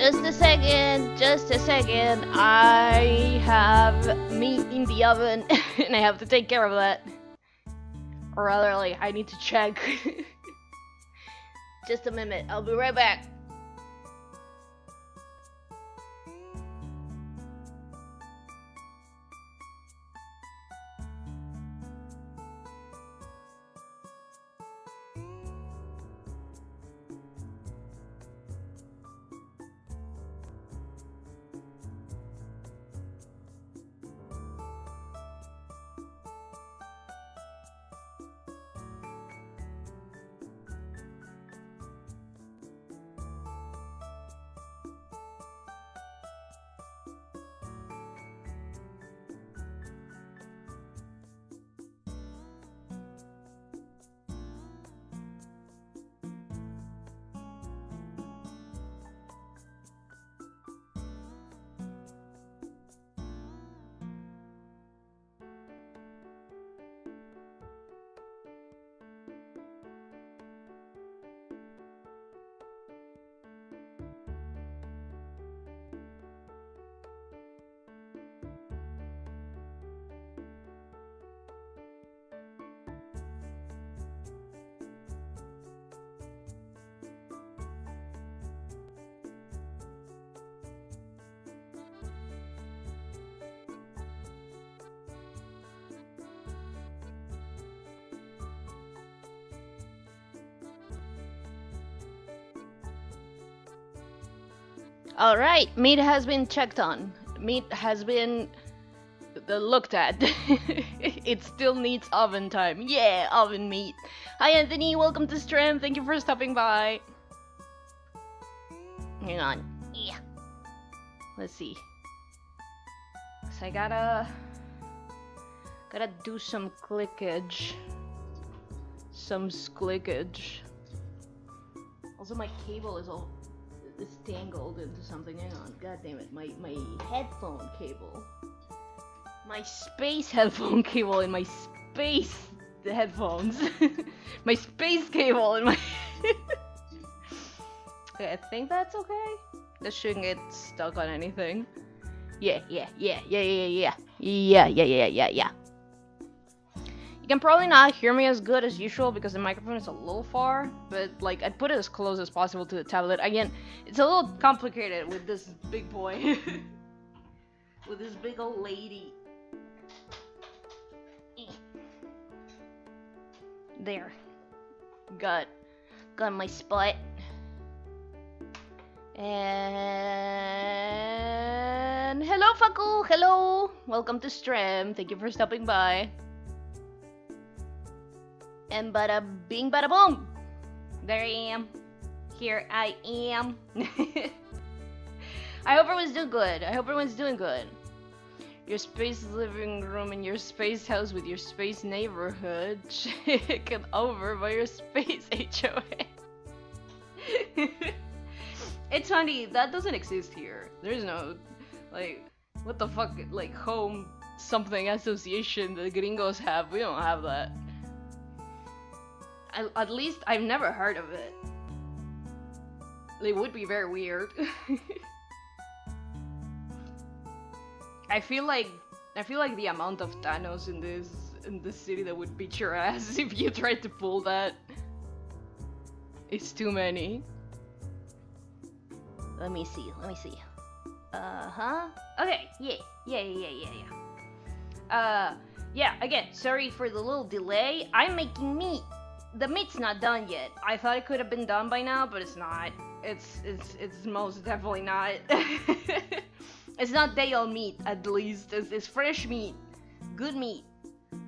Just a second, just a second. I have meat in the oven and I have to take care of that. Or rather, like, I need to check. Just a minute, I'll be right back. Alright, meat has been checked on. Meat has been looked at. It still needs oven time. Yeah, oven meat. Hi Anthony, welcome to stream. Thank you for stopping by. Hang on. Yeah. Let's see. So I gotta do some clickage. Some clickage. Also my cable is all tangled into something. Hang on, god damn it, my headphone cable, my space headphone cable, and my space headphones, my space cable, and my. Okay, I think that's okay. This shouldn't get stuck on anything. Yeah. You can probably not hear me as good as usual because the microphone is a little far, but like I put it as close as possible to the tablet. Again, it's a little complicated with this big boy. With this big old lady. There. Got my spot. And hello Faku, hello! Welcome to stream. Thank you for stopping by. And bada bing bada boom! There I am. Here I am. I hope everyone's doing good. I hope everyone's doing good. Your space living room and your space house with your space neighborhood. Taken over by your space HOA. It's funny, that doesn't exist here. There's no, like, what the fuck, like, home something association the gringos have. We don't have that. At least I've never heard of it. It would be very weird. I feel like the amount of Thanos in this city that would beat your ass if you tried to pull that. It's too many. Let me see. Okay, yeah, again, sorry for the little delay. I'm making meat. The meat's not done yet. I thought it could have been done by now, but it's not. It's most definitely not. It's not day-old meat, at least. It's fresh meat. Good meat.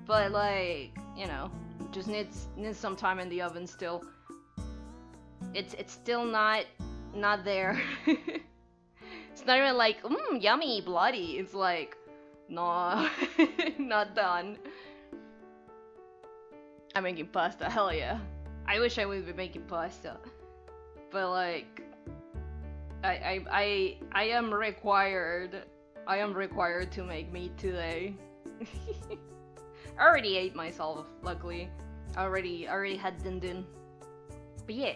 But like, you know, just needs some time in the oven still. It's still not there. It's not even like, yummy, bloody. It's like, no, not done. I'm making pasta, hell yeah. I wish I would be making pasta. But like, I am required to make meat today. I already ate myself, luckily. I already had din din. But yeah.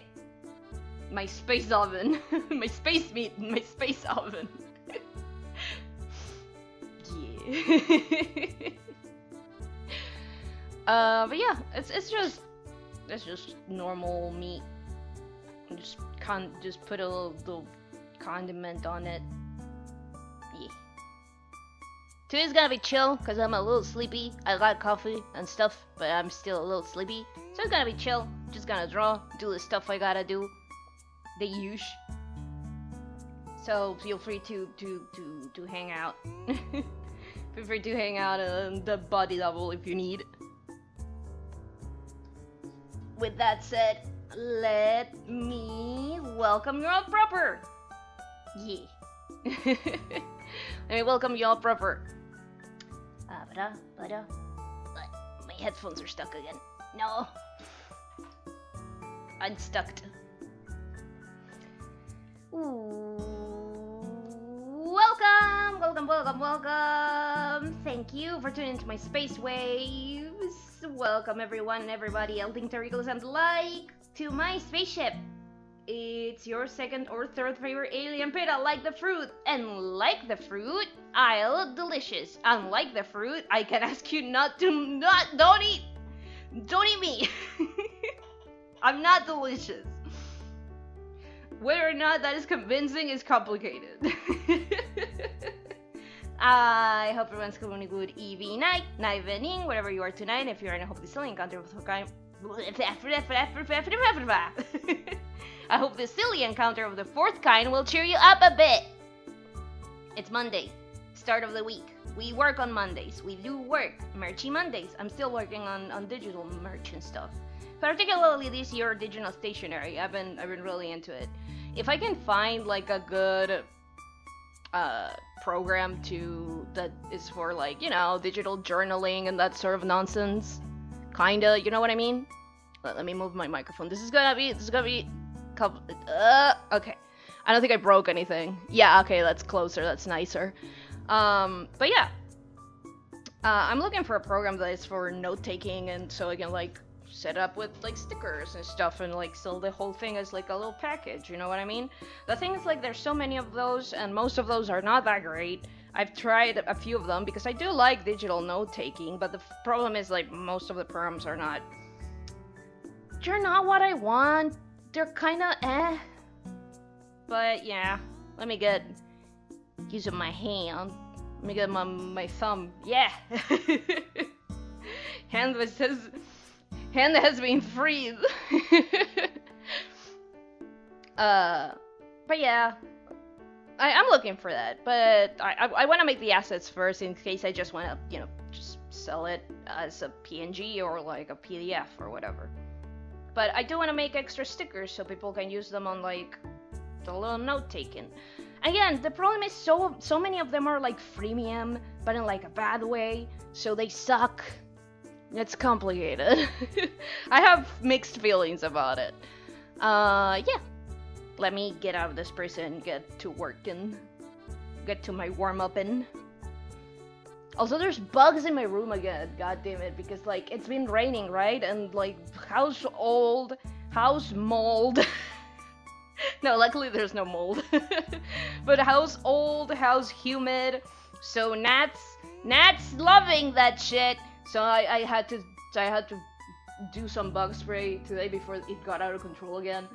my space oven. My space meat in my space oven. Yeah. But yeah, it's just normal meat. Just put a little condiment on it. Yeah. Today's gonna be chill because I'm a little sleepy. I got coffee and stuff, but I'm still a little sleepy. So it's gonna be chill. Just gonna draw, do the stuff I gotta do. The usual. So feel free to hang out. Feel free to hang out on the body level if you need. With that said, let me welcome you all proper. Yeah. Let me welcome you all proper. My headphones are stuck again. No. Unstuck. Welcome. Thank you for tuning into my space waves. Welcome everyone and everybody, elting terribles and like to my spaceship. It's your second or third favorite alien Pera, like the fruit. And like the fruit, I look delicious. Unlike the fruit, I can ask you don't eat me. I'm not delicious. Whether or not that is convincing is complicated. I hope everyone's having a good evening, night evening, wherever you are tonight. If you're in a hopefully silly encounter of the kind, I hope the silly encounter of the fourth kind will cheer you up a bit. It's Monday, start of the week. We work on Mondays. We do work, merchy Mondays. I'm still working on digital merch and stuff. Particularly this year, digital stationery. I've been really into it. If I can find like a good program that is for like, you know, digital journaling and that sort of nonsense, kinda, you know what I mean? Let me move my microphone. This is gonna be okay. I don't think I broke anything. Yeah, okay, that's closer, that's nicer. But yeah, I'm looking for a program that is for note taking, and so I can like set up with like stickers and stuff and like sell the whole thing as like a little package, you know what I mean? The thing is, like, there's so many of those and most of those are not that great. I've tried a few of them because I do like digital note taking, but the problem is like most of the programs are not, they're not what I want. They're kinda but yeah, let me get using my hand. Let me get my thumb. Yeah. Hand has been freed. But yeah, I'm looking for that. But I want to make the assets first in case I just want to, you know, just sell it as a PNG or like a PDF or whatever. But I do want to make extra stickers so people can use them on like the little note taking. Again, the problem is so many of them are like freemium, but in like a bad way, so they suck. It's complicated. I have mixed feelings about it. Yeah. Let me get out of this person, get to work and get to my warm-up-in. Also, there's bugs in my room again, god damn it, because like it's been raining, right? And like house mold. No, luckily there's no mold. But house old, house humid. So gnats loving that shit. So I had to do some bug spray today before it got out of control again,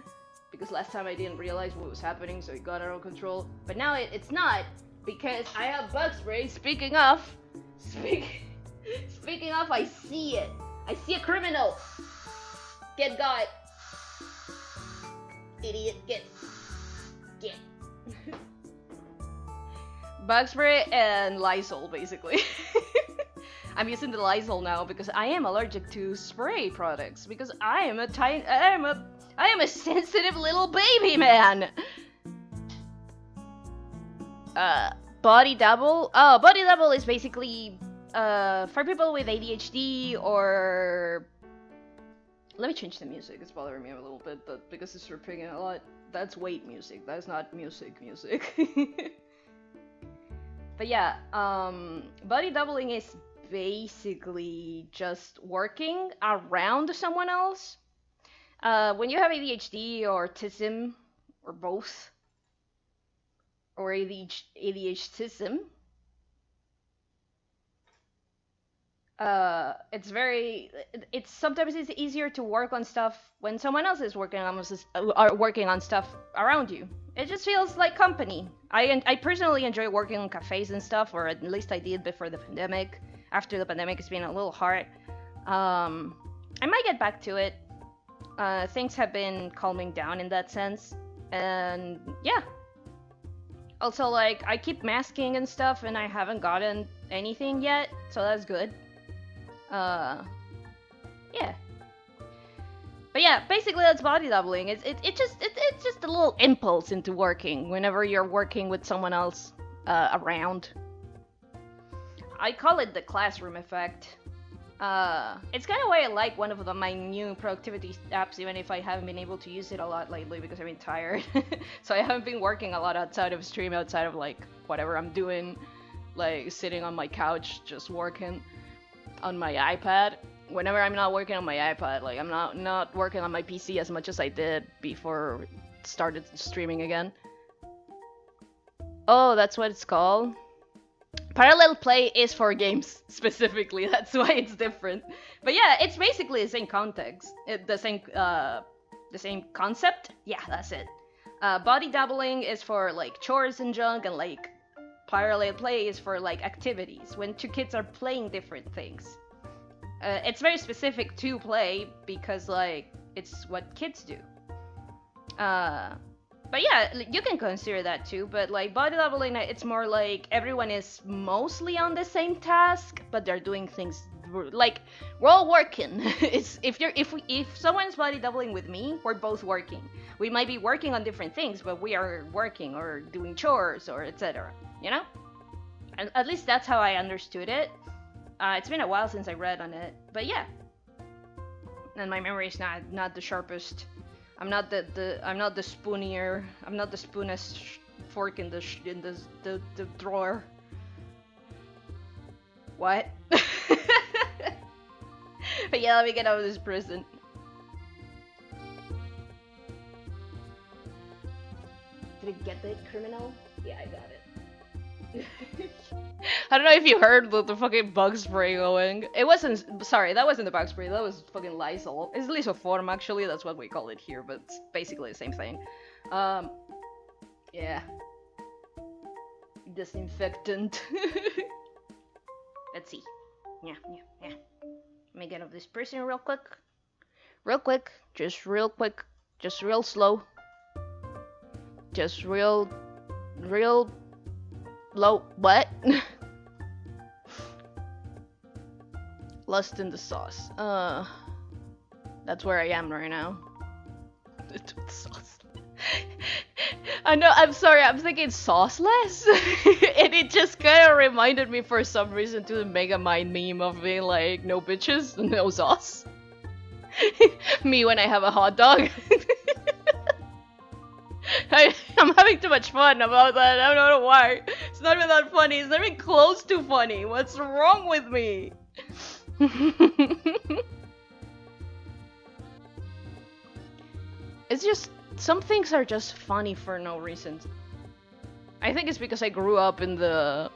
because last time I didn't realize what was happening, so it got out of control. But now it's not, because I have bug spray. Speaking of, I see it. I see a criminal. Get got. Idiot, get. Bug spray and Lysol, basically. I'm using the Lysol now because I am allergic to spray products, because I am a sensitive little baby man. Body double. Oh, body double is basically for people with ADHD or. Let me change the music. It's bothering me a little bit, but because it's repeating a lot. That's weight music. That's not music. But yeah, body doubling is basically just working around someone else. When you have ADHD or autism, or both, or ADHDism. It's sometimes it's easier to work on stuff when someone else is working on stuff around you. It just feels like company. I personally enjoy working on cafes and stuff, or at least I did before the pandemic. After the pandemic, it's been a little hard. I might get back to it. Things have been calming down in that sense, and yeah. Also, like, I keep masking and stuff, and I haven't gotten anything yet, so that's good. Yeah. But yeah, basically that's body doubling. It's just a little impulse into working whenever you're working with someone else around. I call it the classroom effect. It's kind of why I like one of my new productivity apps, even if I haven't been able to use it a lot lately because I've been tired. So I haven't been working a lot outside of stream, outside of like whatever I'm doing, like sitting on my couch just working on my iPad. Whenever I'm not working on my iPad, like I'm not working on my PC as much as I did before started streaming again. Oh, that's what it's called. Parallel play is for games specifically. That's why it's different. But yeah, it's basically the same context, the same concept. Yeah, that's it. Body doubling is for like chores and junk, and like parallel play is for like activities when two kids are playing different things. It's very specific to play because like it's what kids do. But yeah, you can consider that too, but like body doubling, it's more like everyone is mostly on the same task, but they're doing things like we're all working. If someone's body doubling with me, we're both working. We might be working on different things, but we are working or doing chores or etc. You know? And at least that's how I understood it. It's been a while since I read on it, but yeah. And my memory is not the sharpest. I'm not the spoonier. I'm not the spoonest fork in the drawer. What? But yeah, let me get out of this prison. Did I get it, criminal? Yeah, I got it. I don't know if you heard the fucking bug spray going. It wasn't. Sorry, that wasn't the bug spray. That was fucking Lysol. It's Lysoform actually. That's what we call it here, but it's basically the same thing. Yeah. Disinfectant. Let's see. Yeah. Let me get out of this prison real quick. Just real quick. Just real slow. Just real low. What? Lust in the sauce. That's where I am right now. Sauce. I know, I'm sorry, I'm thinking sauceless. And it just kind of reminded me for some reason to the Megamind meme of being like, no bitches, no sauce. Me when I have a hot dog. I'm having too much fun about that. I don't know why. It's not even that funny. It's not even close to funny. What's wrong with me? It's just, some things are just funny for no reason. I think it's because I grew up in the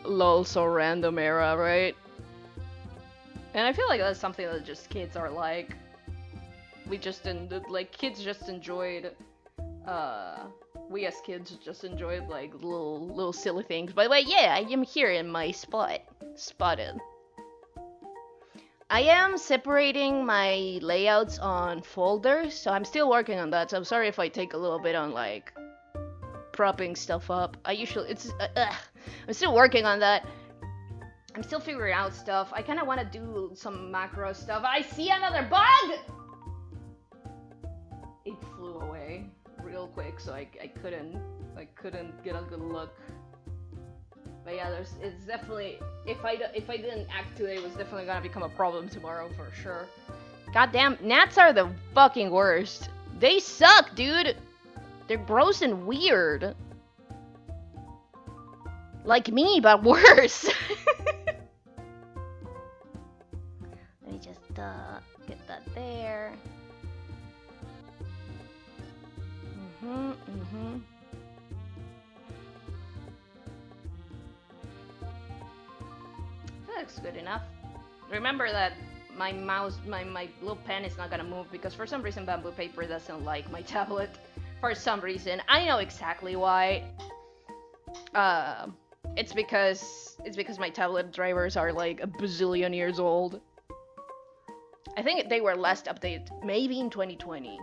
lol so random era, right? And I feel like that's something that just kids are like. We just didn't, like, kids just enjoyed, we as kids just enjoyed, like, little silly things. By the way, yeah, I am here in my spot. Spotted. I am separating my layouts on folders, so I'm still working on that, so I'm sorry if I take a little bit on, like, propping stuff up. I'm still working on that. I'm still figuring out stuff. I kind of want to do some macro stuff. I see another bug! It flew away real quick, so I couldn't get a good look. But yeah, it's definitely, if I didn't act today, it was definitely gonna become a problem tomorrow for sure. Goddamn, gnats are the fucking worst. They suck, dude. They're gross and weird. Like me, but worse. Let me just get that there. That looks good enough. Remember that my mouse, my little pen is not gonna move because for some reason bamboo paper doesn't like my tablet. For some reason, I know exactly why. It's because my tablet drivers are like a bazillion years old. I think they were last updated maybe in 2020.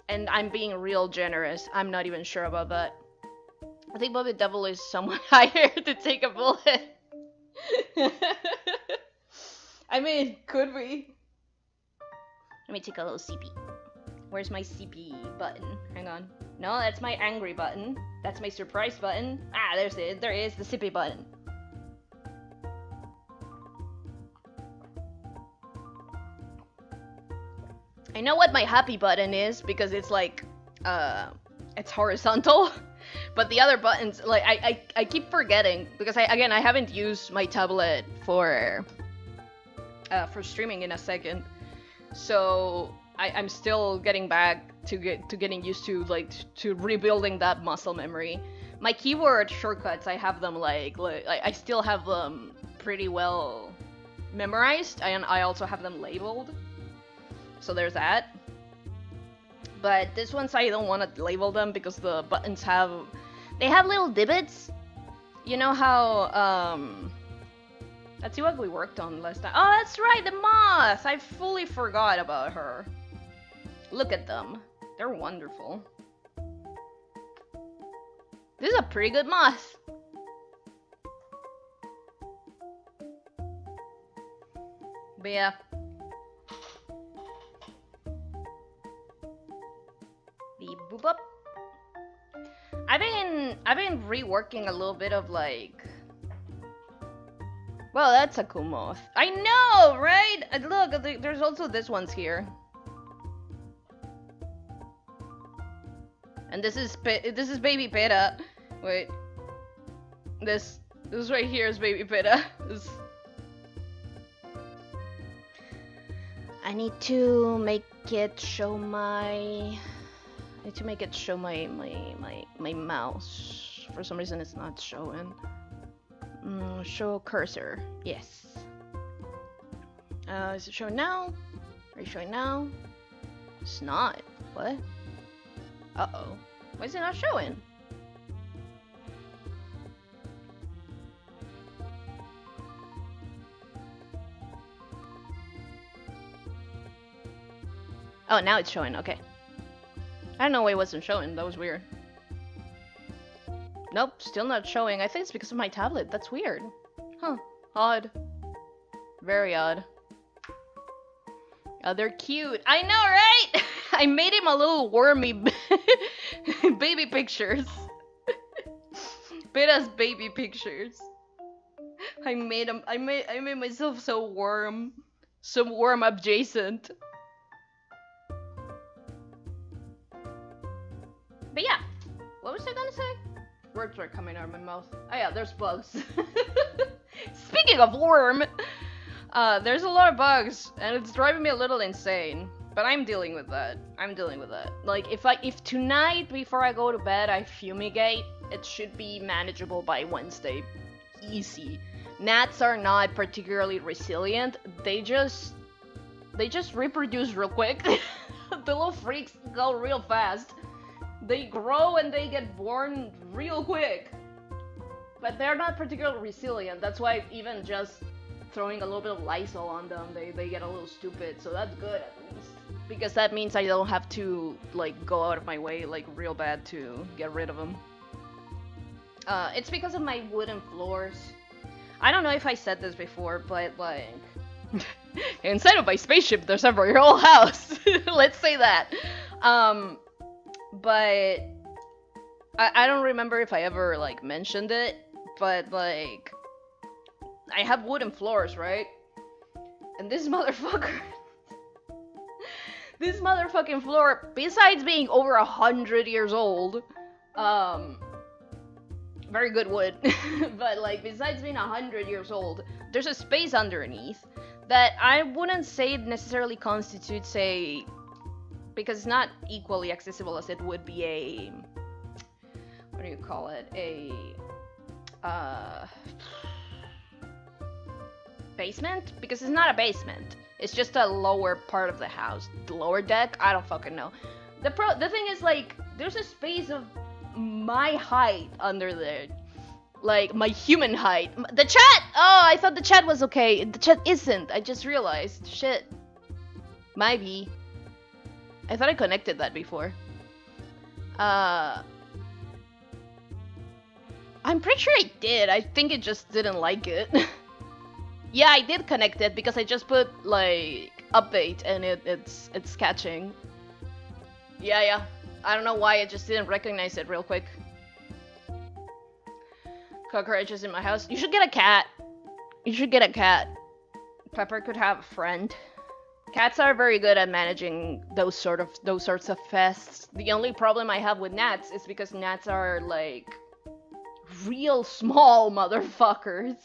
And I'm being real generous. I'm not even sure about that. I think Bobby Devil is someone hired to take a bullet. I mean, could we? Let me take a little CP. Where's my CP button? Hang on. No, that's my angry button. That's my surprise button. Ah, there's it. There is the CP button. I know what my happy button is because it's like, it's horizontal. But the other buttons, like, I keep forgetting because I haven't used my tablet for streaming in a second. So I'm still getting back to getting used to to rebuilding that muscle memory. My keyboard shortcuts, I have them like I still have them pretty well memorized, and I also have them labeled. So there's that. But this ones I don't want to label them because the buttons have little divots. You know how let's see what we worked on last time. Oh, that's right, the moth! I fully forgot about her. Look at them. They're wonderful. This is a pretty good moth. But yeah. Beep boop up. I've been reworking a little bit of like. Well, that's a cool moth. I know, right? Look, there's also this one's here. And this is baby Pera. Wait. This right here is baby Pera. I need to make it show my my mouse. For some reason it's not showing. Show cursor. Yes. Is it showing now? Are you showing now? It's not. What? Uh-oh. Why is it not showing? Oh, now it's showing. Okay. I don't know why it wasn't showing. That was weird. Nope, still not showing. I think it's because of my tablet. That's weird. Huh. Odd. Very odd. Oh, they're cute. I know, right? I made him a little wormy baby pictures. Pera's baby pictures. I made him. I made myself so warm adjacent. But yeah, what was I gonna say? Words are coming out of my mouth. Oh yeah, there's bugs. Speaking of worm, there's a lot of bugs, and it's driving me a little insane. But I'm dealing with that. Like, if tonight before I go to bed I fumigate, it should be manageable by Wednesday. Easy. Gnats are not particularly resilient. They just reproduce real quick. The little freaks go real fast. They grow and they get born real quick. But they're not particularly resilient. That's why even just throwing a little bit of Lysol on them, they get a little stupid. So that's good at least. Because that means I don't have to like go out of my way like real bad to get rid of them. It's because of my wooden floors. I don't know if I said this before, but like inside of my spaceship there's a real house. Let's say that. But I don't remember if I ever like mentioned it, but like I have wooden floors, right? And this motherfucker this motherfucking floor, besides being over 100 years old, very good wood, but like besides being 100 years old, there's a space underneath that I wouldn't say necessarily constitutes a because it's not equally accessible as it would be a, what do you call it, a basement, because it's not a basement, it's just a lower part of the house, the lower deck. I don't fucking know. The thing is, like, there's a space of my height under there, like my human height. The chat, oh, I thought the chat was okay. The chat isn't. I just realized. Shit. Maybe. I thought I connected that before. I'm pretty sure I did. I think it just didn't like it. Yeah, I did connect it because I just put like update and it's catching. Yeah. I don't know why I just didn't recognize it real quick. Cockroaches in my house. You should get a cat. You should get a cat. Pepper could have a friend. Cats are very good at managing those sorts of pests. The only problem I have with gnats is because gnats are like real small motherfuckers.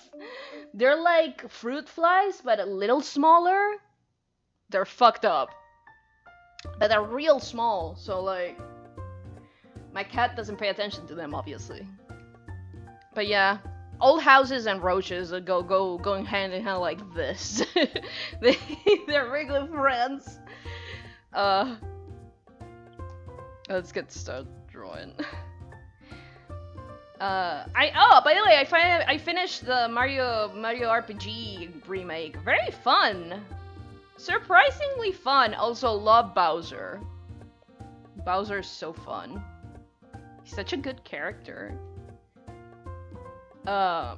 They're like fruit flies, but a little smaller. They're fucked up. But they're real small, so like my cat doesn't pay attention to them, obviously. But yeah, old houses and roaches going hand in hand like this. They're regular friends. Let's get started drawing. By the way, I finished the Mario RPG remake. Very fun. Surprisingly fun. Also love Bowser. Bowser's so fun. He's such a good character. But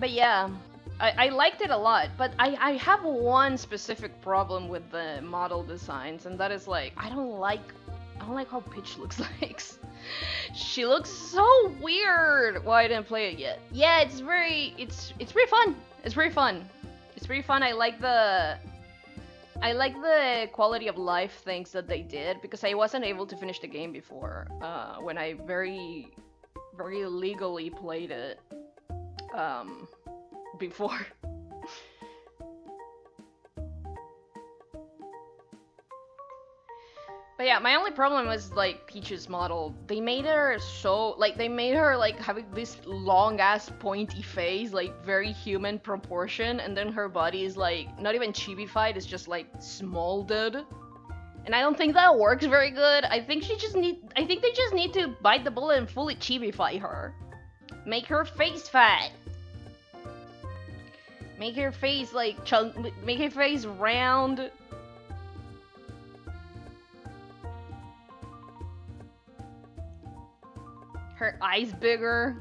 yeah, I liked it a lot, but I have one specific problem with the model designs, and that is like I don't like how Peach looks like. She looks so weird. Well, I didn't play it yet. Yeah, it's pretty fun. It's pretty fun. It's pretty fun. I like the quality of life things that they did, because I wasn't able to finish the game before, when I very illegally played it before. But yeah, my only problem was like Peach's model. They made her like having this long ass pointy face, like very human proportion, and then her body is like not even chibified, it's just like smolded. And I don't think that works very good. I think they just need to bite the bullet and fully chibify her. Make her face fat. Make her face like make her face round. Her eyes bigger.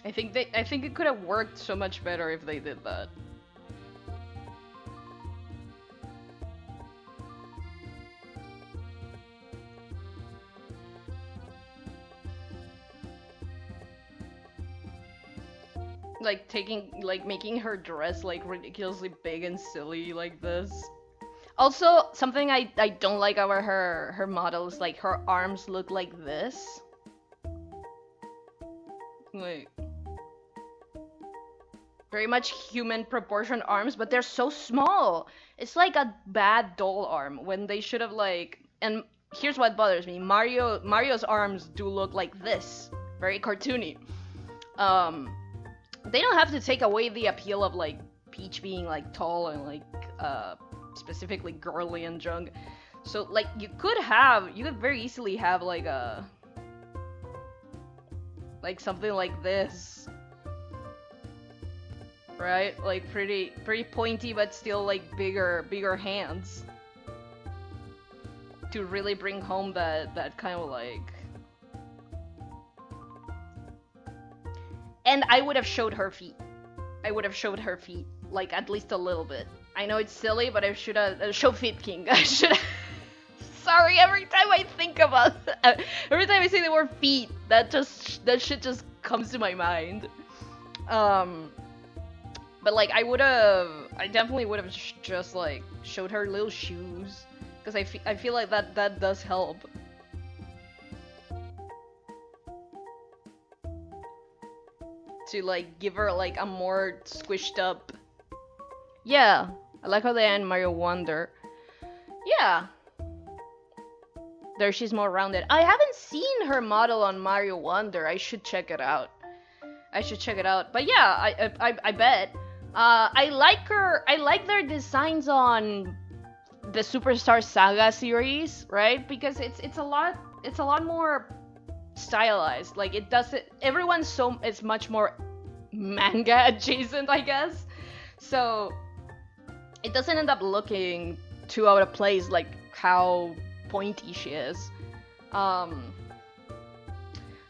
I think it could have worked so much better if they did that. Like making her dress like ridiculously big and silly like this. Also, something I don't like about her model is like her arms look like this. Like very much human proportion arms, but they're so small. It's like a bad doll arm when they should have like. And here's what bothers me: Mario's arms do look like this, very cartoony. They don't have to take away the appeal of like Peach being like tall and like specifically girly and junk. So like you could very easily have like something like this, right? Like pretty pointy but still like bigger hands to really bring home that kind of like. And I would have showed her feet. Like at least a little bit. I know it's silly, but I should have show feet king. I should have. Sorry, every time I think about every time I say the word feet, that shit just comes to my mind. But like I definitely would have just like showed her little shoes, because I feel like that does help. to like give her like a more squished up. Yeah, I like how they end Mario Wonder. Yeah. There she's more rounded. I haven't seen her model on Mario Wonder. I should check it out. But yeah, I bet. I like her. I like their designs on the Superstar Saga series, right? Because it's a lot more stylized. Like it doesn't. It's much more manga adjacent, I guess. So it doesn't end up looking too out of place, like how pointy she is.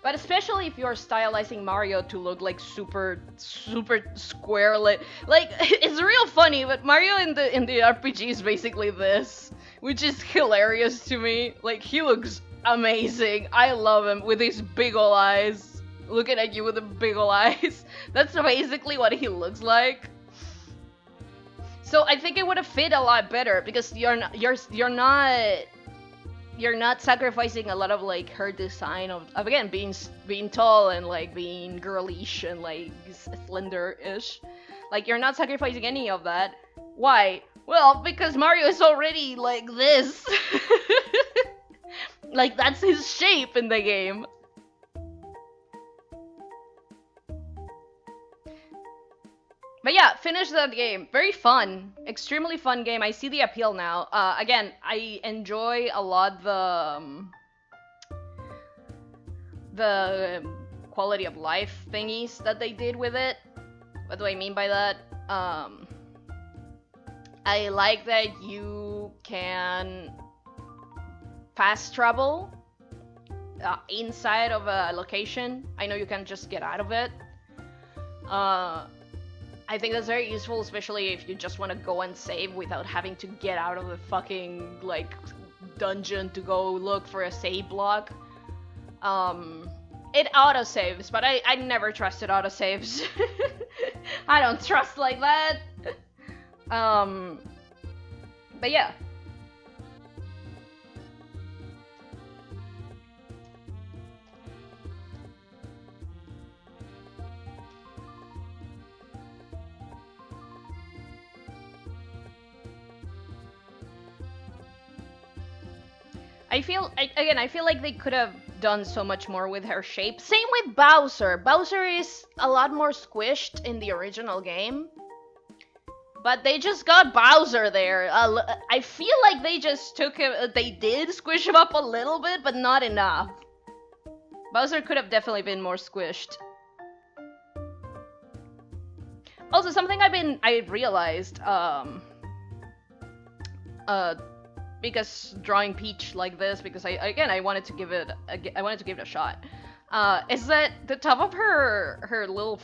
But especially if you're stylizing Mario to look like super square, like it's real funny. But Mario in the RPG is basically this, which is hilarious to me. Like he looks amazing. I love him with his big ol' eyes, looking at you with the big ol' eyes. That's basically what he looks like. So I think it would have fit a lot better because you're not sacrificing a lot of like her design of again being tall and like being girlish and like slender-ish. Like you're not sacrificing any of that. Why? Well, because Mario is already like this. Like that's his shape in the game. But yeah, finish that game. Very fun. Extremely fun game. I see the appeal now. Again, I enjoy a lot the quality of life thingies that they did with it. What do I mean by that? I like that you can fast travel inside of a location. I know you can just get out of it. I think that's very useful, especially if you just want to go and save without having to get out of the fucking, like, dungeon to go look for a save block. It autosaves, but I never trusted autosaves. I don't trust like that. But yeah. I feel like they could have done so much more with her shape. Same with Bowser. Bowser is a lot more squished in the original game. But they just got Bowser there. I feel like they just took him, they did squish him up a little bit, but not enough. Bowser could have definitely been more squished. Also, something I realized, because drawing Peach like this, because I wanted to give it a shot. Is that the top of her little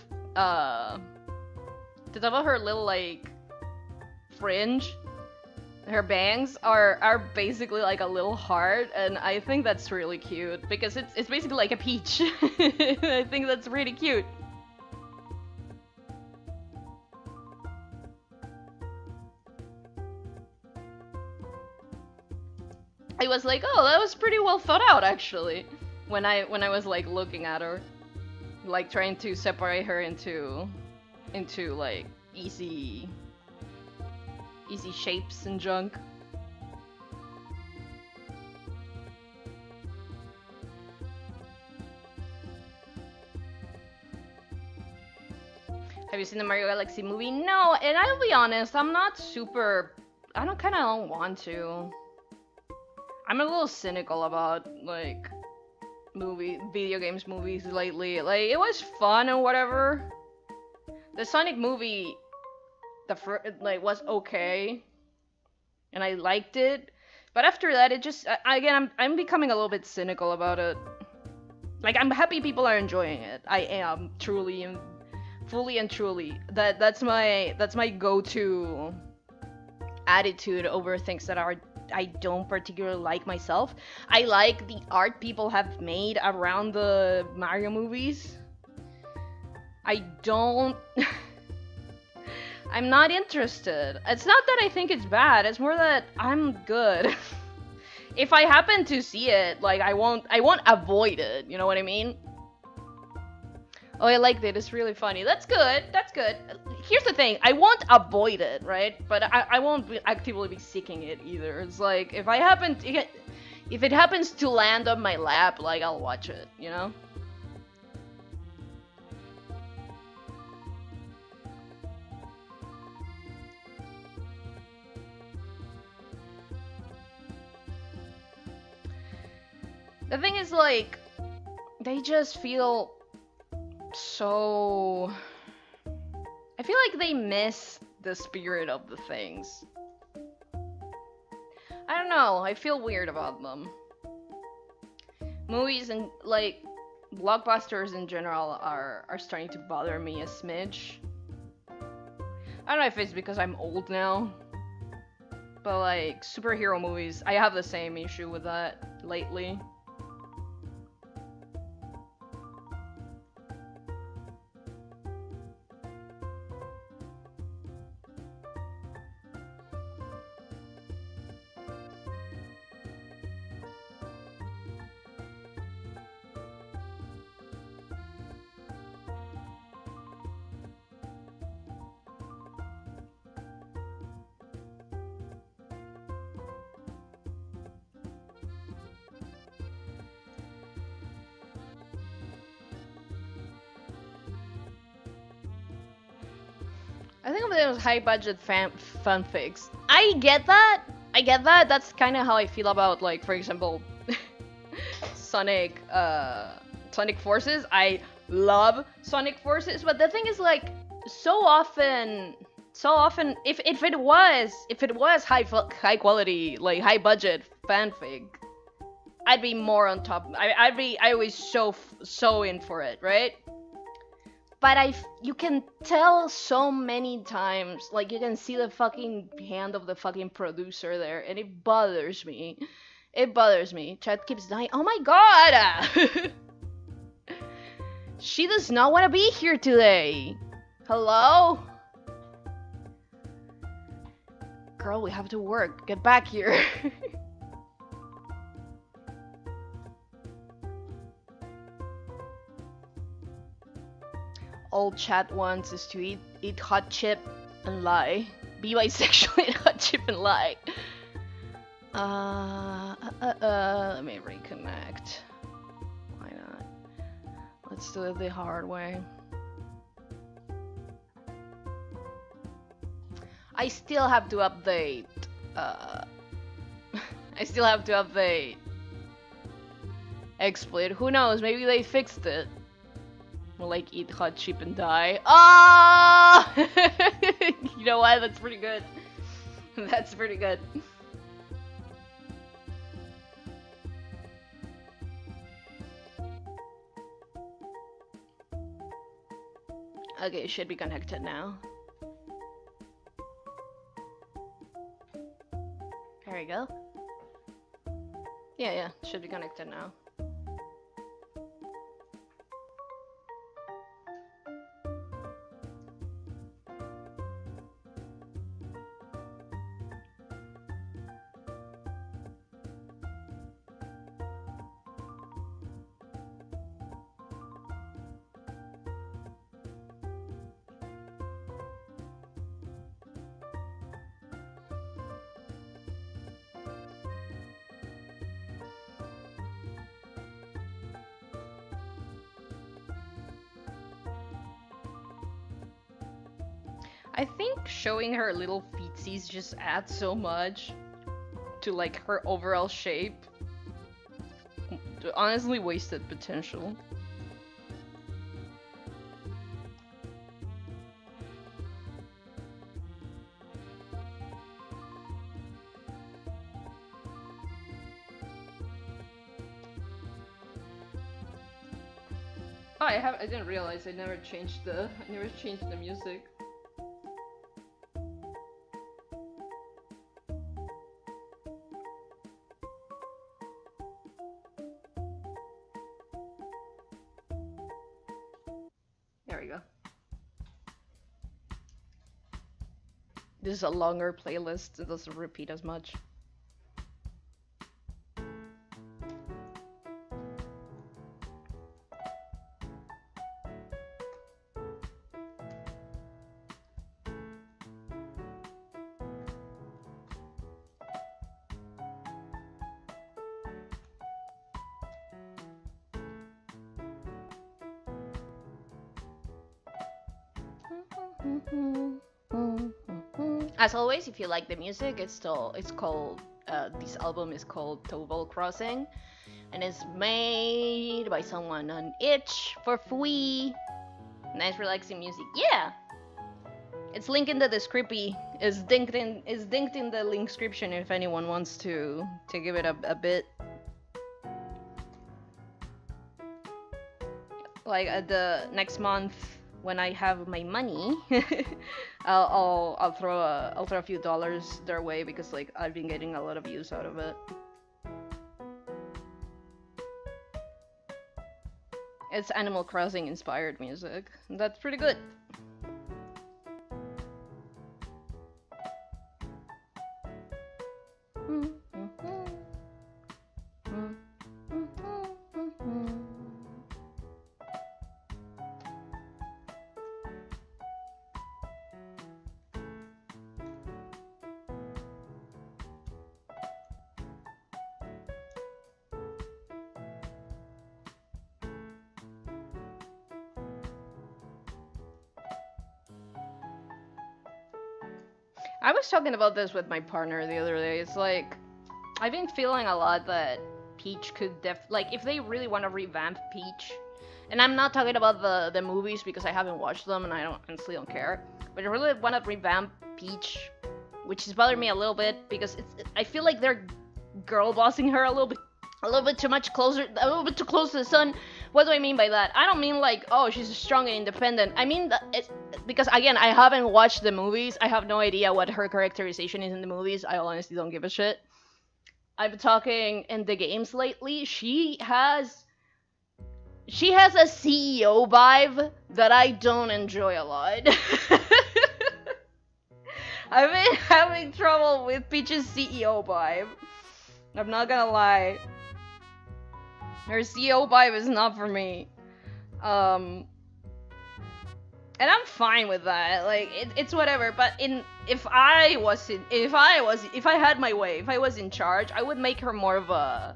like fringe, her bangs are basically like a little heart, and I think that's really cute because it's basically like a peach. I think that's really cute. I was like, oh, that was pretty well thought out actually, when I was like looking at her, like trying to separate her into like easy shapes and junk. Have you seen the Mario Galaxy movie? No, and I'll be honest, I'm not super. I don't want to. I'm a little cynical about like video games movies lately. Like it was fun and whatever. The Sonic movie, was okay, and I liked it. But after that, it just I'm becoming a little bit cynical about it. Like I'm happy people are enjoying it. I am truly and fully and truly. That's my go-to attitude over things that I don't particularly like myself. I like the art people have made around the Mario movies. I don't... I'm not interested. It's not that I think it's bad, it's more that I'm good. If I happen to see it, like I won't avoid it, you know what I mean? Oh, I liked it. It's really funny. That's good. That's good. Here's the thing. I won't avoid it, right? But I won't actively be seeking it either. It's like if it happens to land on my lap, like I'll watch it, you know? The thing is, like, they just feel so... I feel like they miss the spirit of the things. I don't know, I feel weird about them. Movies and, like, blockbusters in general are starting to bother me a smidge. I don't know if it's because I'm old now, but, like, superhero movies, I have the same issue with that lately. I think of them as high-budget fanfics. I get that. I get that. That's kind of how I feel about, like, for example, Sonic Forces. I love Sonic Forces, but the thing is, like, so often, if it was high quality, like high budget fanfic, I'd be more on top. I was so in for it, right? But you can tell so many times, like, you can see the fucking hand of the fucking producer there, and it bothers me. It bothers me. Chat keeps dying. Oh my god! She does not want to be here today. Hello? Girl, we have to work. Get back here. All chat wants is to eat hot chip and lie. Be bisexual, eat hot chip and lie. Let me reconnect. Why not? Let's do it the hard way. I still have to update. I still have to update XSplit. Who knows? Maybe they fixed it. We'll, like, eat hot chip and die. Ah! You know what? That's pretty good. That's pretty good. Okay, it should be connected now. There we go. Yeah, should be connected now. I think showing her little feetsies just adds so much to, like, her overall shape. Honestly, wasted potential. Oh, I didn't realize I never changed the music. There we go. This is a longer playlist. It doesn't repeat as much. As always, if you like the music, it's called this album is called Toval Crossing, and it's made by someone on itch for free. Nice relaxing music. Yeah, it's linked in the description. It's linked in the link description if anyone wants to give it a bit. Like at the next month when I have my money, I'll throw a few dollars their way because like I've been getting a lot of use out of it. It's Animal Crossing inspired music. That's pretty good. I was talking about this with my partner the other day. It's like, I've been feeling a lot that Peach could like, if they really want to revamp Peach, and I'm not talking about the movies because I haven't watched them and I honestly don't care, but I really want to revamp Peach, which is bothering me a little bit because I feel like they're girl bossing her a little bit too much closer, a little bit too close to the sun. What do I mean by that? I don't mean like, oh, she's strong and independent. I mean that because again, I haven't watched the movies. I have no idea what her characterization is in the movies. I honestly don't give a shit. I've been talking in the games lately. She has a CEO vibe that I don't enjoy a lot. I've been having trouble with Peach's CEO vibe. I'm not gonna lie. Her CEO vibe is not for me. And I'm fine with that. Like it's whatever. But if I had my way, if I was in charge, I would make her more of a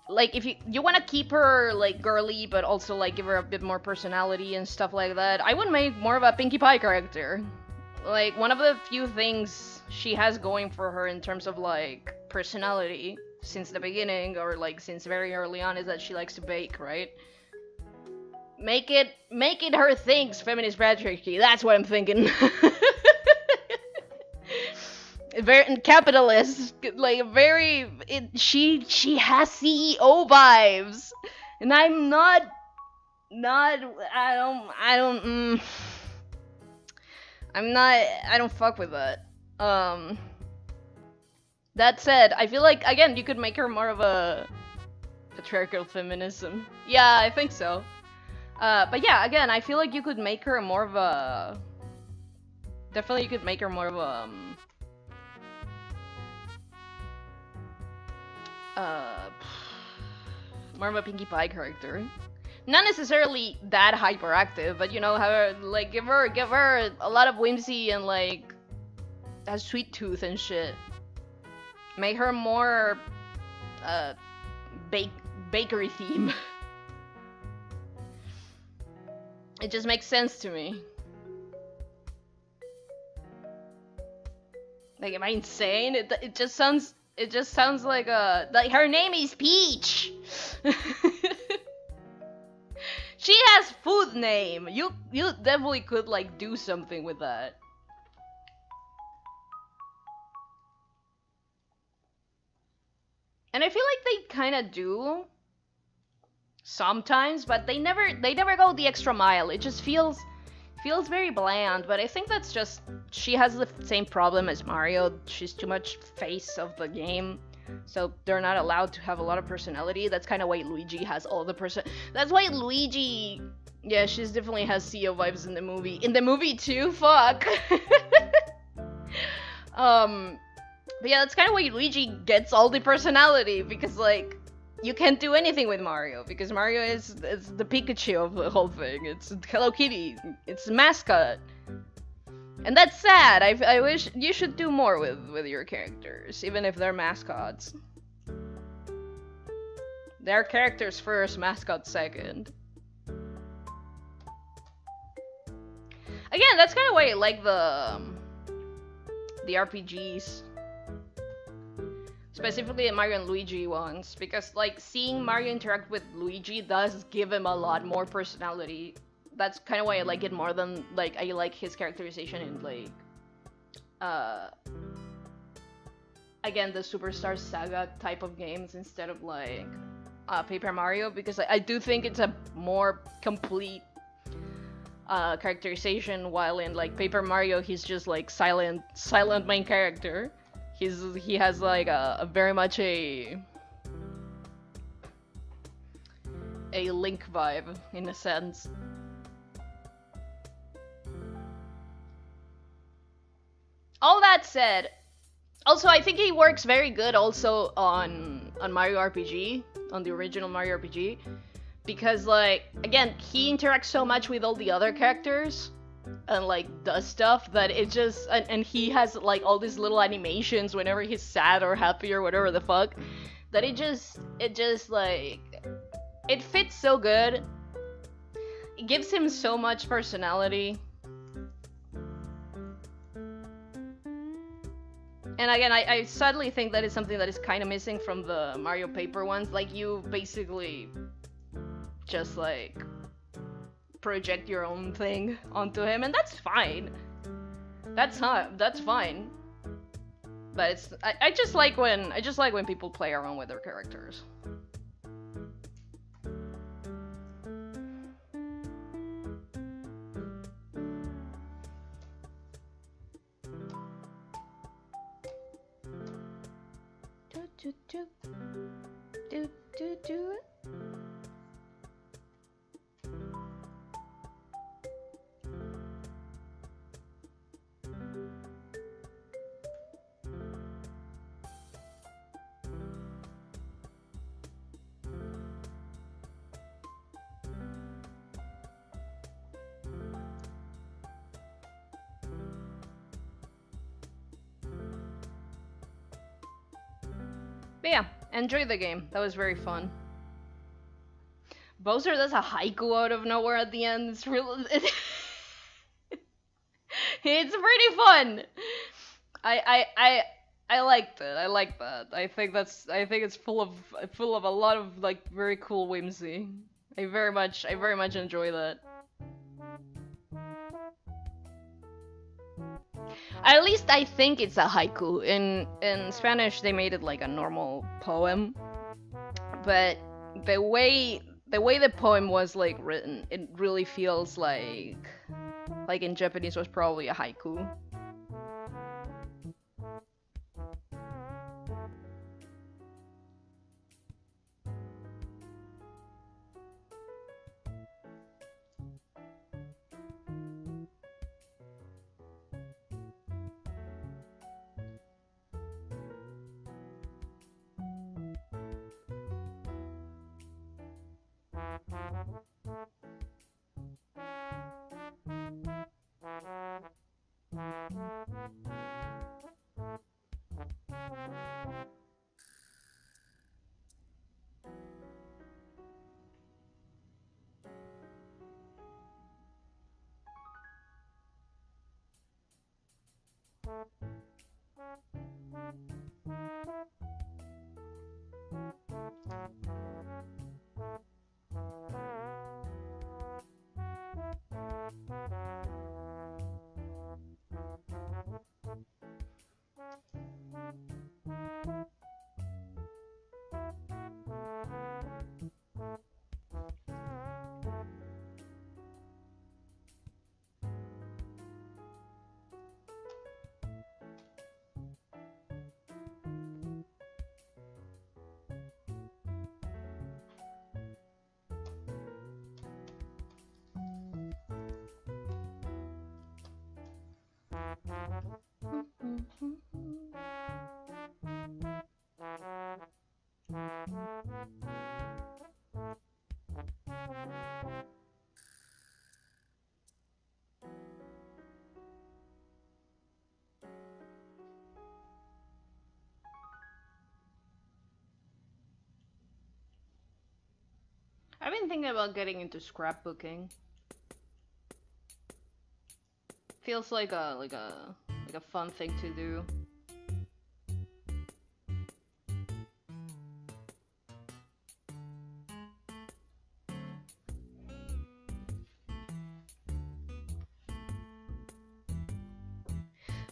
like, if you want to keep her like girly but also like give her a bit more personality and stuff like that, I would make more of a Pinkie Pie character. Like, one of the few things she has going for her in terms of like personality since the beginning, or like since very early on, is that she likes to bake, right? Make it her things, feminist patriarchy. That's what I'm thinking. Very capitalist, like very. She has CEO vibes, and I'm not. I don't fuck with that. That said, I feel like, again, you could make her more of a patriarchal feminism. Yeah, I think so. But yeah, again, I feel like you could make her more of a... Definitely you could make her more of a... more of a Pinkie Pie character. Not necessarily that hyperactive, but you know, have her, like, give her a lot of whimsy and like a sweet tooth and shit. Make her more bakery theme. It just makes sense to me. Like, am I insane? It just sounds like her name is Peach. She has food name. You definitely could like do something with that. And I feel like they kind of do sometimes, but they never go the extra mile. It just feels very bland. But I think that's just, she has the same problem as Mario. She's too much face of the game. So they're not allowed to have a lot of personality. That's kind of why Luigi has all the That's why Luigi... Yeah, she definitely has CEO vibes in the movie. In the movie too? Fuck! But yeah, that's kind of why Luigi gets all the personality. Because, like, you can't do anything with Mario. Because Mario is the Pikachu of the whole thing. It's Hello Kitty. It's the mascot. And that's sad. I wish you should do more with your characters, even if they're mascots. Their characters first, mascot second. Again, that's kind of why I like the RPGs. Specifically the Mario and Luigi ones, because like seeing Mario interact with Luigi does give him a lot more personality. That's kind of why I like it more than like I like his characterization in like again the Superstar Saga type of games instead of like Paper Mario, because I do think it's a more complete characterization, while in like Paper Mario he's just like silent main character. He has like a very much a Link vibe in a sense. All that said, also I think he works very good also on Mario RPG, on the original Mario RPG, because like again he interacts so much with all the other characters and like does stuff that it just and he has like all these little animations whenever he's sad or happy or whatever the fuck, that it just like it fits so good. It gives him so much personality. And again, I sadly think that is something that is kind of missing from the Mario Paper ones. Like you basically just like project your own thing onto him, and that's fine. That's fine. But it's I just like when people play around with their characters. Do. But yeah, enjoy the game. That was very fun. Bowser does a haiku out of nowhere at the end. It's real. It's pretty fun. I liked it. I like that. I think it's full of a lot of like very cool whimsy. I very much enjoy that. At least I think it's a haiku. In Spanish they made it like a normal poem, but the way the poem was like written, it really feels like in Japanese was probably a haiku. been thinking about getting into scrapbooking. Feels like a fun thing to do.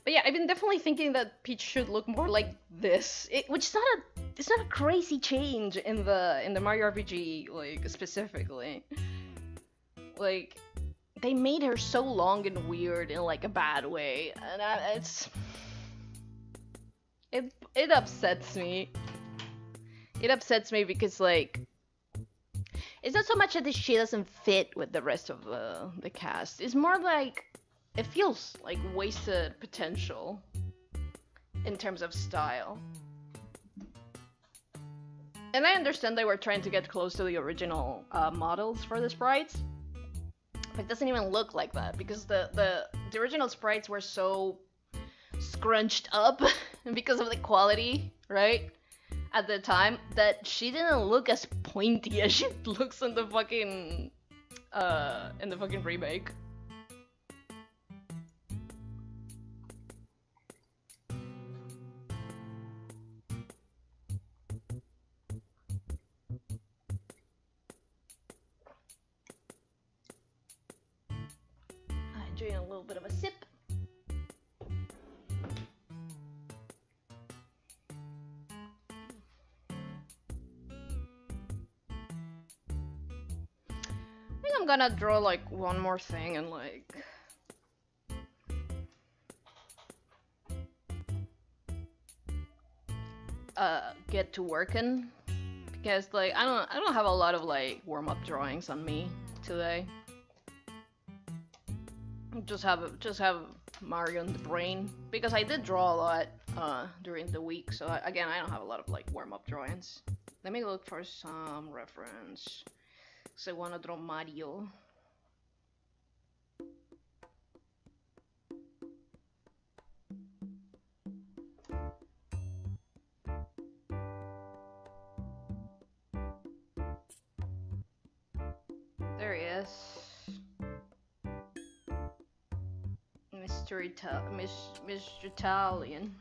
But yeah, I've been definitely thinking that Peach should look more like this, which is it's not a crazy change in the Mario RPG, like, specifically. Like, they made her so long and weird in like a bad way, and it upsets me. It upsets me because, like, it's not so much that she doesn't fit with the rest of the cast. It's more like it feels like wasted potential in terms of style. And I understand they were trying to get close to the original models for the sprites, but it doesn't even look like that because the original sprites were so scrunched up because of the quality, right? At the time, that she didn't look as pointy as she looks in the fucking remake. Enjoying a little bit of a sip. I think I'm gonna draw like one more thing and like get to working, because like I don't have a lot of like warm-up drawings on me today. Just have Mario in the brain, because I did draw a lot during the week, so again I don't have a lot of like warm-up drawings. Let me look for some reference, because I want to draw Mario. There he is. Mr. Italian.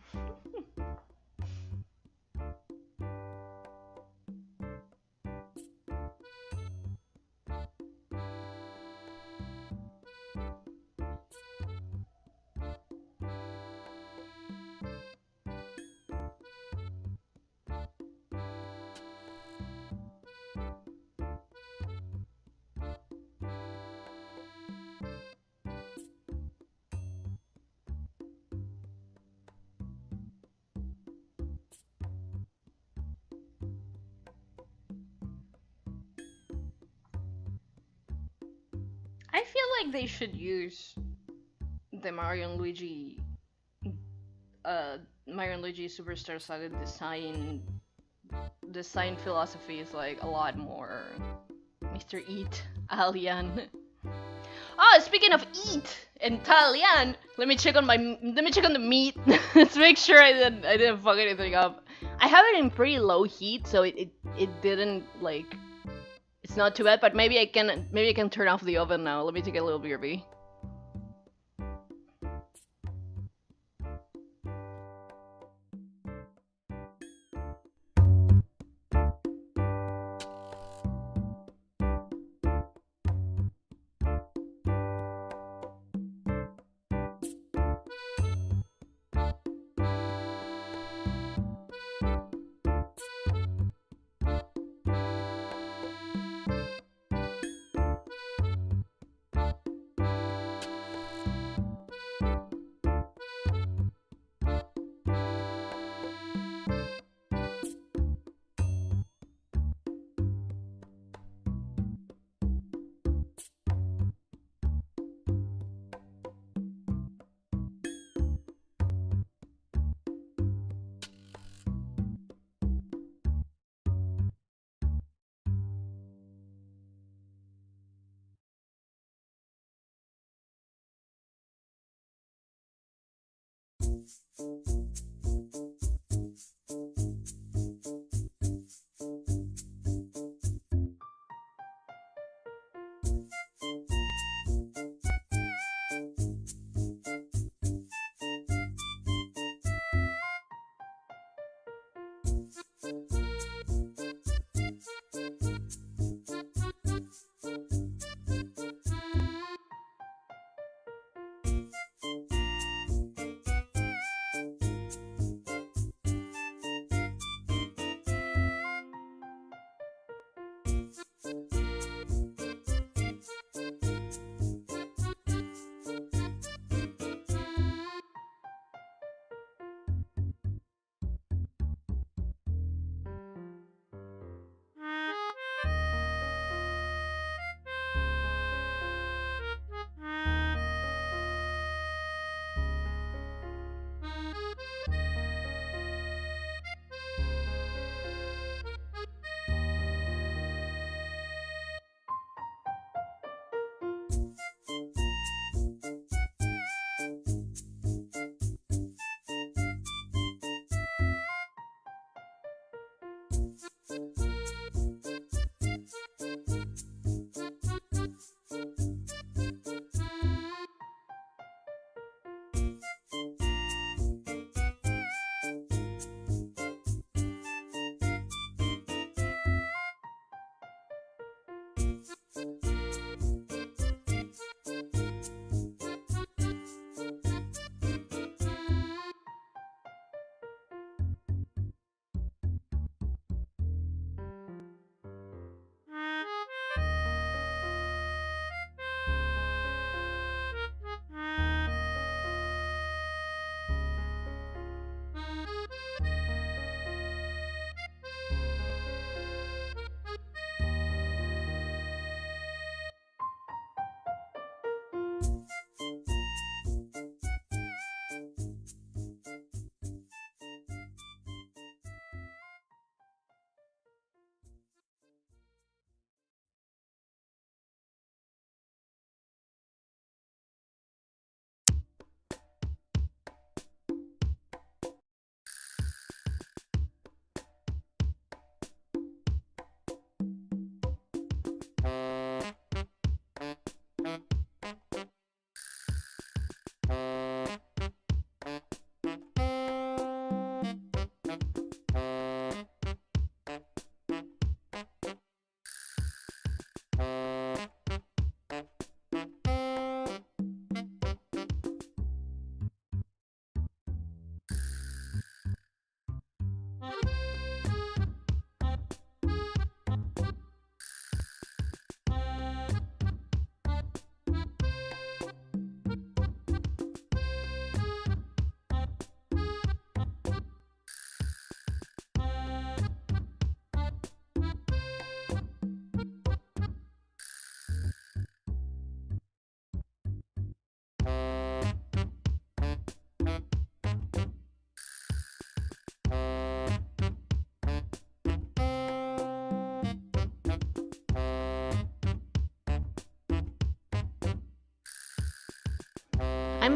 I feel like they should use the Mario and Luigi Superstar Saga design philosophy is like a lot more Mr. Italian. Oh, speaking of Italian, let me check on the meat. Let's make sure I didn't fuck anything up. I have it in pretty low heat, so it didn't like. It's not too bad, but maybe I can turn off the oven now. Let me take a little BRB.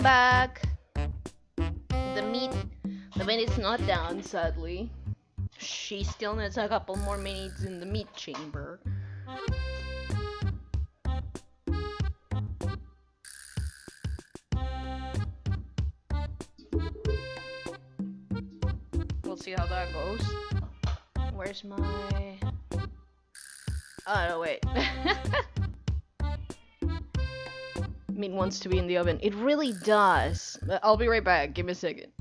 I'm back. The meat is not done, sadly. She still needs a couple more minutes in the meat chamber. We'll see how that goes. Where's my... Oh, no, wait. Meat wants to be in the oven. It really does. I'll be right back. Give me a second.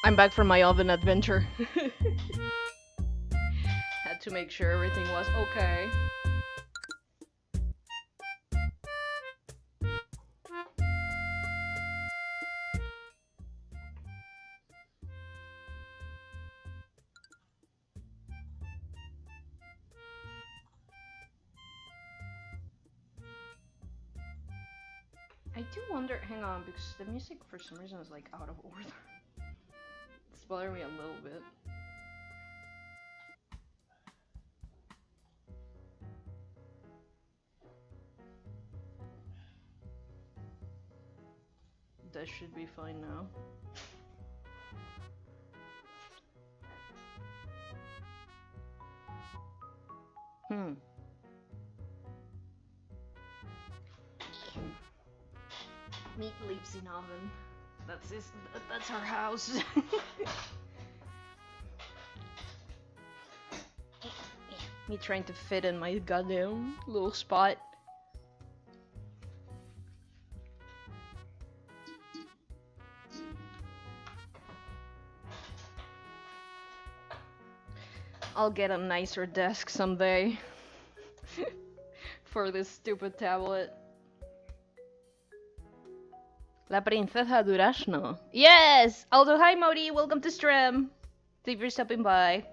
I'm back from my oven adventure. Had to make sure everything was okay. I do wonder, hang on, because the music for some reason is like out of order. It's bothering me a little bit. That should be fine now. Meat lives in oven. That's our house. Me trying to fit in my goddamn little spot. I'll get a nicer desk someday. For this stupid tablet. La Princesa Durazno. Yes! Also, hi Modi, welcome to stream. Thank you for stopping by.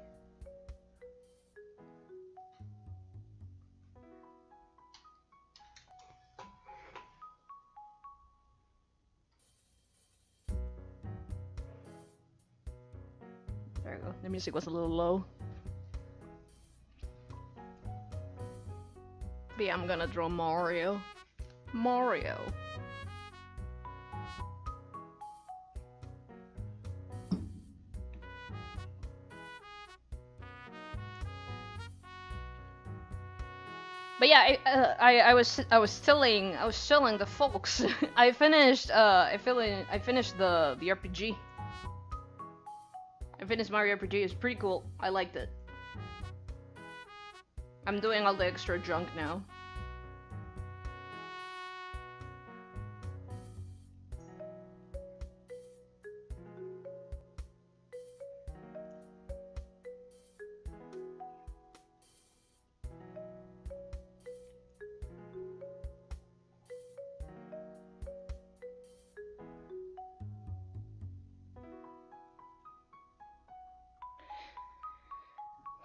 There we go. The music was a little low. But yeah, I'm gonna draw Mario. Mario. But yeah, I was telling the folks I finished the RPG. I finished Mario RPG. It's pretty cool. I liked it. I'm doing all the extra junk now.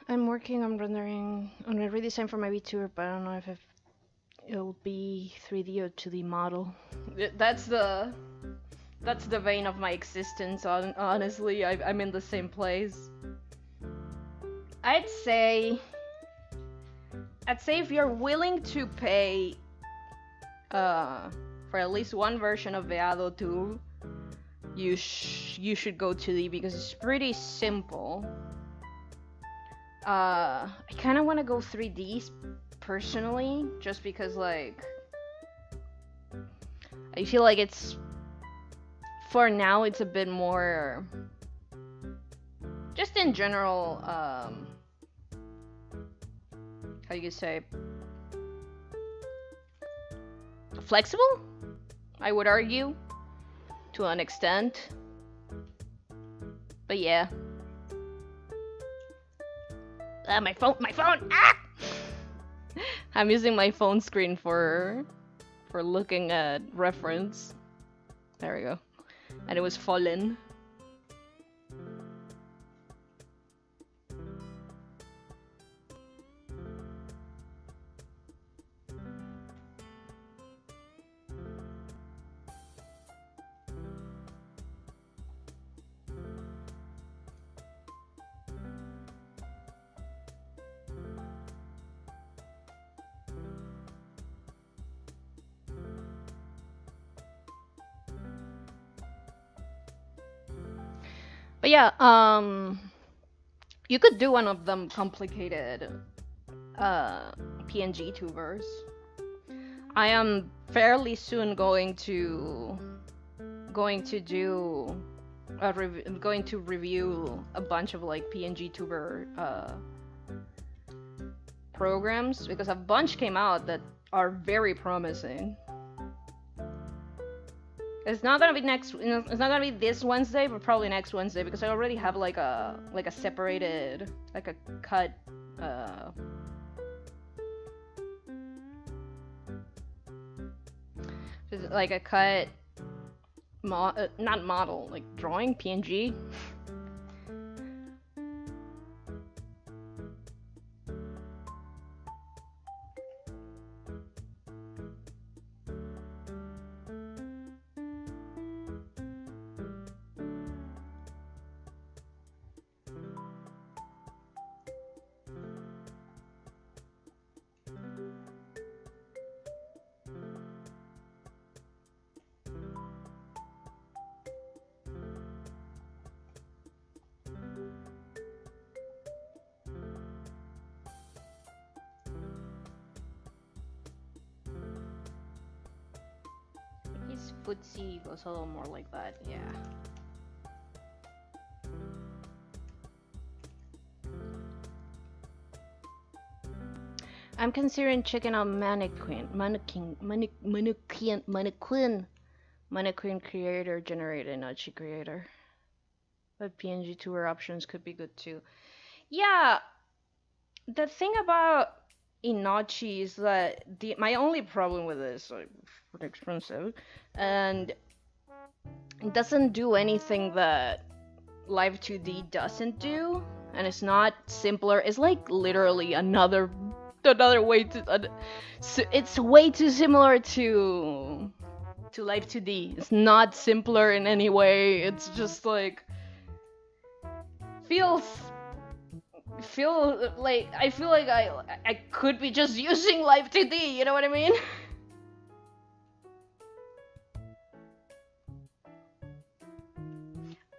I'm working on rendering on a redesign for my VTuber, but I don't know if it'll be 3D or 2D model. That's the vein of my existence. Honestly, I'm in the same place. I'd say if you're willing to pay for at least one version of Veado 2, you should go 2D because it's pretty simple. I kind of want to go 3D personally, just because like I feel like it's for now it's a bit more just in general how you say flexible, I would argue, to an extent. But yeah. My phone! Ah! I'm using my phone screen for looking at reference. There we go. And it was fallen. But yeah, you could do one of them complicated PNG tubers. I am fairly soon going to review a bunch of like PNG tuber programs, because a bunch came out that are very promising. It's not gonna be it's not gonna be this Wednesday, but probably next Wednesday, because I already have like a separated, like a cut like a cut not model, like drawing PNG. Footsie was a little more like that, yeah. I'm considering checking out mannequin creator generated Nachi creator. But PNG tour options could be good too. Yeah, the thing about Inochi is that my only problem with this, like, it's expensive, and it doesn't do anything that Live 2D doesn't do, and it's not simpler. It's like literally another way to. It's way too similar to Live 2D. It's not simpler in any way. It's just like feel like I feel like I could be just using Live 2D. You know what I mean?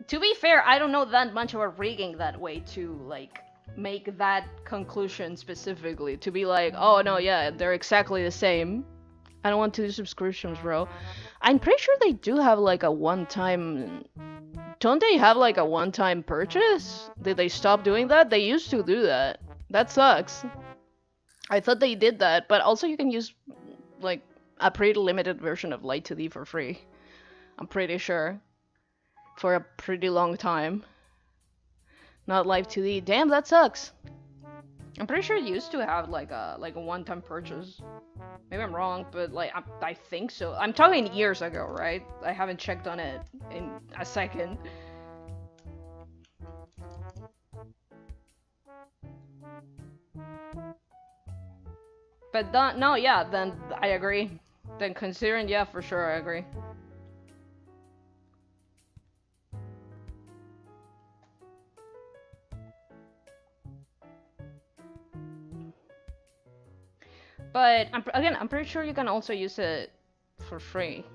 To be fair, I don't know that much about rigging that way to like make that conclusion specifically. To be like, oh no, yeah, they're exactly the same. I don't want to do subscriptions, bro. I'm pretty sure they do have like a one-time. Don't they have like a one-time purchase? Did they stop doing that? They used to do that. That sucks. I thought they did that, but also you can use like a pretty limited version of Light 2D for free. I'm pretty sure. For a pretty long time. Not Live 2D. Damn, that sucks. I'm pretty sure it used to have like a one-time purchase. Maybe I'm wrong, but like I think so. I'm talking years ago, right? I haven't checked on it in a second. But no, yeah, then I agree. Then considering, yeah, for sure, I agree. But I'm pretty sure you can also use it for free,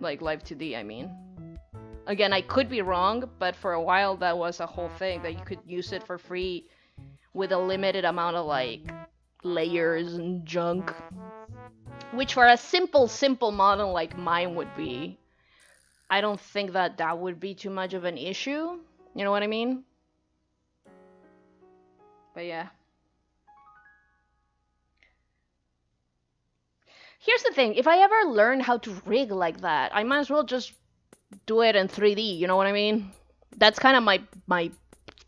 like Live 2D. I mean, again, I could be wrong, but for a while that was a whole thing that you could use it for free with a limited amount of like layers and junk, which for a simple model like mine would be, I don't think that would be too much of an issue. You know what I mean? But yeah. Here's the thing, if I ever learn how to rig like that, I might as well just do it in 3D, you know what I mean? That's kind of my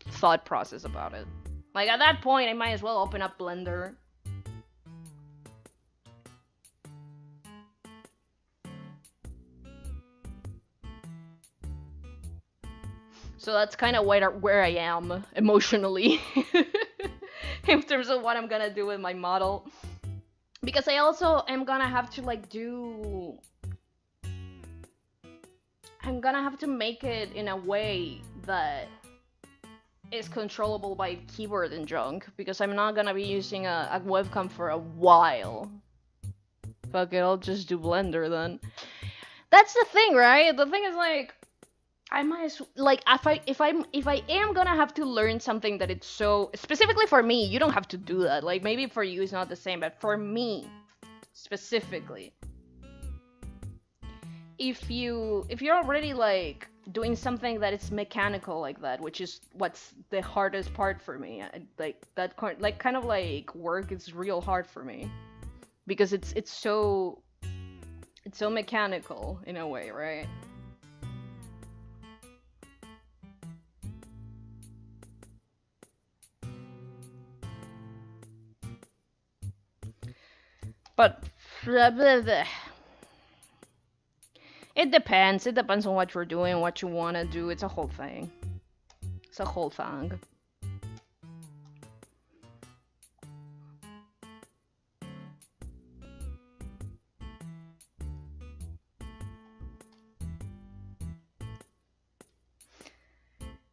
thought process about it. Like, at that point, I might as well open up Blender. So that's kind of where I am, emotionally, in terms of what I'm gonna do with my model. Because I also am gonna have to like I'm gonna have to make it in a way that is controllable by keyboard and junk, because I'm not gonna be using a webcam for a while. Fuck it, I'll just do Blender then. That's the thing, right? The thing is like, I might as like if I am gonna have to learn something that it's so specifically for me, you don't have to do that. Like maybe for you it's not the same, but for me specifically, if you're already like doing something that is mechanical like that, which is what's the hardest part for me, like that like kind of like work is real hard for me because it's so mechanical in a way, right? But it depends. It depends on what you're doing, what you want to do. It's a whole thing. It's a whole thing.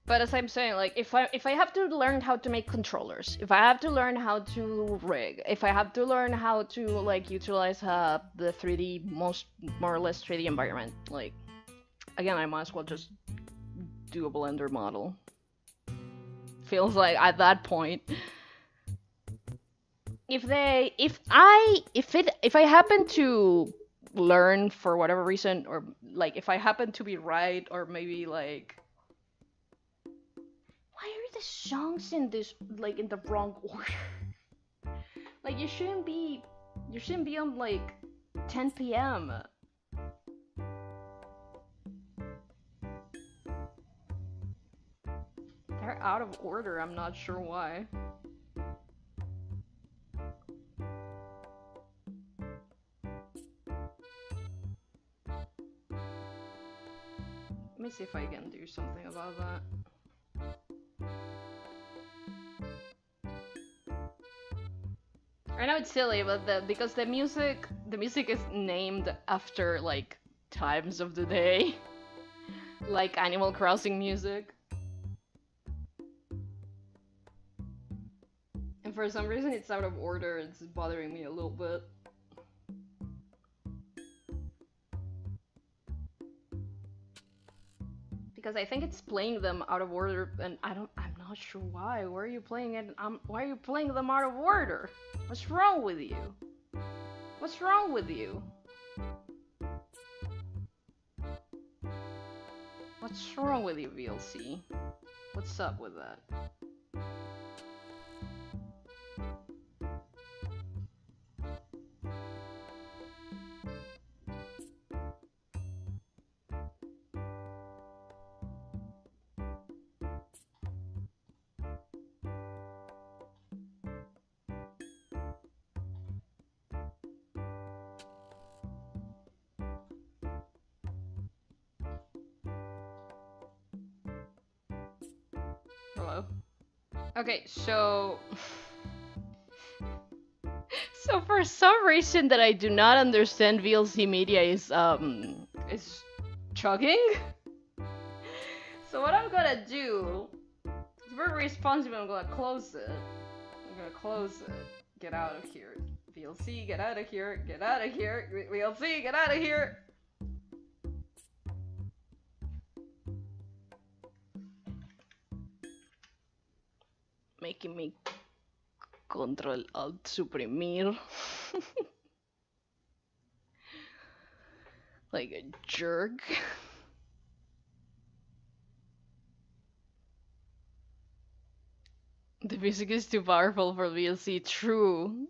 But as I'm saying, like if I have to learn how to make controllers, if I have to learn how to rig, if I have to learn how to like utilize the 3D more or less 3D environment, like again, I might as well just do a Blender model. Feels like at that point, if I happen to learn for whatever reason, or like if I happen to be right, or maybe like, why are the songs in this like in the wrong order? Like you shouldn't be on like 10 p.m. They're out of order, I'm not sure why. Let me see if I can do something about that. I know it's silly, but because the music is named after like times of the day, like Animal Crossing music. And for some reason it's out of order, it's bothering me a little bit. Because I think it's playing them out of order, and I'm not sure why. Why are you playing it? Why are you playing them out of order? What's wrong with you? What's wrong with you? What's wrong with you, VLC? What's up with that? Hello? Okay, so... So for some reason that I do not understand, VLC Media is chugging? So what I'm gonna do... It's very responsible, I'm gonna close it. Get out of here. VLC, get out of here. Get out of here. VLC, get out of here. Making me Control Alt suprimir. Like a jerk. The music is too powerful for VLC. True.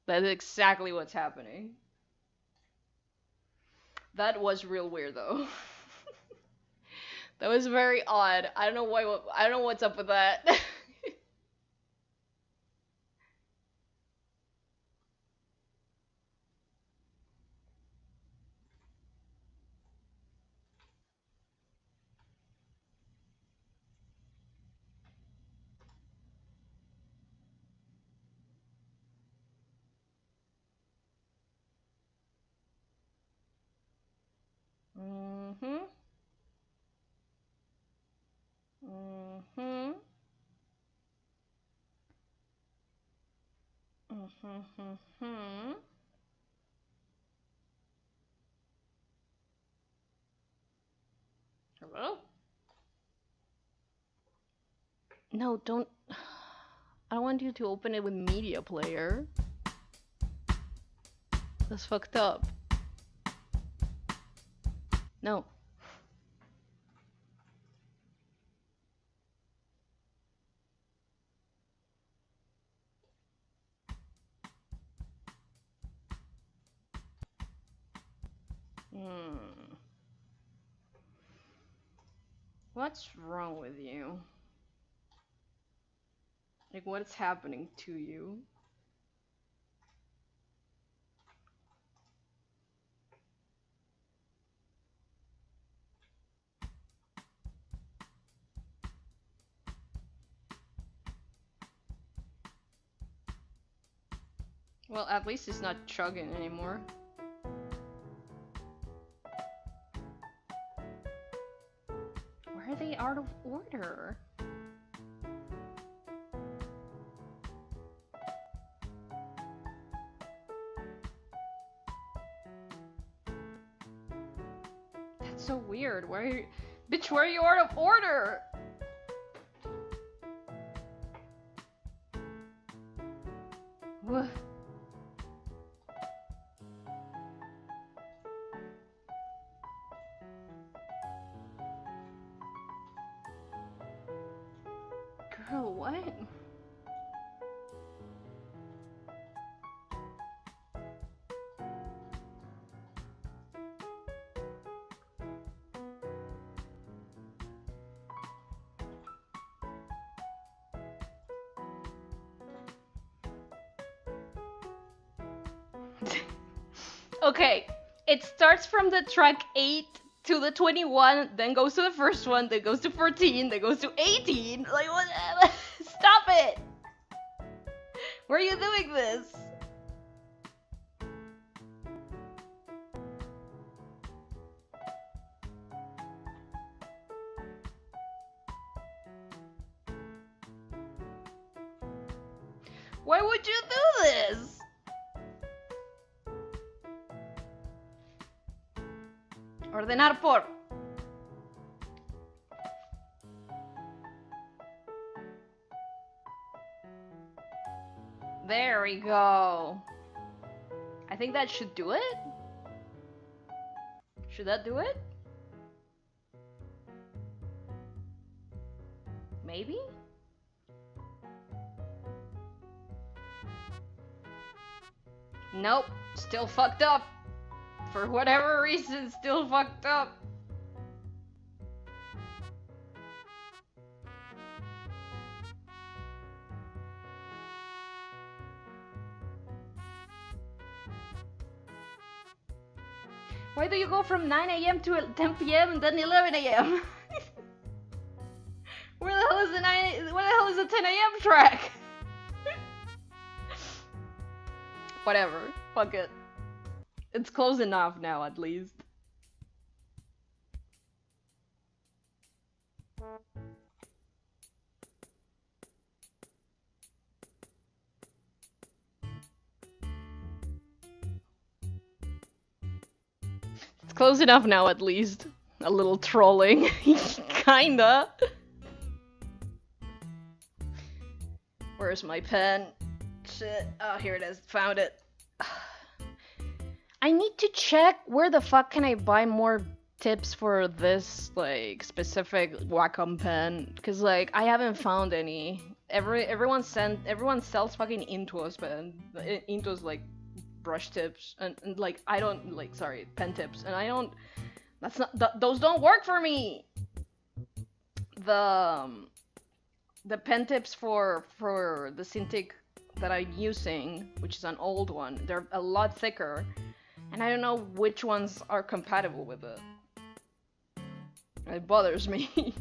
That's exactly what's happening. That was real weird though. That was very odd. I don't know why. I don't know what's up with that. Mm-hmm. Mm-hmm. Mm-hmm. Hello? No, don't. I don't want you to open it with media player. That's fucked up. No. What's wrong with you? Like, what's happening to you? Well, at least it's not chugging anymore. Why are they out of order? That's so weird. Why are you... Bitch, why are you out of order? What? Bro, what? Okay, it starts from the track 8 to the 21, then goes to the first one, then goes to 14, then goes to 18. Like, what? Stop it! Why are you doing this? Why would you do this? Ordenar por. There we go. I think that should do it. Should that do it? Maybe? Nope, still fucked up. For whatever reason, still fucked up. Why do you go from 9 AM to 10 PM and then 11 AM? Where the hell is the 9? Where the hell is the 10 AM track? Whatever. Fuck it. It's close enough now, at least. It's close enough now, at least. A little trolling. Kinda. Where's my pen? Shit. Oh, here it is. Found it. I need to check where the fuck can I buy more tips for this, like, specific Wacom pen. Cause, like, I haven't found any. Everyone sells fucking Intuos, but Intuos, like, brush tips. And, like, I don't, like, sorry, pen tips. And I don't, that's not, those don't work for me! The pen tips for the Cintiq that I'm using, which is an old one, they're a lot thicker. And I don't know which ones are compatible with it. It bothers me.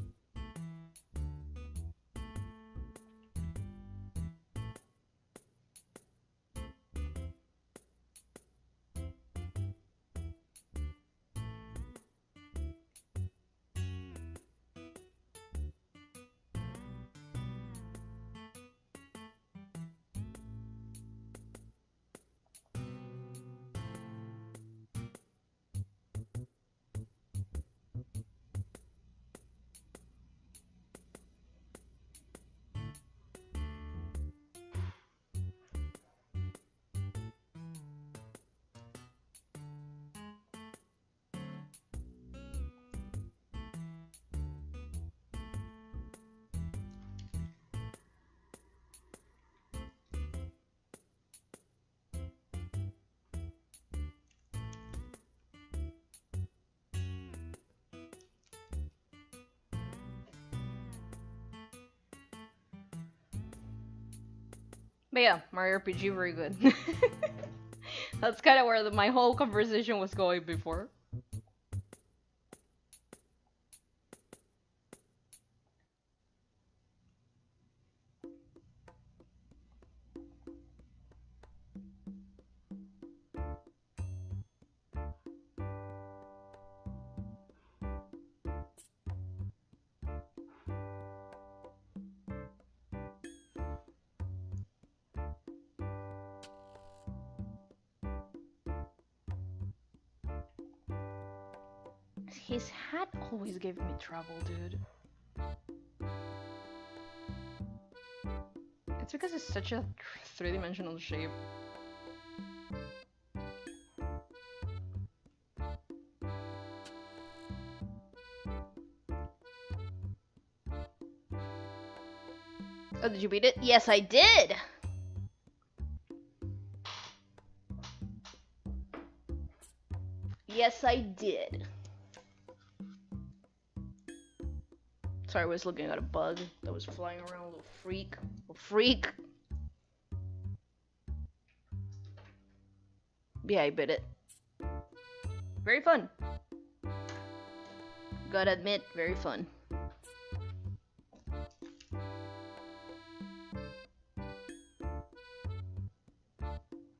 But yeah, Mario RPG, very good. That's kind of where my whole conversation was going before. His hat always gave me trouble, dude. It's because it's such a three-dimensional shape. Oh, did you beat it? Yes, I did! Yes, I did. Sorry, I was looking at a bug that was flying around, a little freak. A freak! Yeah, I beat it. Very fun. Gotta admit, very fun.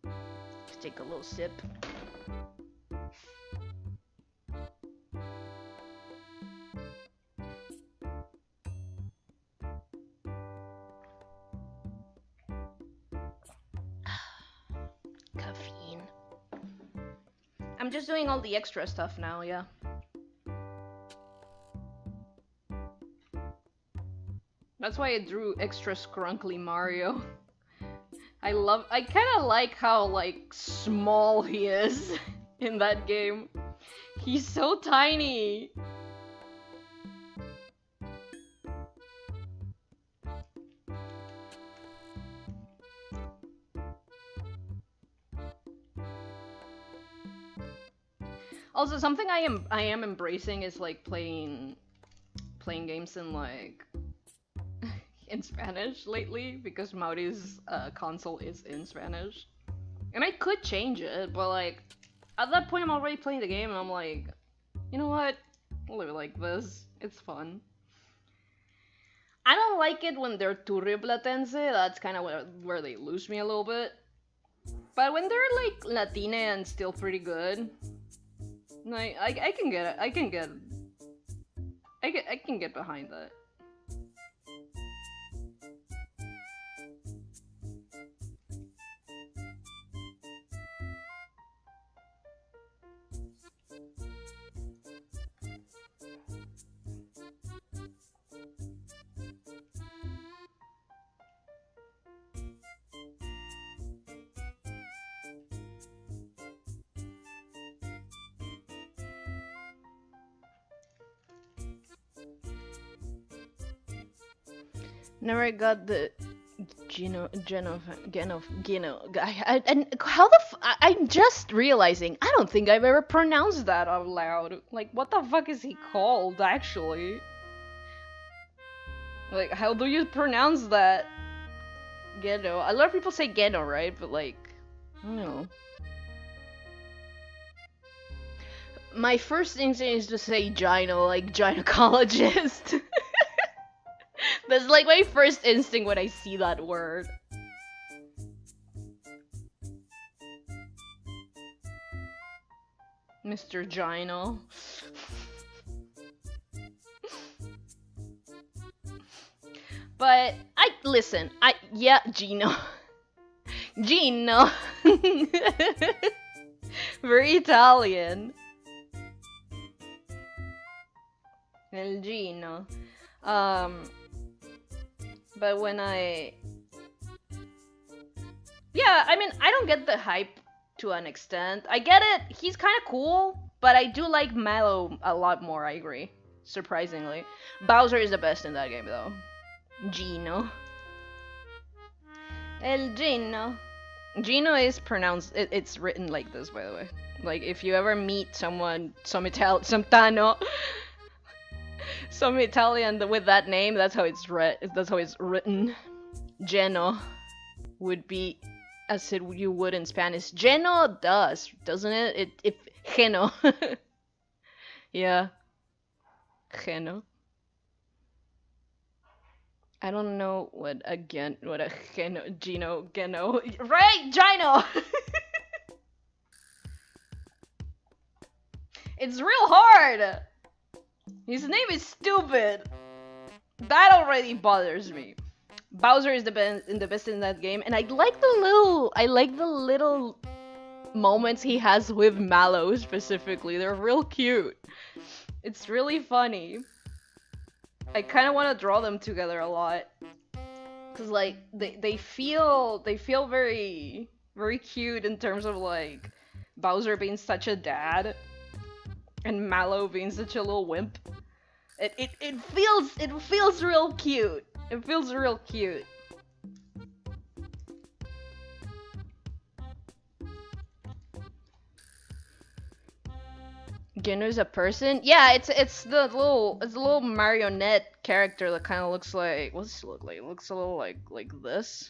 Let's take a little sip. Caffeine. I'm just doing all the extra stuff now, yeah. That's why I drew extra scrunkly Mario. I kinda like how, like, small he is in that game. He's so tiny! Also, something I am embracing is, like, playing games in, like, in Spanish lately, because Mauri's console is in Spanish. And I could change it, but like, at that point I'm already playing the game and I'm like, you know what? I'll leave it like this. It's fun. I don't like it when they're turriblatense, that's kind of where they lose me a little bit. But when they're like Latina and still pretty good, like, I can get it. I can get behind that. Never got the Geno guy. And how the I'm just realizing, I don't think I've ever pronounced that out loud. Like, what the fuck is he called, actually? Like, how do you pronounce that? Geno. A lot of people say Geno, right? But like, I don't know. My first instinct is to say gyno, like gynecologist. That's like my first instinct when I see that word. Mr. Gyno. But yeah, Gino. Gino. Very Italian. El Gino. But when yeah, I mean, I don't get the hype to an extent. I get it, he's kind of cool, but I do like Mallow a lot more, I agree. Surprisingly. Bowser is the best in that game, though. Gino. El Gino. Gino is pronounced, it's written like this, by the way. Like, if you ever meet someone, some Tano, some Italian with that name, that's how it's written. Geno would be as you would in Spanish. Geno doesn't it? If Geno. Yeah. Geno. I don't know what a Geno, right, Gino. It's real hard. His name is stupid. That already bothers me. Bowser is the best in that game, and I like the little moments he has with Mallow specifically. They're real cute. It's really funny. I kind of want to draw them together a lot, cause like they feel very cute in terms of like Bowser being such a dad and Mallow being such a little wimp. It feels real cute. It feels real cute. Geno is a person? Yeah, it's the little marionette character that kind of looks like, what does he look like? It looks a little like this.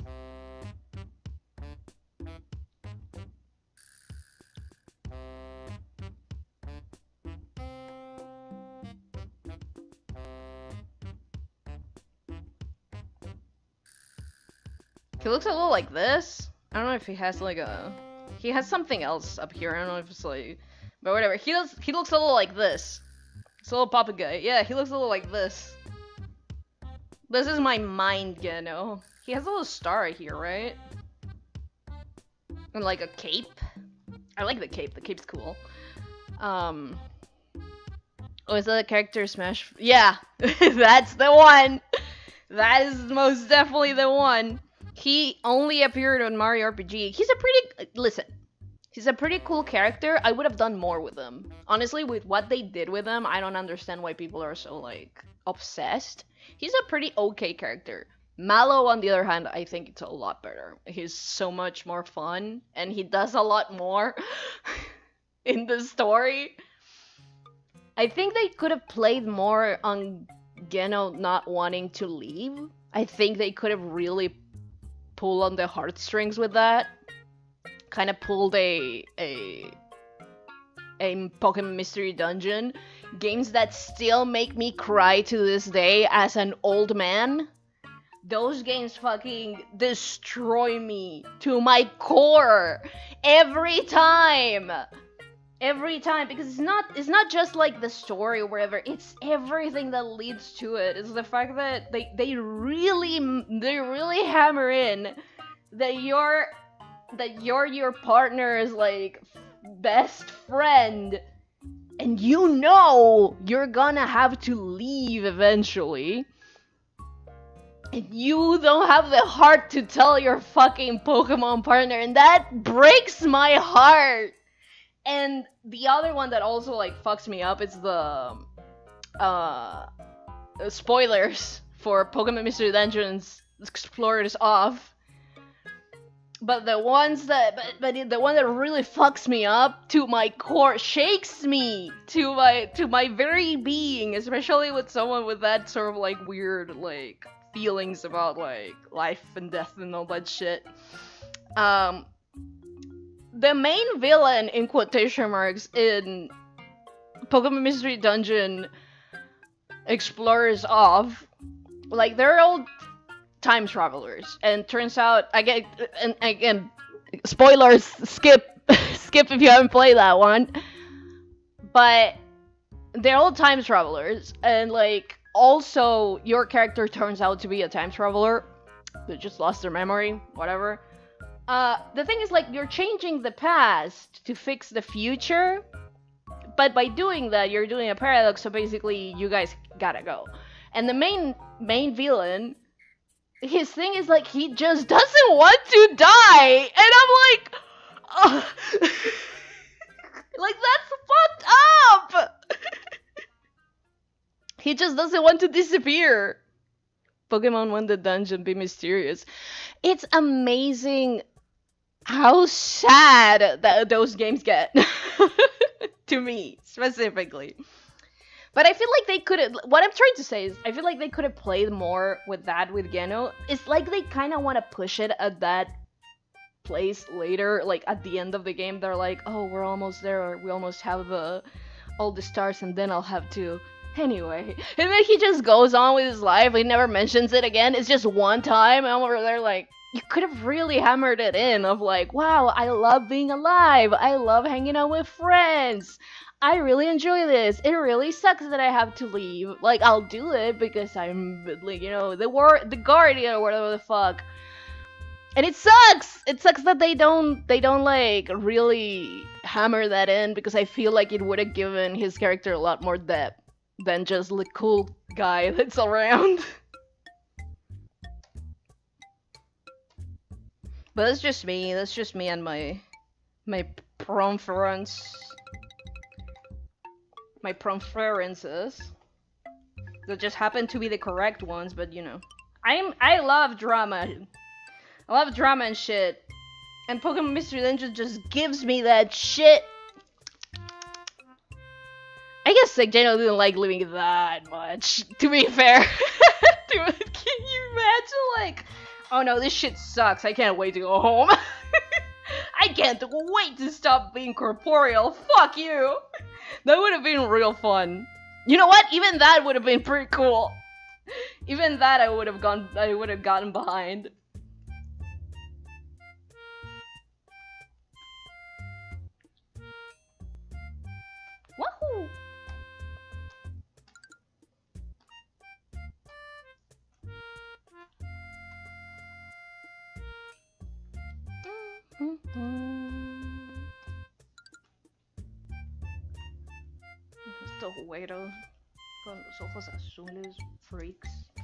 He looks a little like this. I don't know if he has like a... He has something else up here. I don't know if it's like... But whatever. He looks a little like this. It's a little puppet guy. Yeah, he looks a little like this. This is my mind, you know. He has a little star here, right? And like a cape. I like the cape. The cape's cool. Oh, is that a character Smash? Yeah, that's the one. That is most definitely the one. He only appeared on Mario RPG. He's a pretty... Listen. He's a pretty cool character. I would have done more with him. Honestly, with what they did with him, I don't understand why people are so, like, obsessed. He's a pretty okay character. Mallow, on the other hand, I think it's a lot better. He's so much more fun, and he does a lot more in the story. I think they could have played more on Geno not wanting to leave. I think they could have really pulled on the heartstrings with that. Kind of pulled a Pokemon Mystery Dungeon. Games that still make me cry to this day as an old man. Those games fucking destroy me to my core every time. Every time, because it's not just like the story or whatever, it's everything that leads to it. It's the fact that they really hammer in that you're your partner's like best friend, and you know you're gonna have to leave eventually, and you don't have the heart to tell your fucking Pokemon partner, and that breaks my heart. And the other one that also like fucks me up is the spoilers for Pokemon Mystery Dungeons Explorers Off. But the ones that, but the one that really fucks me up to my core, shakes me to my very being, especially with someone with that sort of like weird like feelings about like life and death and all that shit. The main villain, in quotation marks, in Pokemon Mystery Dungeon Explorers Off, like they're all time travelers, and turns out again spoilers, skip if you haven't played that one, but they're all time travelers, and like also your character turns out to be a time traveler. They just lost their memory, whatever. The thing is, like, you're changing the past to fix the future, but by doing that you're doing a paradox, so basically you guys gotta go. And the main villain, his thing is like he just doesn't want to die, and I'm like, oh. Like that's fucked up. He just doesn't want to disappear. Pokemon won the dungeon, be mysterious. It's amazing how sad that those games get. To me specifically. But I feel like they could have... What I'm trying to say is, I feel like they could have played more with that with Geno. It's like they kind of want to push it at that place later. Like, at the end of the game, they're like, oh, we're almost there, or we almost have all the stars, and then I'll have to... Anyway. And then he just goes on with his life. He never mentions it again. It's just one time, and over there, like... You could have really hammered it in of like, wow, I love being alive. I love hanging out with friends. I really enjoy this. It really sucks that I have to leave. Like, I'll do it because I'm, like, you know, the guardian or whatever the fuck. And it sucks. It sucks that they don't like really hammer that in, because I feel like it would have given his character a lot more depth than just the cool guy that's around. But that's just me. That's just me and my preference. My preferences. That just happen to be the correct ones, but you know. I love drama. I love drama and shit. And Pokemon Mystery Dungeon just gives me that shit. I guess like Jano didn't like living that much, to be fair. Can you imagine, like, oh no, this shit sucks, I can't wait to go home. I can't wait to stop being corporeal, fuck you. That would have been real fun. You know what, even that would have been pretty cool. Even that I would have gotten behind. Wahoo! Estos güeros con los ojos azules,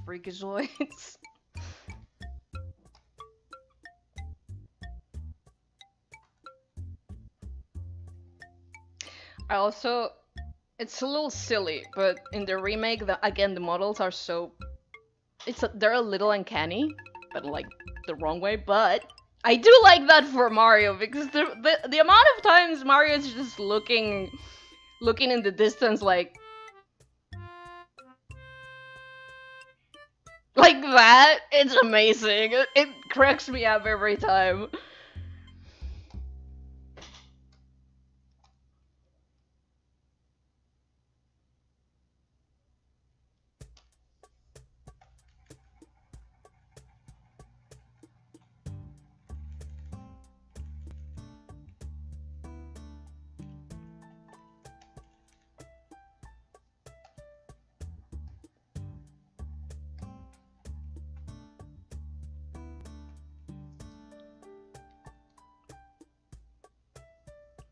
freakazoids. I also, it's a little silly, but in the remake, again, the models are so, they're a little uncanny, but like the wrong way. But I do like that for Mario, because the amount of times Mario is just looking in the distance like that, it's amazing. It cracks me up every time.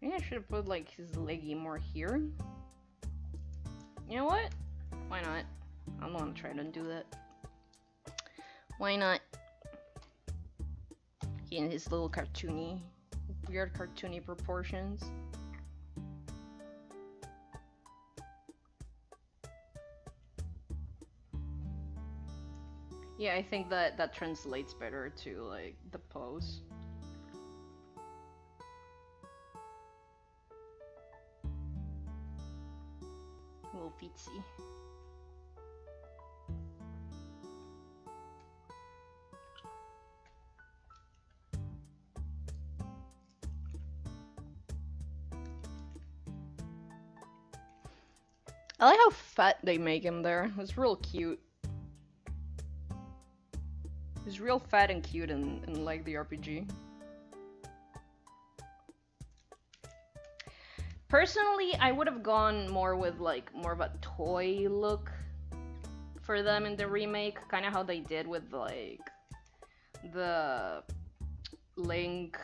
Maybe I should have put like his leggy more here. You know what? Why not? I'm gonna try to do that. Why not? He in his little weird cartoony proportions. Yeah, I think that translates better to like the pose. A little feetsy. I like how fat they make him there. It's real cute. He's real fat and cute in like the RPG. Personally, I would have gone more with like more of a toy look for them in the remake, kind of how they did with like the Link's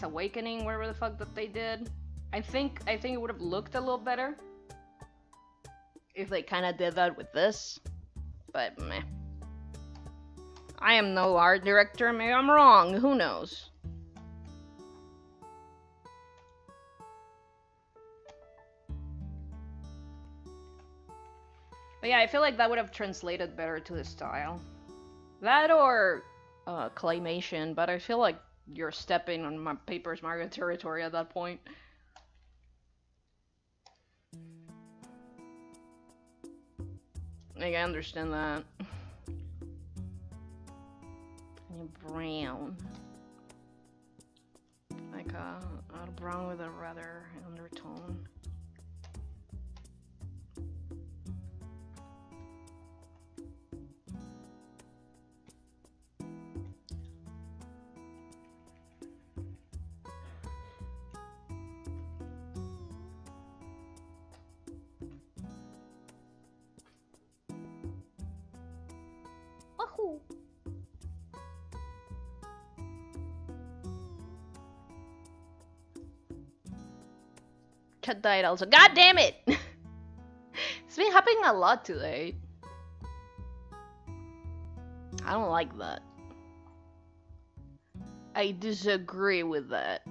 Awakening, whatever the fuck that they did. I think it would have looked a little better if they kind of did that with this, but meh. I am no art director, maybe I'm wrong, who knows? But yeah, I feel like that would have translated better to the style. That or claymation, but I feel like you're stepping on my Paper's Mario territory at that point. Like, I understand that. Brown. Like a brown with a rather undertone. Wahoo! Chat died also. God damn it! It's been happening a lot today. I don't like that. I disagree with that.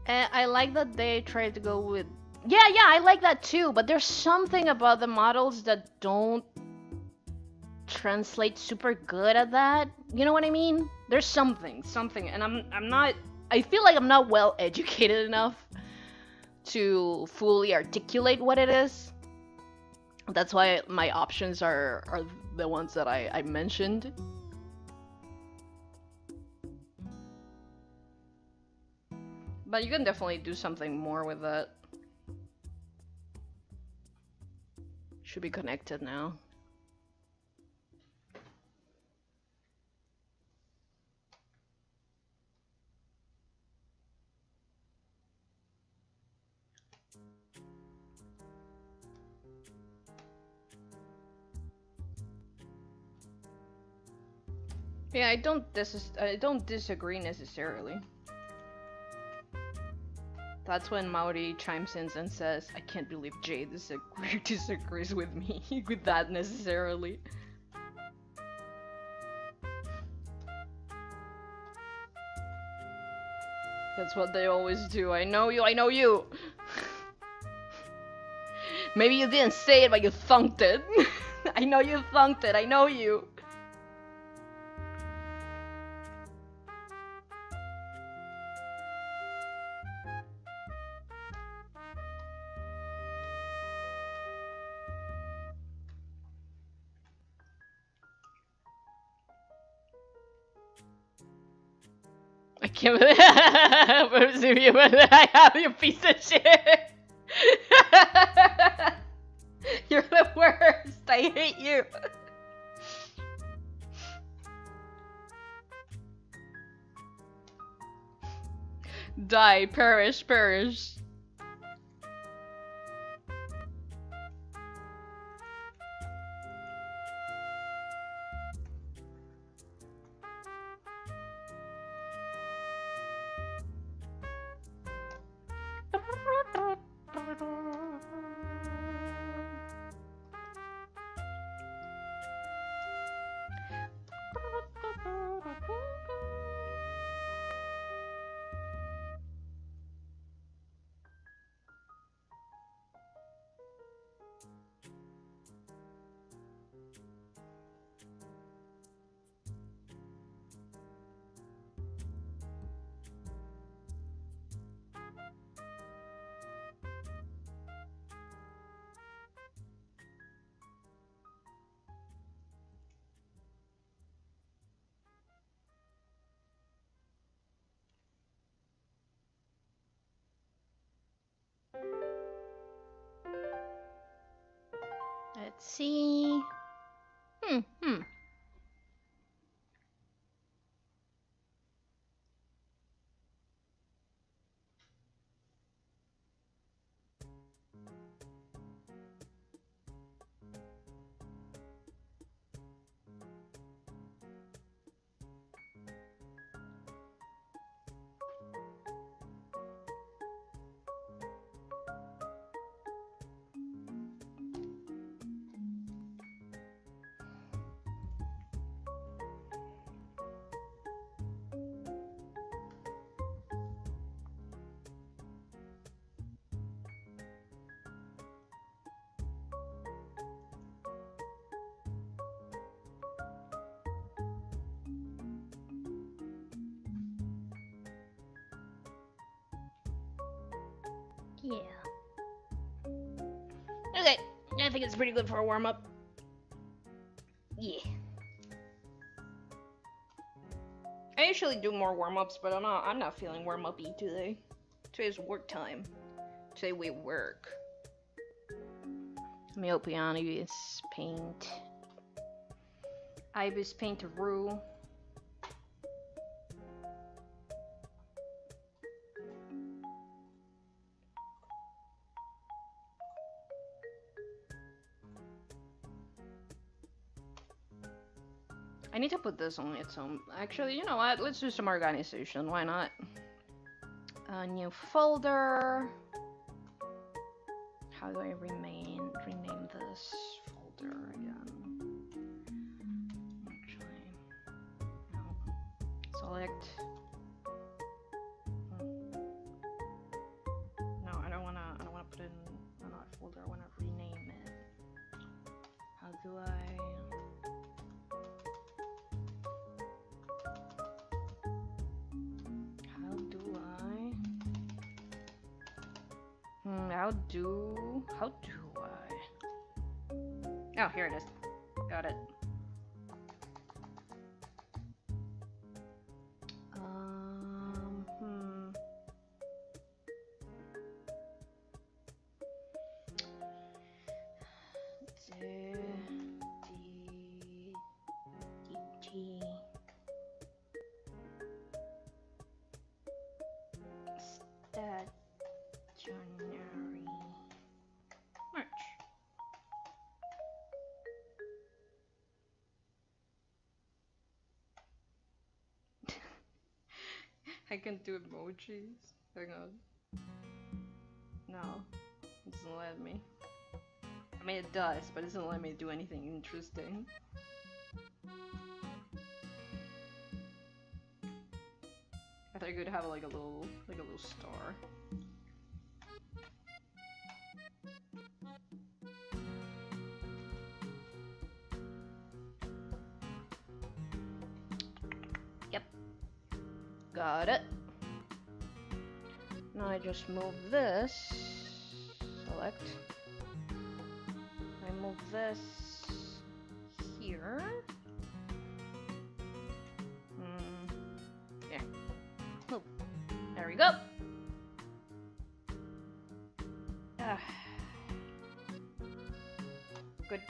I like that they tried to go with... Yeah, I like that too, but there's something about the models that don't translate super good at that. You know what I mean? There's something, and I'm not... I feel like I'm not well educated enough to fully articulate what it is. That's why my options are the ones that I mentioned. But you can definitely do something more with that. Should be connected now. Yeah, I don't disagree necessarily. That's when Maori chimes in and says, "I can't believe Jay disagrees with me with that necessarily." That's what they always do. I know you, I know you! Maybe you didn't say it, but you thunked it. I know you thunked it, I know you. I can't believe I have you, piece of shit. You're the worst. I hate you. Die, perish, perish. Let's see. Yeah. Okay, I think it's pretty good for a warm-up. Yeah. I usually do more warm-ups, but I'm not feeling warm-up-y today. Today's work time. Today we work. Let me open IBIS Paint. IBIS Paint rule. I need to put this on its own. Actually, you know what? Let's do some organization. Why not? A new folder. How do I rename this folder again? Actually, no. Select. How do I? Oh, here it is. Got it. Sationary merch. I can do emojis. Hang on. No, it doesn't let me. I mean, it does, but it doesn't let me do anything interesting. I thought you could have like a little star. Yep. Got it. Now I just move this. Select. I move this here. Yeah. Move. There we go. Good.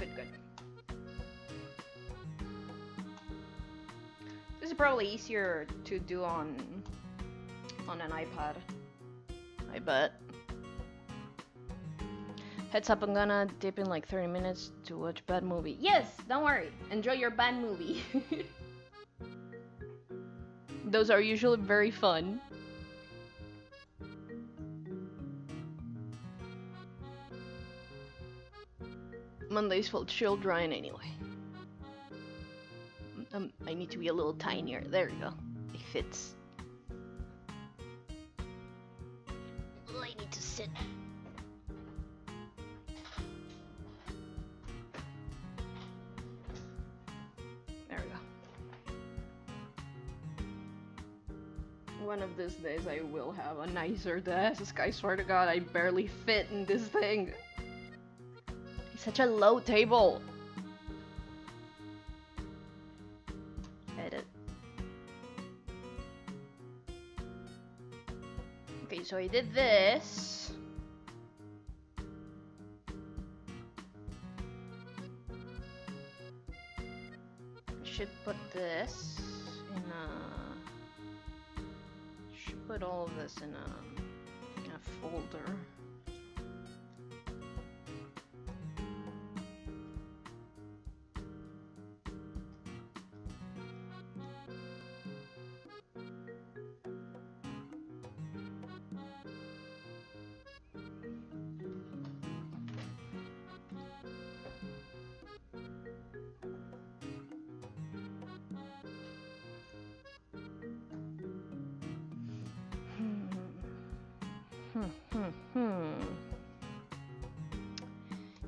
This is probably easier to do on an iPad. I bet. Heads up, I'm gonna dip in like 30 minutes to watch bad movie. Yes, don't worry. Enjoy your bad movie. Those are usually very fun. Mondays felt chill drying anyway. I need to be a little tinier. There you go. It fits. I need to sit. There we go. One of these days I will have a nicer desk. I swear to God, I barely fit in this thing. It's such a low table. Edit. Okay, so I did this. I should put this in a... should put all of this in a folder.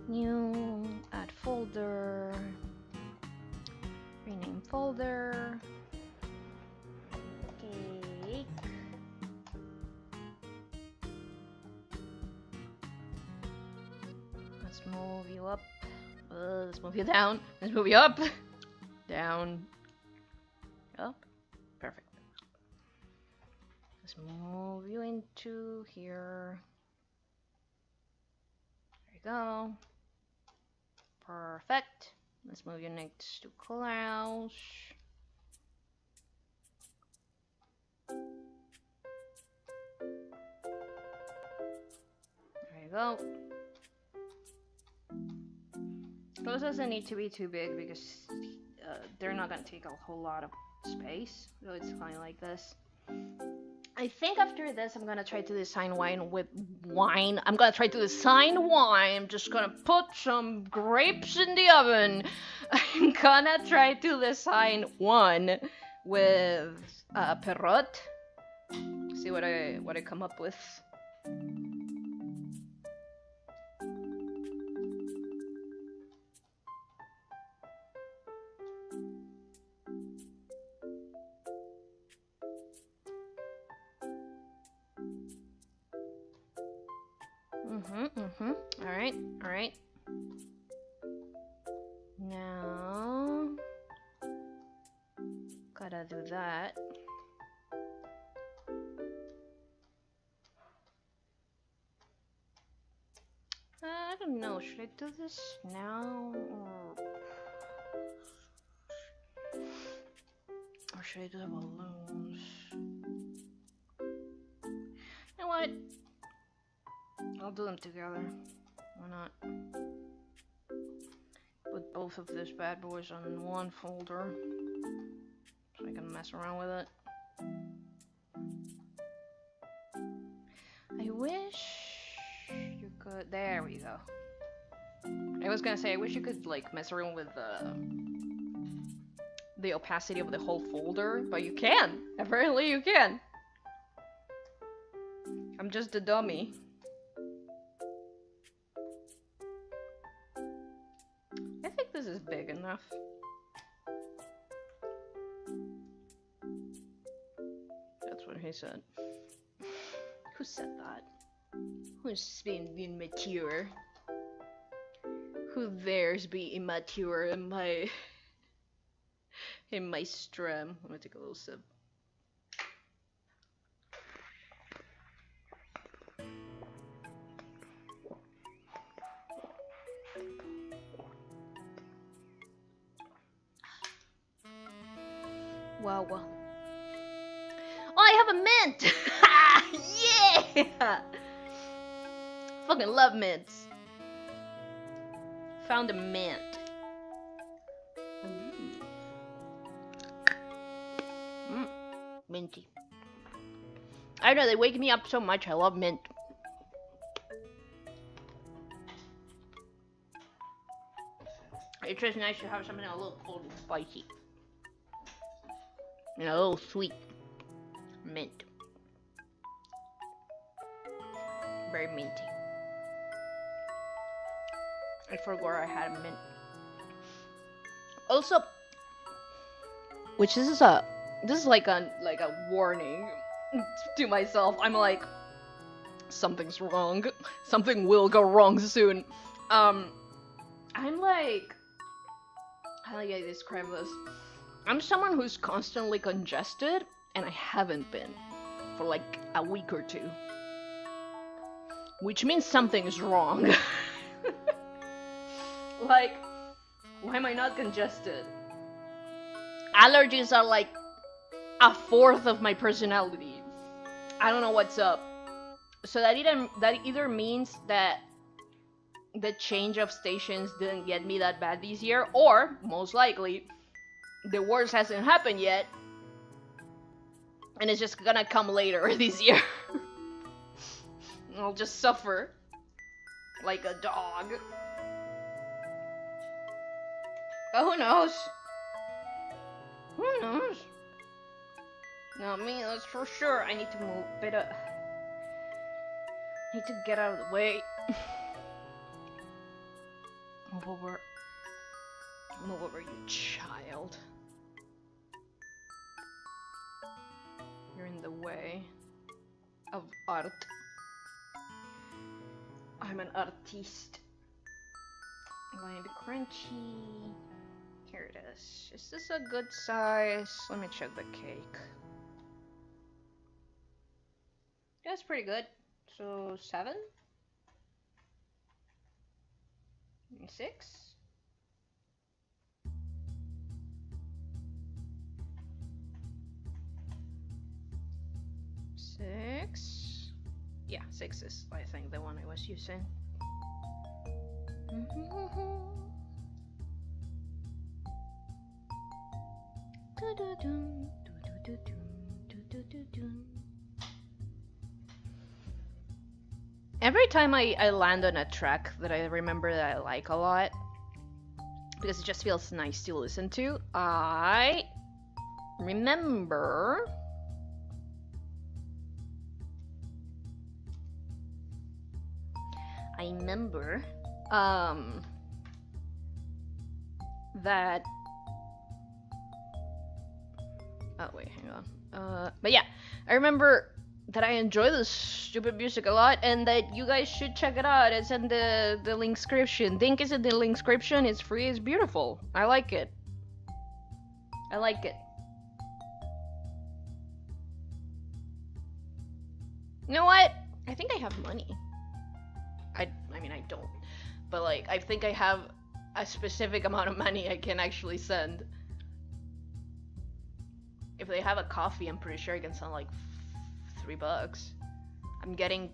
New, add folder, rename folder, cake, let's move you up, let's move you down, let's move you up, down, up, perfect. Let's move you into here. There you go. Perfect. Let's move you next to Klaus. There you go. Klaus doesn't need to be too big because they're not gonna take a whole lot of space. So it's kind of like this. I think after this, I'm gonna try to design wine with wine. I'm gonna try to design wine. I'm just gonna put some grapes in the oven. I'm gonna try to design one with Perot. See what I come up with. Alright, alright. Now... gotta do that. I don't know, should I do this now or should I do the balloons? You know what? I'll do them together. Why not? Put both of these bad boys on one folder so I can mess around with it. I wish you could. There we go. I was gonna say, I wish you could like mess around with the opacity of the whole folder, but you can. Apparently you can. I'm just a dummy. I think this is big enough. That's what he said. Who said that? Who's being immature? Who dares be immature in my stream? I'm gonna take a little sip. Wow. Oh, I have a mint! Yeah! Fucking love mints. Found a mint. Minty. I don't know, they wake me up so much. I love mint. It's just nice to have something a little cold and spicy. And a little sweet. Mint. Very minty. I forgot I had a mint. Also, which this is like a warning to myself. I'm like, something's wrong. Something will go wrong soon. I'm like, how do I describe this? I'm someone who's constantly congested, and I haven't been for like a week or two. Which means something is wrong. Like, why am I not congested? Allergies are like a fourth of my personality. I don't know what's up. So that either means that the change of stations didn't get me that bad this year, or most likely the worst hasn't happened yet and it's just gonna come later this year. I'll just suffer like a dog. But who knows? Who knows? Not me, that's for sure. I need to move a bit. Need to get out of the way. Move over. Move over, you child. You're in the way of art. I'm an artiste. Going to crunchy. Here it is. Is this a good size? Let me check the cake. That's pretty good. So 7? 6? 6? Yeah, 6 is, I think, the one I was using. Every time I land on a track that I remember that I like a lot, because it just feels nice to listen to, I remember that oh wait, hang on. But yeah, I remember that I enjoy this stupid music a lot, and that you guys should check it out. It's in the link description. Link is in the link description. It's free. It's beautiful. I like it. I like it. You know what? I think I have money. I mean, I don't. But, like, I think I have a specific amount of money I can actually send. If they have a coffee, I'm pretty sure I can send, like, $3. I'm getting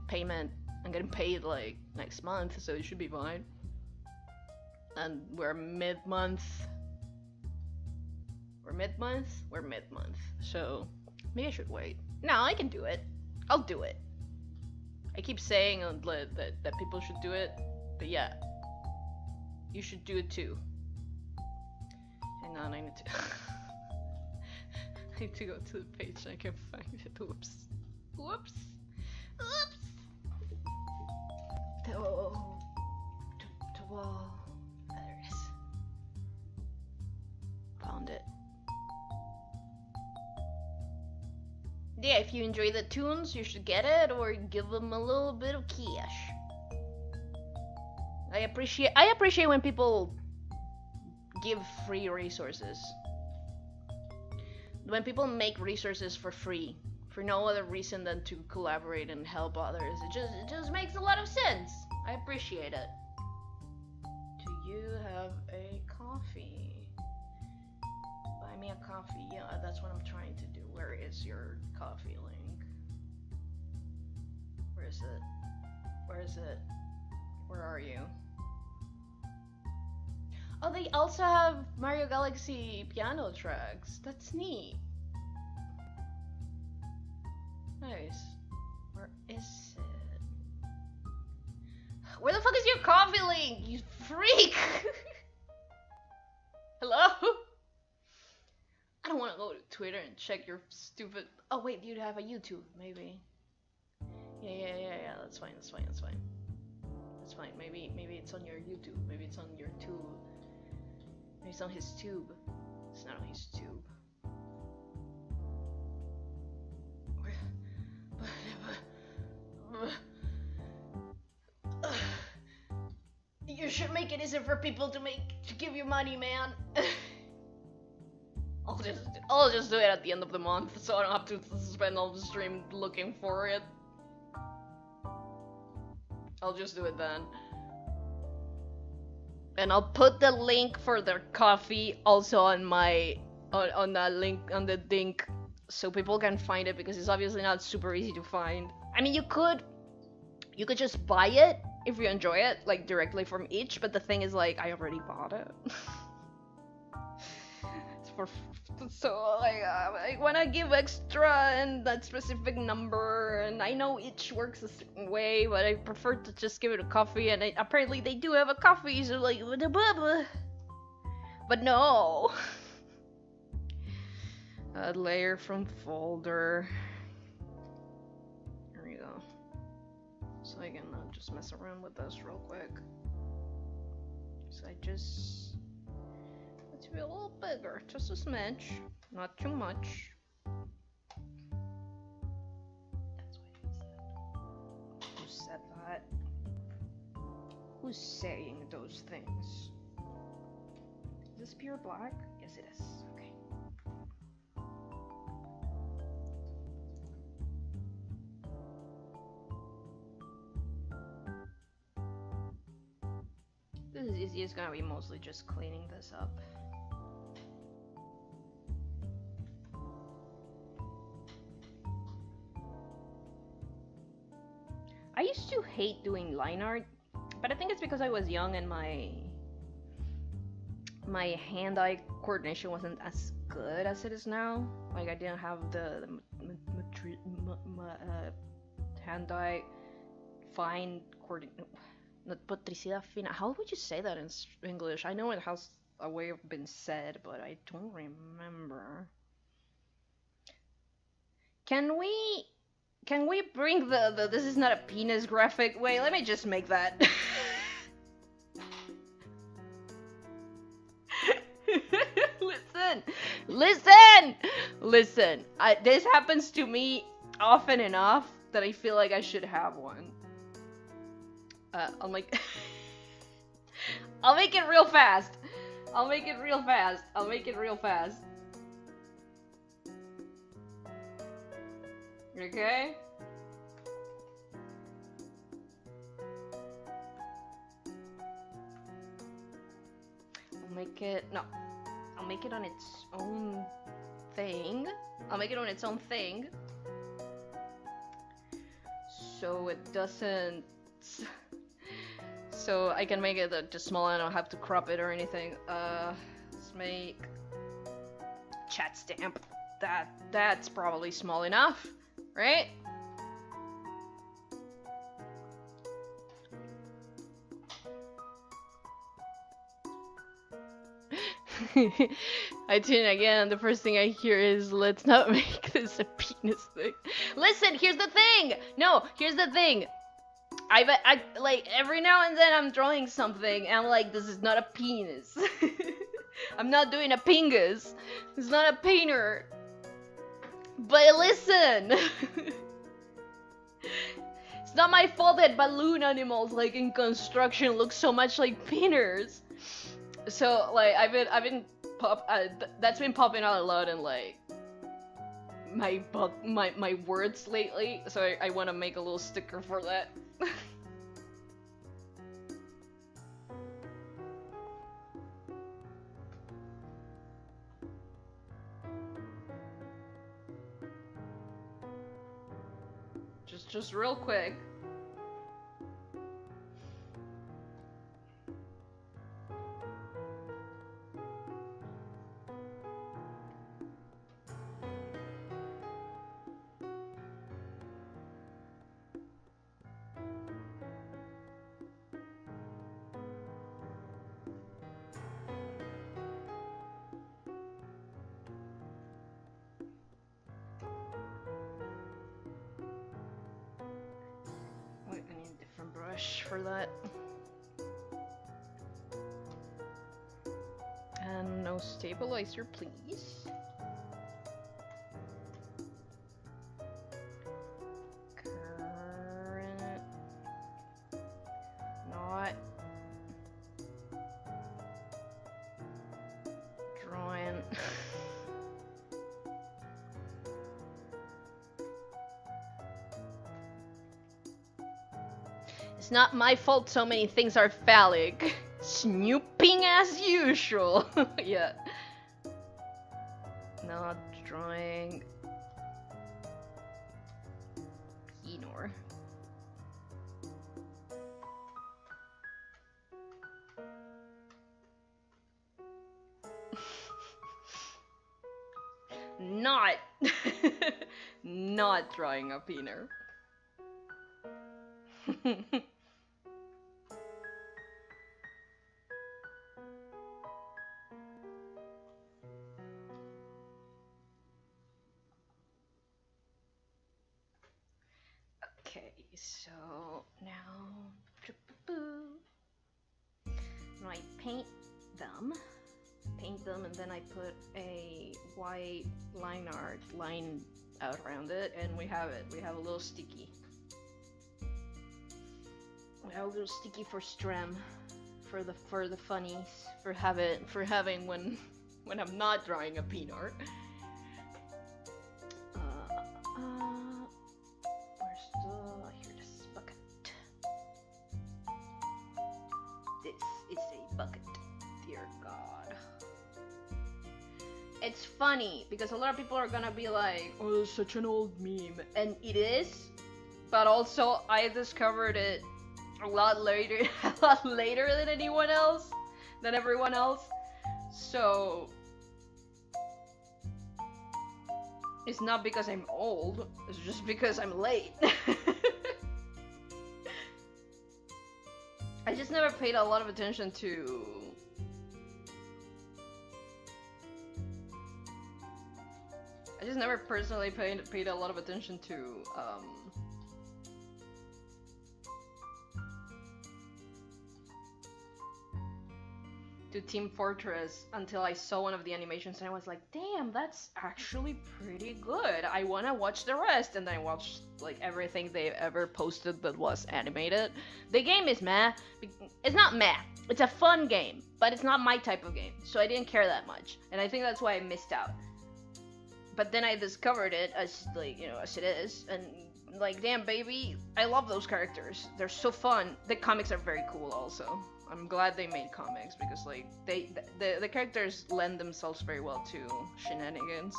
payment. I'm getting paid, like, next month, so it should be fine. And we're mid-month. We're mid-month? We're mid-month. So, maybe I should wait. No, I can do it. I'll do it. I keep saying that people should do it, but yeah. You should do it too. Hang on, I need to... I need to go to the page so I can find it. Whoops. Whoops. Whoops! There it is. Found it. Yeah, if you enjoy the tunes, you should get it or give them a little bit of cash. I appreciate when people give free resources. When people make resources for free, for no other reason than to collaborate and help others, it just makes a lot of sense. I appreciate it. Do you have a coffee? Buy me a coffee. Yeah, that's what I'm trying to do. Where is your coffee link? Where is it? Where is it? Where are you? Oh, they also have Mario Galaxy piano tracks. That's neat. Nice. Where is it? Where the fuck is your coffee link, you freak? Hello? I don't want to go to Twitter and check your stupid... Oh wait, you'd have a YouTube, maybe. Yeah, that's fine. That's fine. Maybe it's on your YouTube. Maybe it's on your tube. Maybe it's on his tube. It's not on his tube. You should make it easier for people to give you money, man. I'll just do it at the end of the month, so I don't have to spend all the stream looking for it. I'll just do it then. And I'll put the link for their coffee also on my on the link so people can find it, because it's obviously not super easy to find. I mean, you could just buy it if you enjoy it, like directly from each, but the thing is, like, I already bought it. So like, I wanna give extra and that specific number, and I know each works a certain way, but I prefer to just give it a coffee, and apparently they do have a coffee, so like, but no. Add layer from folder. There we go. So I can just mess around with this real quick. So I just... Let's be a little bigger, just a smidge, not too much. That's what he said. Who said that? Who's saying those things? Is this pure black? Yes, it is. Okay. This is easy. It's gonna be mostly just cleaning this up. I used to hate doing line art, but I think it's because I was young and my hand-eye coordination wasn't as good as it is now. Like, I didn't have the hand-eye fine coordination. Not motricidad fina. How would you say that in English? I know it has a way of being said, but I don't remember. Can we bring the this is not a penis graphic? Wait, let me just make that. Listen. This happens to me often enough that I feel like I should have one. I'll make I'll make it real fast. I'll make it real fast. I'll make it real fast. Okay? I'll make it, no. I'll make it on its own thing. I'll make it on its own thing. So it doesn't... So I can make it just small and I don't have to crop it or anything. Let's make... Chat stamp. That's probably small enough, right? I tune again, the first thing I hear is, let's not make this a penis thing. Listen, here's the thing! No, here's the thing! I like, every now and then I'm drawing something and I'm like, this is not a penis. I'm not doing a pingus. It's not a painter. But listen! It's not my fault that balloon animals, like in construction, look so much like painters. So like I've been that's been popping out a lot in like my words lately. So I want to make a little sticker for that. Just real quick. For that. And no stabilizer, please. Current. Not. Drawing. It's not my fault so many things are phallic. Snooping as usual. Yeah. Not drawing. Ignore. Not. Not drawing a peener. Okay, so now I paint them, and then I put a white line art line out around it, and we have it. We have a little sticky. We have a little sticky for Strem, for the funnies, for having when I'm not drawing a peen art. Here, this bucket. This is a bucket, dear God. It's funny because a lot of people are gonna be like, "Oh, it's such an old meme," and it is, but also I discovered it a lot later than everyone else. So it's not because I'm old, it's just because I'm late. I just never paid a lot of attention to I just never personally paid a lot of attention to to Team Fortress until I saw one of the animations and I was like, damn, that's actually pretty good. I wanna watch the rest, and then I watched like everything they've ever posted that was animated. The game is meh. It's not meh. It's a fun game, but it's not my type of game, so I didn't care that much, and I think that's why I missed out. But then I discovered it as like, you know, as it is, and like, damn baby, I love those characters. They're so fun. The comics are very cool also. I'm glad they made comics because like the characters lend themselves very well to shenanigans.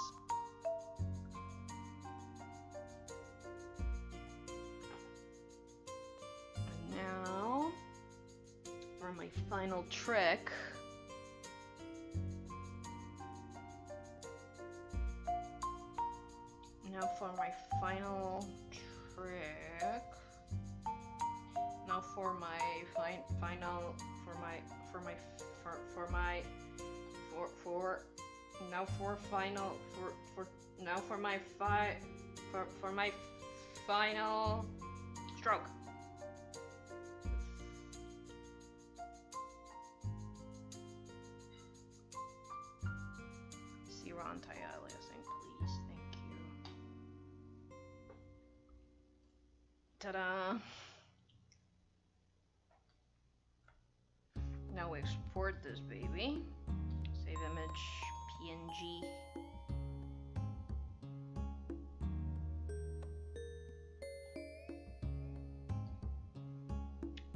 And now for my final trick. Now for my final trick. Now for my final stroke. Zero anti-aliasing, please, thank you. Ta-da! Now we export this baby. Save image, PNG.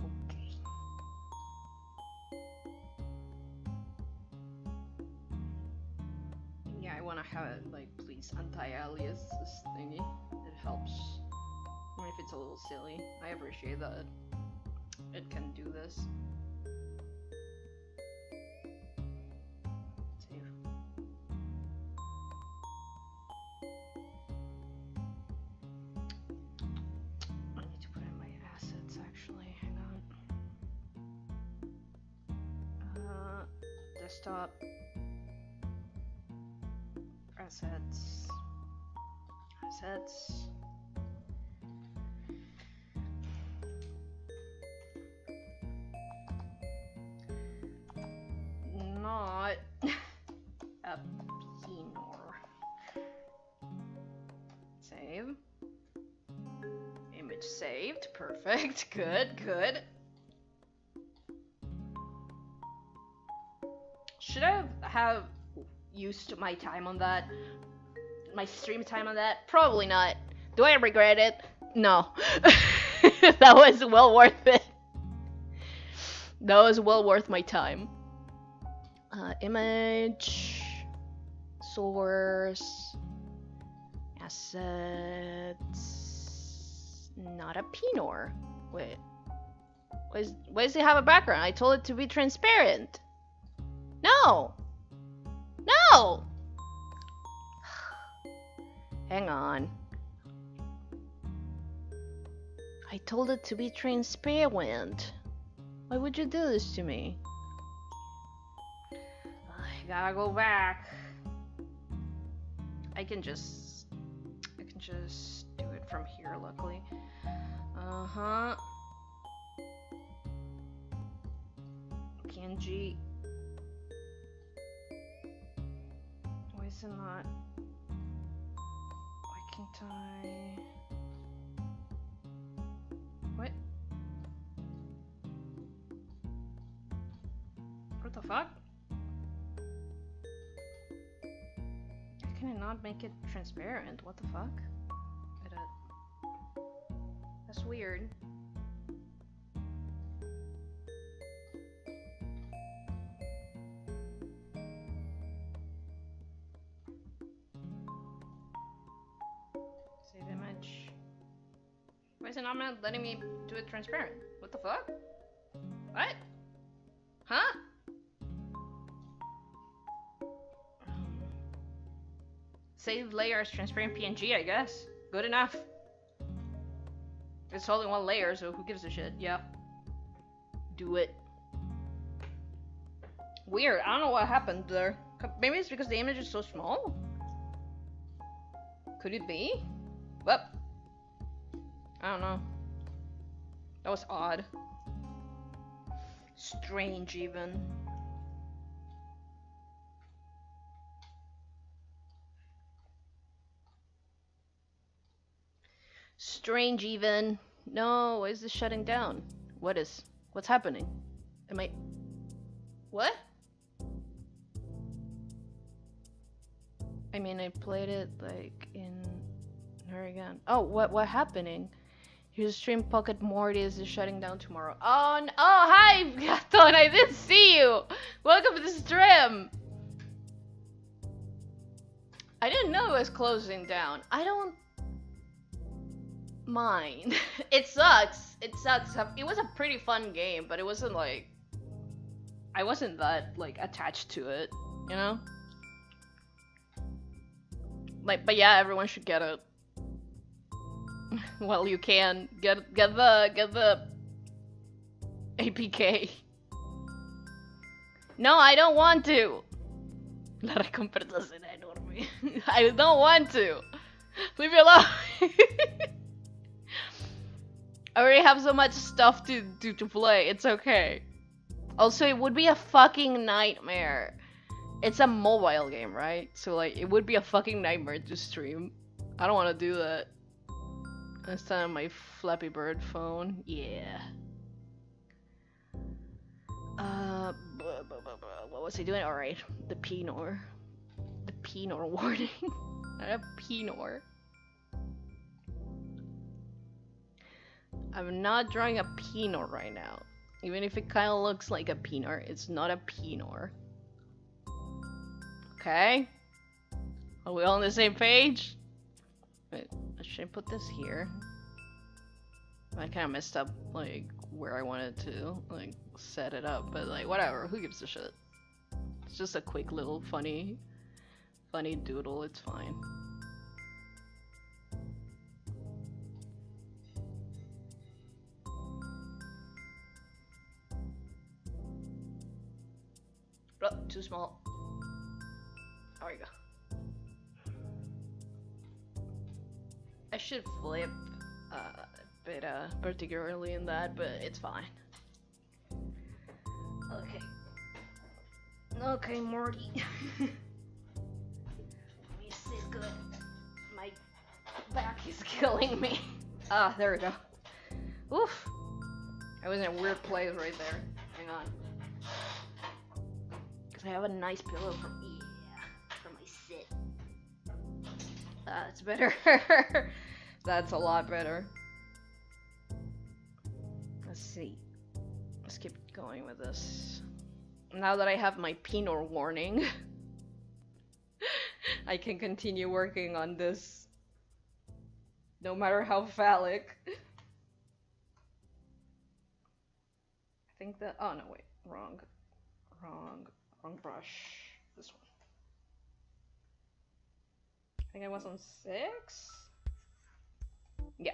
Okay. Yeah, I wanna have it like, please anti-alias this thingy. It helps. Even if it's a little silly. I appreciate that it can do this. Desktop, assets, not a pinor. Save. Image saved. Perfect. Good, good. Should I have used my time on that? My stream time on that? Probably not. Do I regret it? No. That was well worth it. That was well worth my time. Image, source, assets, not a pinor. Wait, why does it have a background? I told it to be transparent. No! No! Hang on. I told it to be transparent. Why would you do this to me? I gotta go back. I can just do it from here, luckily. Uh-huh. PNG. Why is it not? Why can't I? What? What the fuck? How can I not make it transparent? What the fuck? That's weird. Save image. Why is it not letting me do it transparent? What the fuck? What? Huh? Save layer as transparent PNG, I guess. Good enough. It's only one layer, so who gives a shit? Yeah. Do it. Weird. I don't know what happened there. Maybe it's because the image is so small? Could it be? Well, I don't know. That was odd. Strange, even. Strange even. No, why is this shutting down? What's happening? Am I... What? I mean, I played it like in Oregon. Oh, what happening? Your stream Pocket Mortis is shutting down tomorrow. Oh, oh, hi, Gaton, I didn't see you. Welcome to the stream. I didn't know it was closing down. I don't mind. It sucks. It sucks. It was a pretty fun game, but it wasn't like... I wasn't that, like, attached to it, you know? Like, but yeah, everyone should get it. Well, you can. Get the APK. No, I don't want to. La recompensa será enorme. I don't want to. Leave me alone. I already have so much stuff to play. It's okay. Also, it would be a fucking nightmare. It's a mobile game, right? So like, it would be a fucking nightmare to stream. I don't want to do that. Instead of my Flappy Bird phone. Yeah. What was I doing? Alright. The Pinor. The Pinor warning. Not a Pinor. I'm not drawing a Pinor right now. Even if it kind of looks like a Pinor, it's not a Pinor. Okay? Are we all on the same page? Wait, should I put this here? I kind of messed up, like, where I wanted to, like, set it up, but, like, whatever, who gives a shit? It's just a quick little funny doodle, it's fine. Oh, too small. There we go. I should flip Pera particularly in that, but it's fine. Okay. Okay, Morty. Let me sit good. My back is killing me. Ah, there we go. Oof. I was in a weird place right there. Hang on. Because I have a nice pillow for my sit. That's better. That's a lot better. Let's see. Let's keep going with this. Now that I have my Pinor warning, I can continue working on this. No matter how phallic. I think that... Oh, no, wait. Wrong brush. This one. I think I was on 6? Yeah.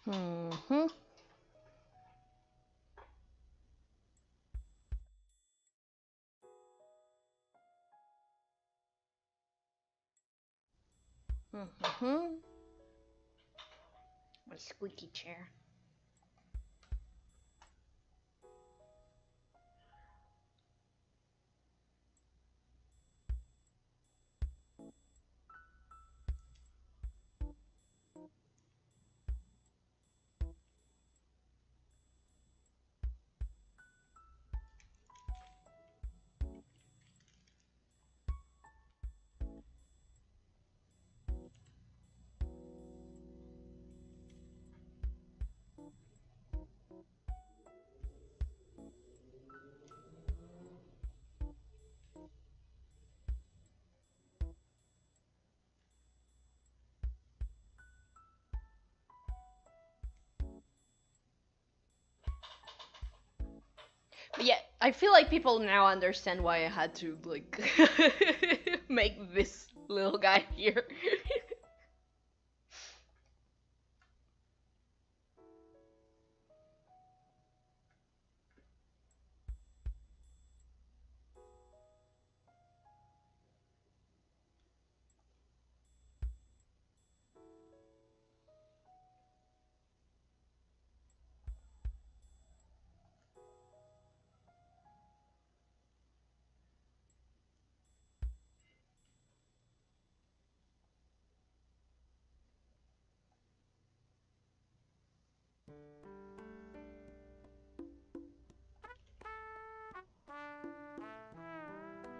Mm-hmm. Mm-hmm. My squeaky chair. Yeah, I feel like people now understand why I had to, like, make this little guy here.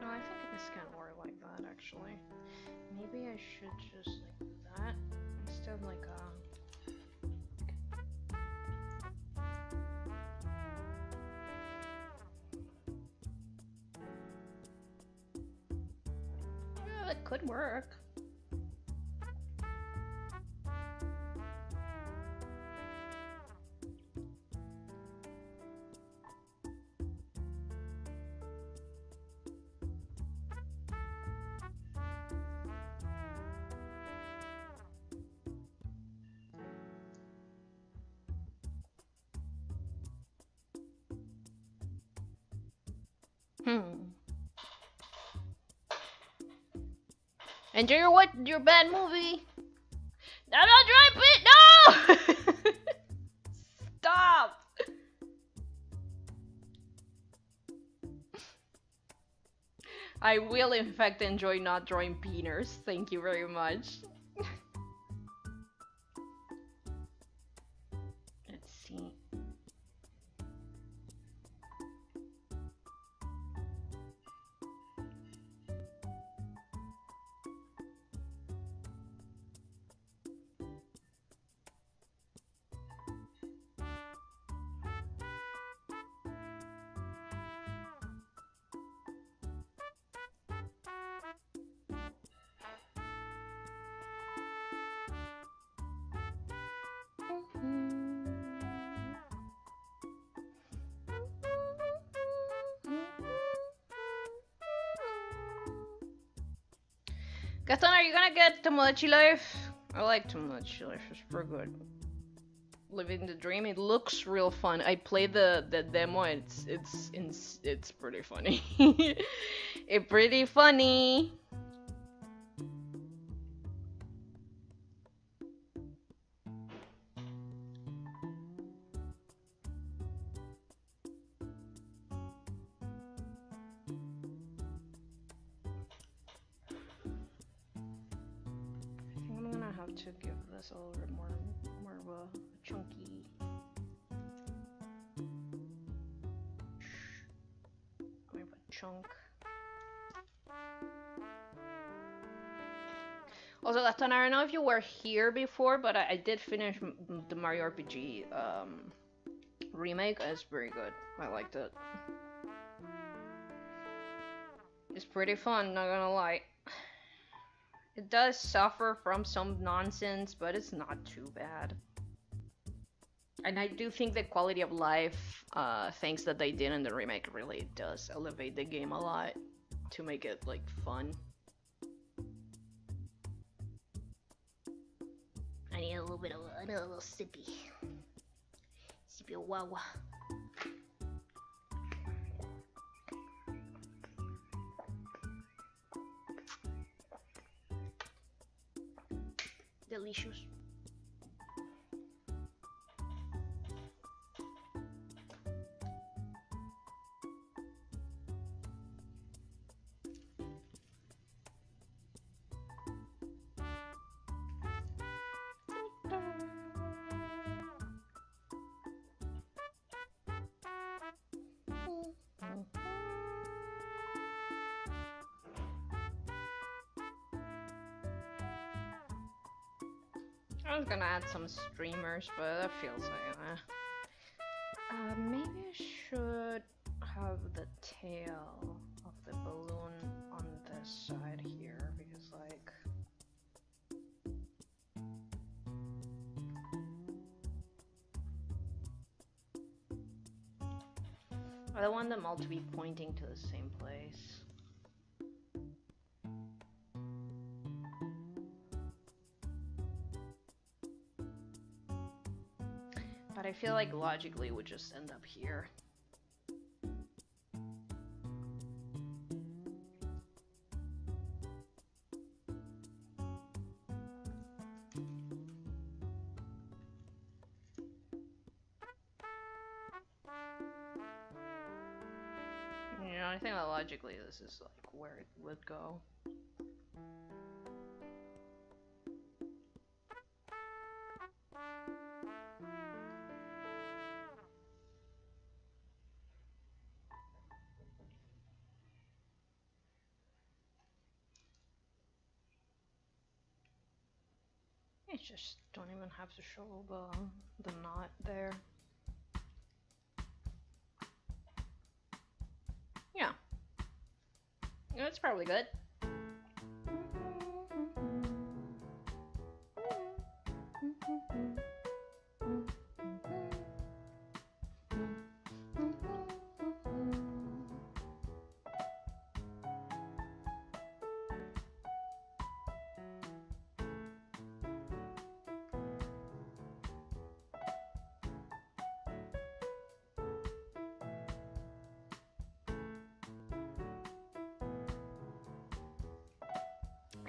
No, I think this can work like that, actually. Maybe I should just, like, do that instead of, like, yeah, it could work. Enjoy your bad movie. No, don't drop it. No. Stop. I will in fact enjoy not drawing peeners. Thank you very much. Let's see. Gaston, are you gonna get Tomodachi Life? I like Tomodachi Life, it's pretty good. Living the dream, it looks real fun. I played the demo, it's pretty funny. It's pretty funny. To give this a little bit more of a chunky chunk. Also, Gaston, I don't know if you were here before, but I did finish the Mario RPG remake. It's very good. I liked it. It's pretty fun, not gonna lie. It does suffer from some nonsense, but it's not too bad. And I do think the quality of life, things that they did in the remake really does elevate the game a lot to make it, like, fun. I need a little bit of a little sippy of wawa. Delicious. I was gonna add some streamers, but that feels like maybe I should have the tail of the balloon on this side here, because, like, I want them all to be pointing to the same place. But I feel like logically it would just end up here. You know, I think that logically this is like where it would go. I just don't even have to show the knot there. Yeah. That's probably good.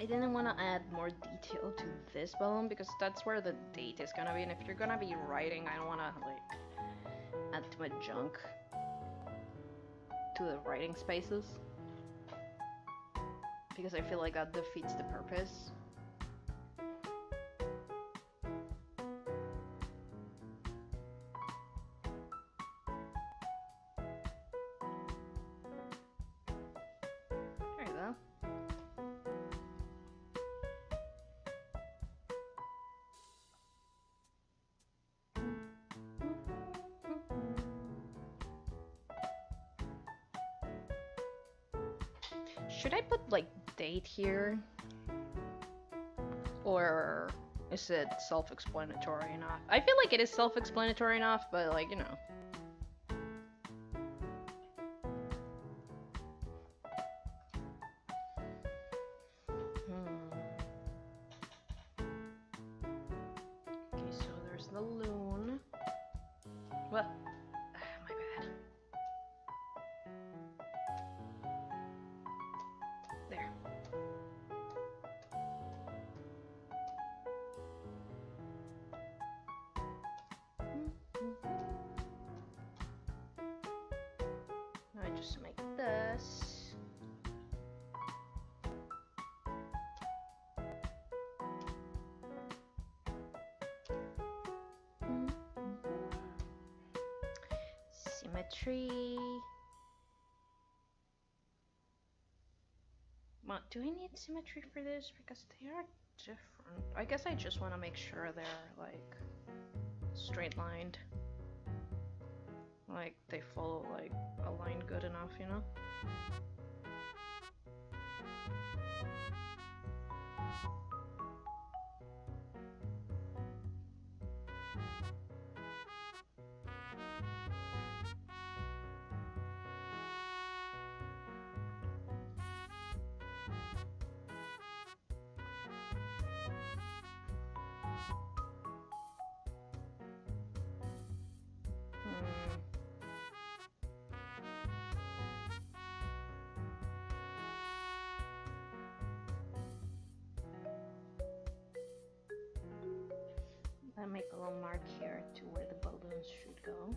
I didn't want to add more detail to this balloon because that's where the date is gonna be, and if you're gonna be writing, I don't want to like add too much junk to the writing spaces because I feel like that defeats the purpose. There you go. Should I put like date here? Or is it self-explanatory enough? I feel like it is self-explanatory enough, but like, you know. Okay, so there's the loon. What? My bad. There. Now I just make this. Symmetry. Well, do I need symmetry for this? Because they are different. I guess I just want to make sure they're like straight lined. Like they follow like a line good enough, you know? I make a little mark here to where the balloons should go.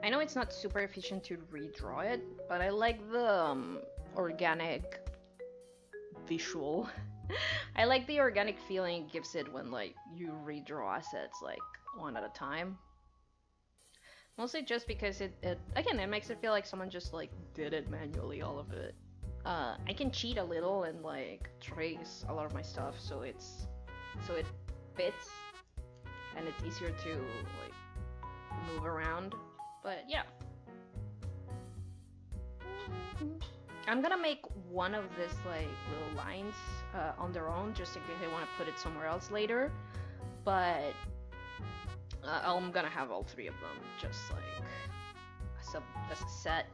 I know it's not super efficient to redraw it, but I like the organic visual. I like the organic feeling it gives it when like you redraw assets like one at a time. Mostly just because it again, it makes it feel like someone just like did it manually, all of it. I can cheat a little and like trace a lot of my stuff so it fits and it's easier to like move around, but yeah. I'm gonna make one of this like little lines on their own just in case I want to put it somewhere else later, but I'm gonna have all three of them just like as a set,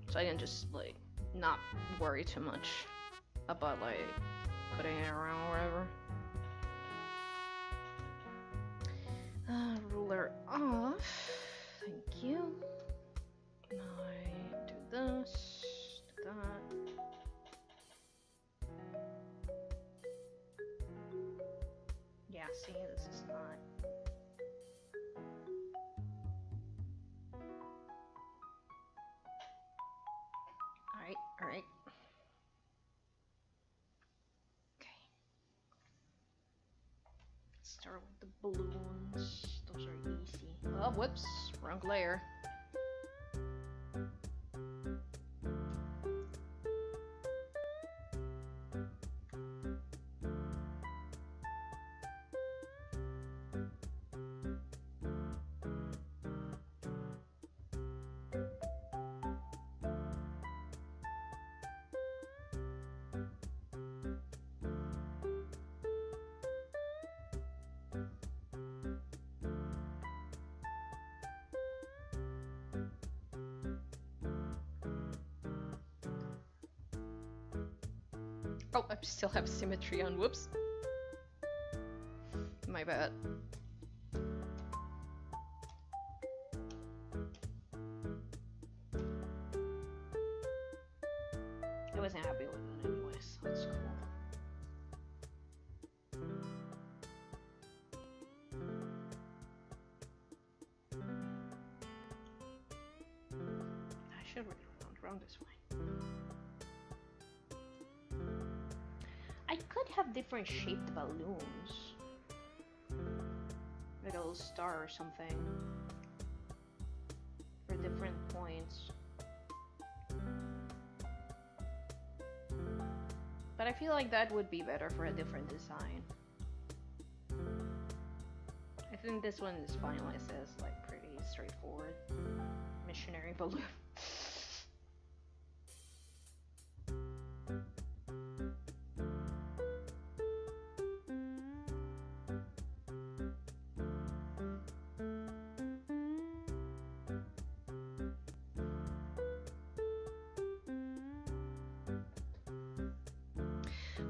so I can just like not worry too much about like putting it around or whatever. Ruler off. Thank you. I do this, do that. Yeah, see, this is not. Alright, alright. Okay. Let's start with the balloons. Those are easy. Oh, whoops, wrong layer. Oh, I still have symmetry on. Whoops. My bad. I wasn't happy with it anyways. That's cool. I should read around this way. I could have different shaped balloons. Like a little star or something. For different points. But I feel like that would be better for a different design. I think this one is fine like this, like pretty straightforward. Missionary balloon.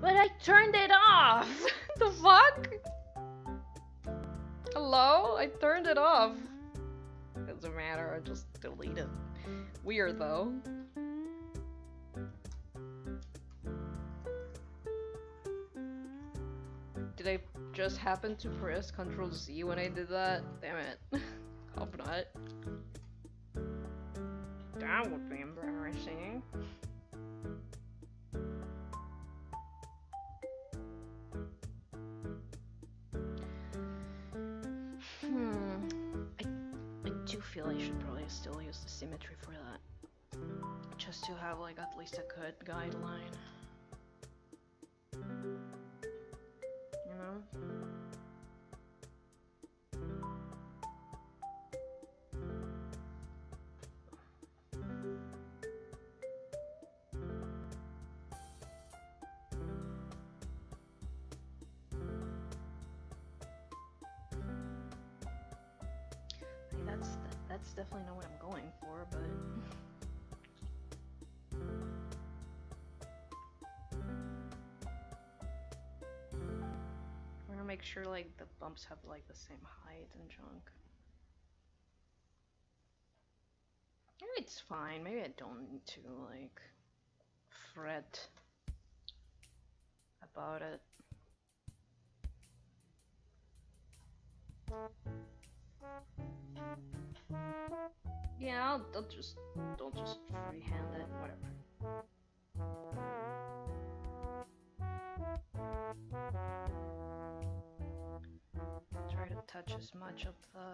But I turned it off! The fuck? Hello? I turned it off. Doesn't matter, I just delete it. Weird though. Did I just happen to press Ctrl Z when I did that? Damn it. Hope not. That would be embarrassing. I do feel I should probably still use the symmetry for that. Just to have like at least a good guideline. You know? That's definitely not what I'm going for, but we're gonna make sure like the bumps have like the same height and junk. Maybe it's fine. Maybe I don't need to like fret about it. Yeah, I'll just freehand it, whatever. Try to touch as much of the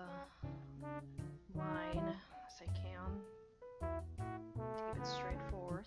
line as I can to keep it straightforward.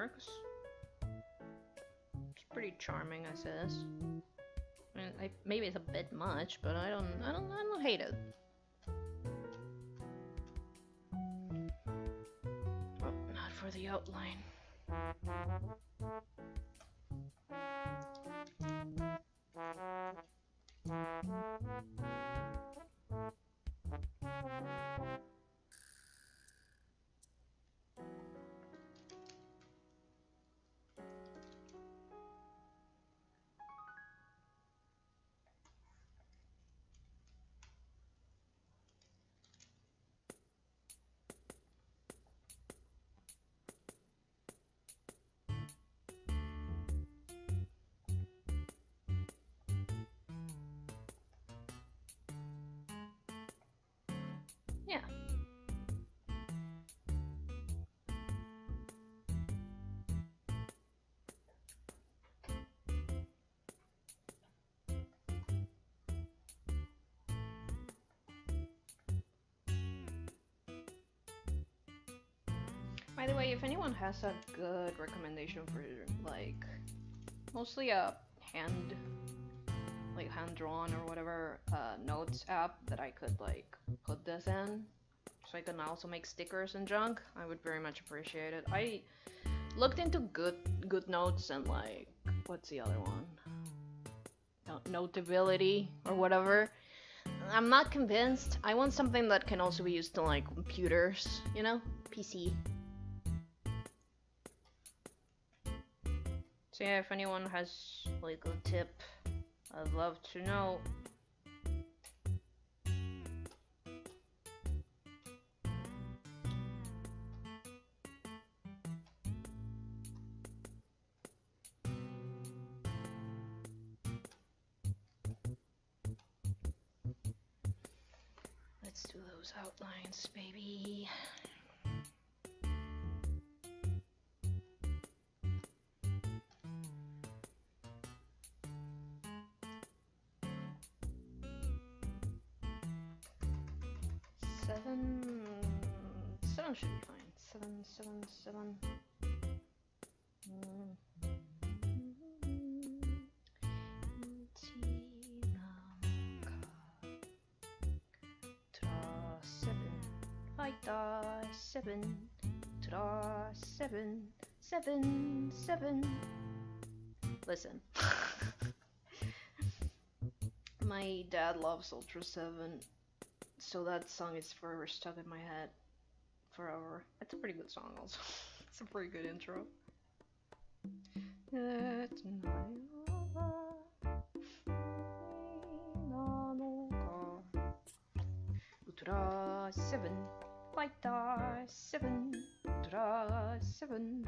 works. It's pretty charming as is. I mean, maybe it's a bit much, but I don't hate it. Oh, not for the outline. Yeah. By the way, if anyone has a good recommendation for like mostly a hand-drawn or whatever notes app that I could like put this in, so I can also make stickers and junk, I would very much appreciate it. I looked into good notes and like what's the other one? Notability or whatever. I'm not convinced. I want something that can also be used to like computers, you know, PC. So yeah, if anyone has like a tip, I'd love to know. Let's do those outlines, baby. Seven should be fine. Seven. Seven. Listen. My dad loves Ultra 7, so that song is forever stuck in my head. Forever. It's a pretty good song also. It's a pretty good intro. Ultra 7, Fighter 7, Ultra 7.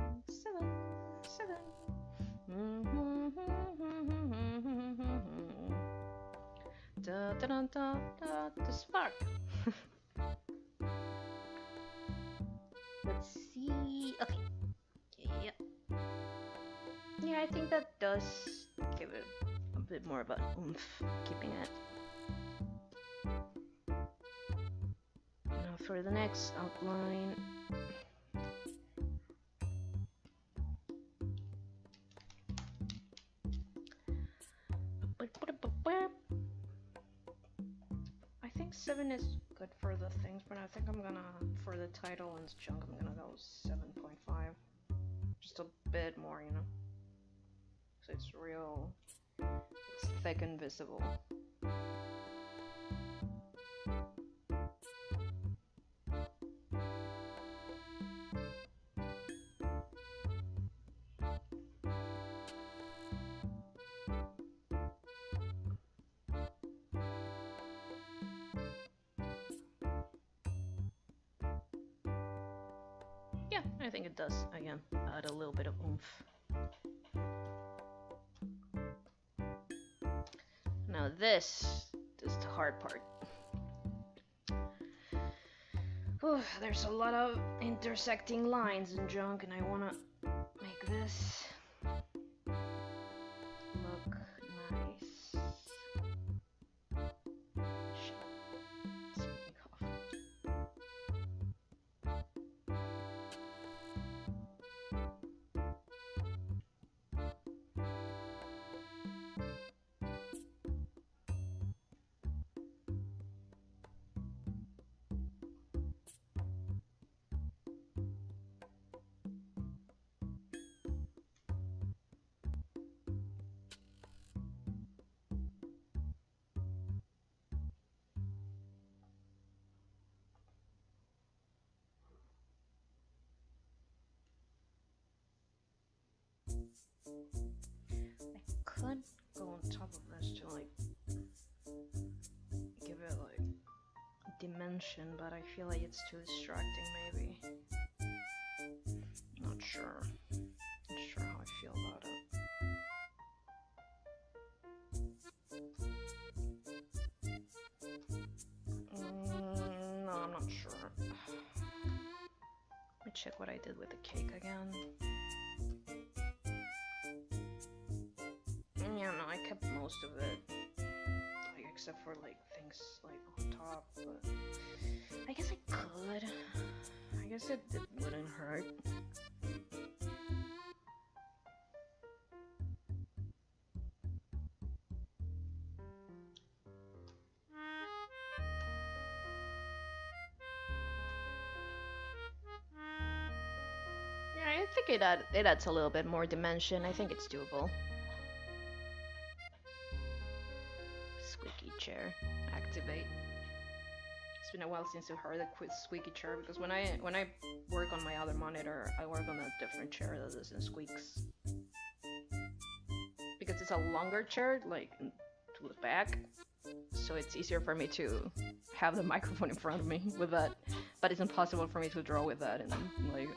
The spark. Let's see. Okay. Yep. Yeah, I think that does give it a bit more of an oomph, keeping it. Now for the next outline. I think 7 is good for the things, but I think I'm gonna, for the title and junk, I'm gonna go 7.5. Just a bit more, you know? So it's real, it's thick and visible. Yeah, I think it does, again, add a little bit of oomph. Now this is the hard part. Whew, there's a lot of intersecting lines and junk, and I wanna make this look nice. Shit. Speaking of. I could go on top of this to like give it like dimension, but I feel like it's too distracting maybe. Not sure. Not sure how I feel about it. No, I'm not sure. Let me check what I did with the cake again. Yeah, no, I kept most of it. Like, except for like things like on top, but I guess I could. I guess it wouldn't hurt. I think it adds a little bit more dimension. I think it's doable. Squeaky chair. Activate. It's been a while since I heard a quick squeaky chair because when I work on my other monitor, I work on a different chair that doesn't squeaks. Because it's a longer chair, like to the back, so it's easier for me to have the microphone in front of me with that. But it's impossible for me to draw with that, and like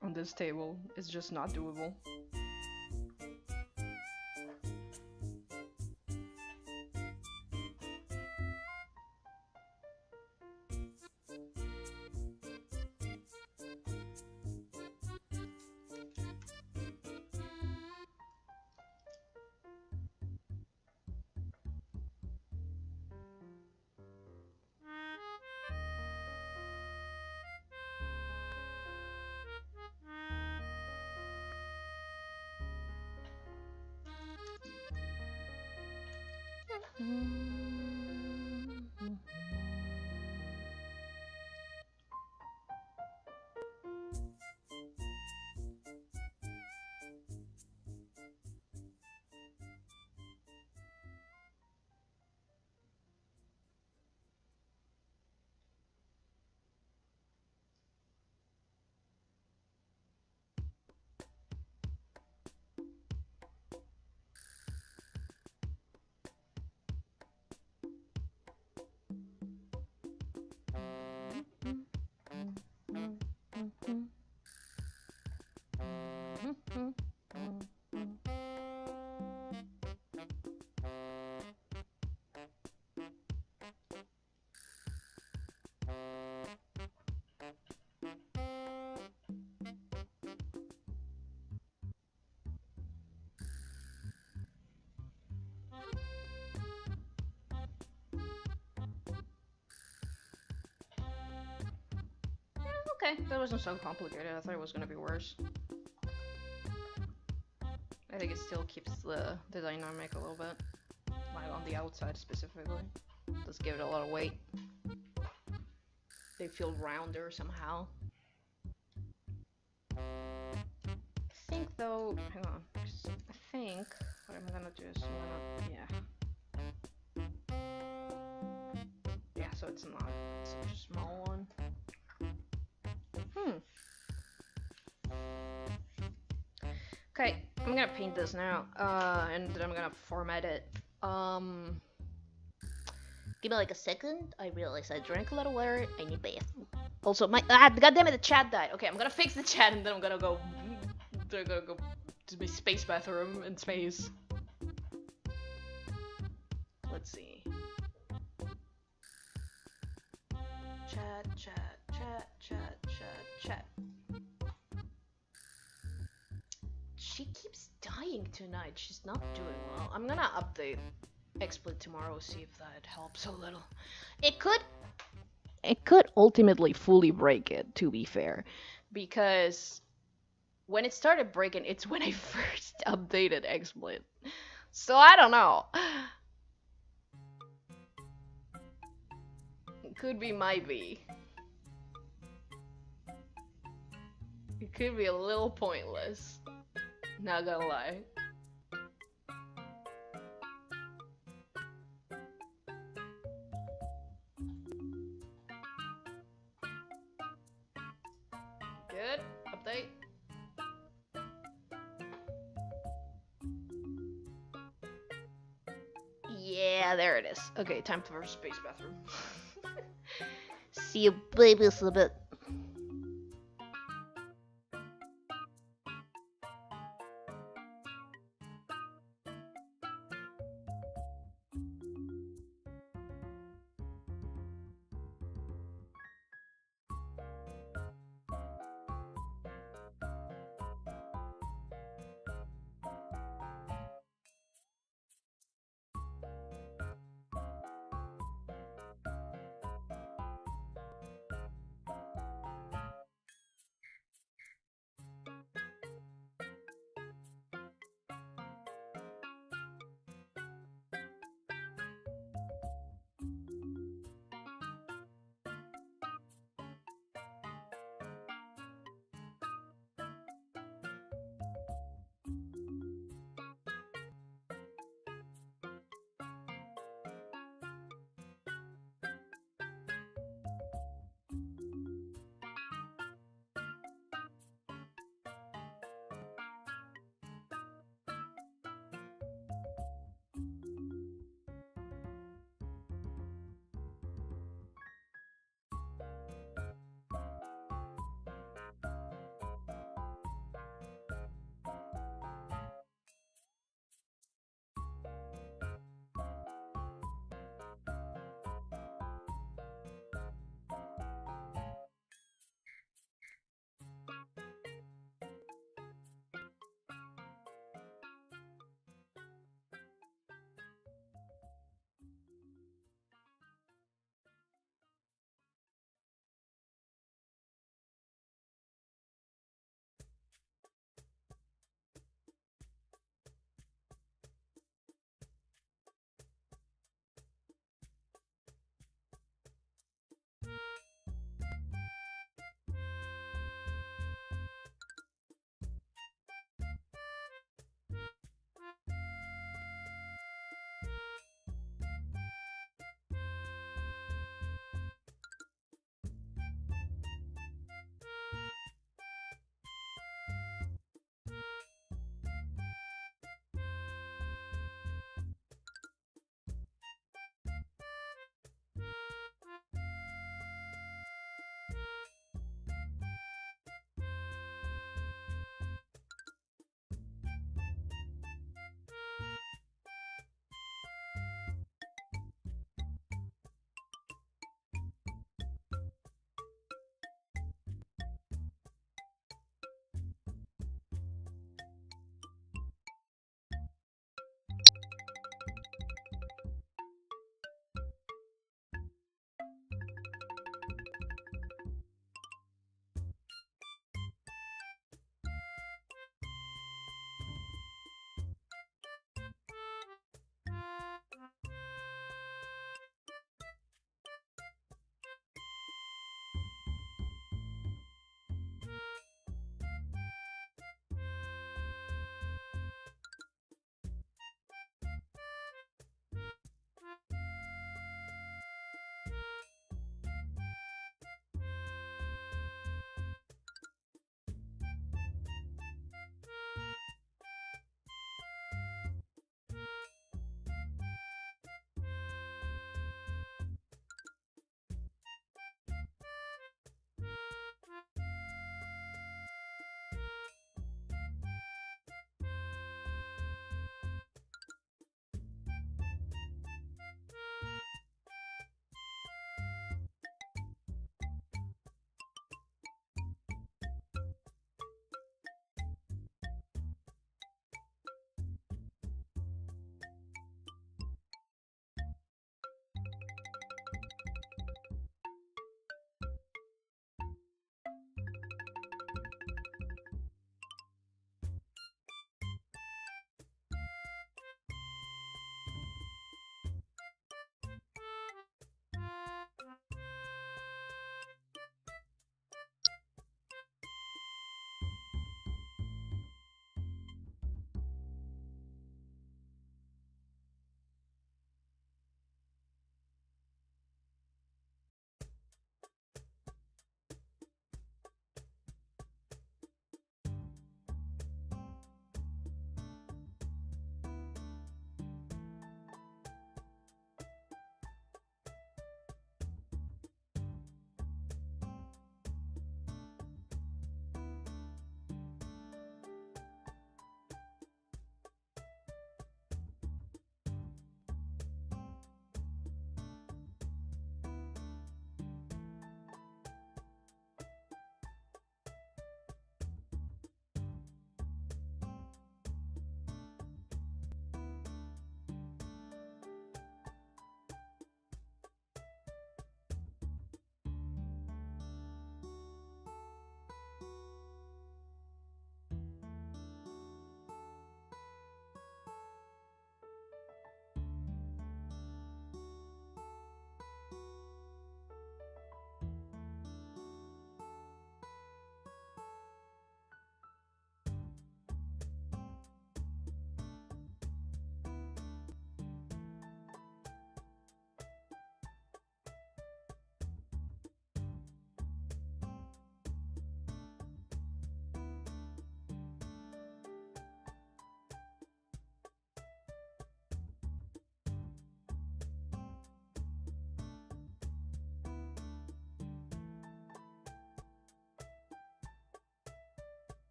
on this table, it's just not doable. Okay, that wasn't so complicated. I thought it was gonna be worse. I think it still keeps the dynamic a little bit, like on the outside specifically. Does give it a lot of weight. They feel rounder somehow. I think though, hang on, I think what I'm gonna do is yeah, so it's not such a small one. Okay, I'm gonna paint this now, and then I'm gonna format it. Give me like a second. I realize I drank a lot of water. I need bath. Also, goddammit, the chat died. Okay, I'm gonna fix the chat, and then I'm gonna go to my space bathroom in space. Let's see. Chat. She keeps dying tonight. She's not doing well. I'm gonna update XSplit tomorrow, see if that helps a little. It could ultimately fully break it, to be fair, because when it started breaking, it's when I first updated XSplit. So I don't know. It could be, might be. It could be a little pointless. Not gonna lie. Good. Update. Yeah, there it is. Okay, time for space bathroom. See you babies in a bit.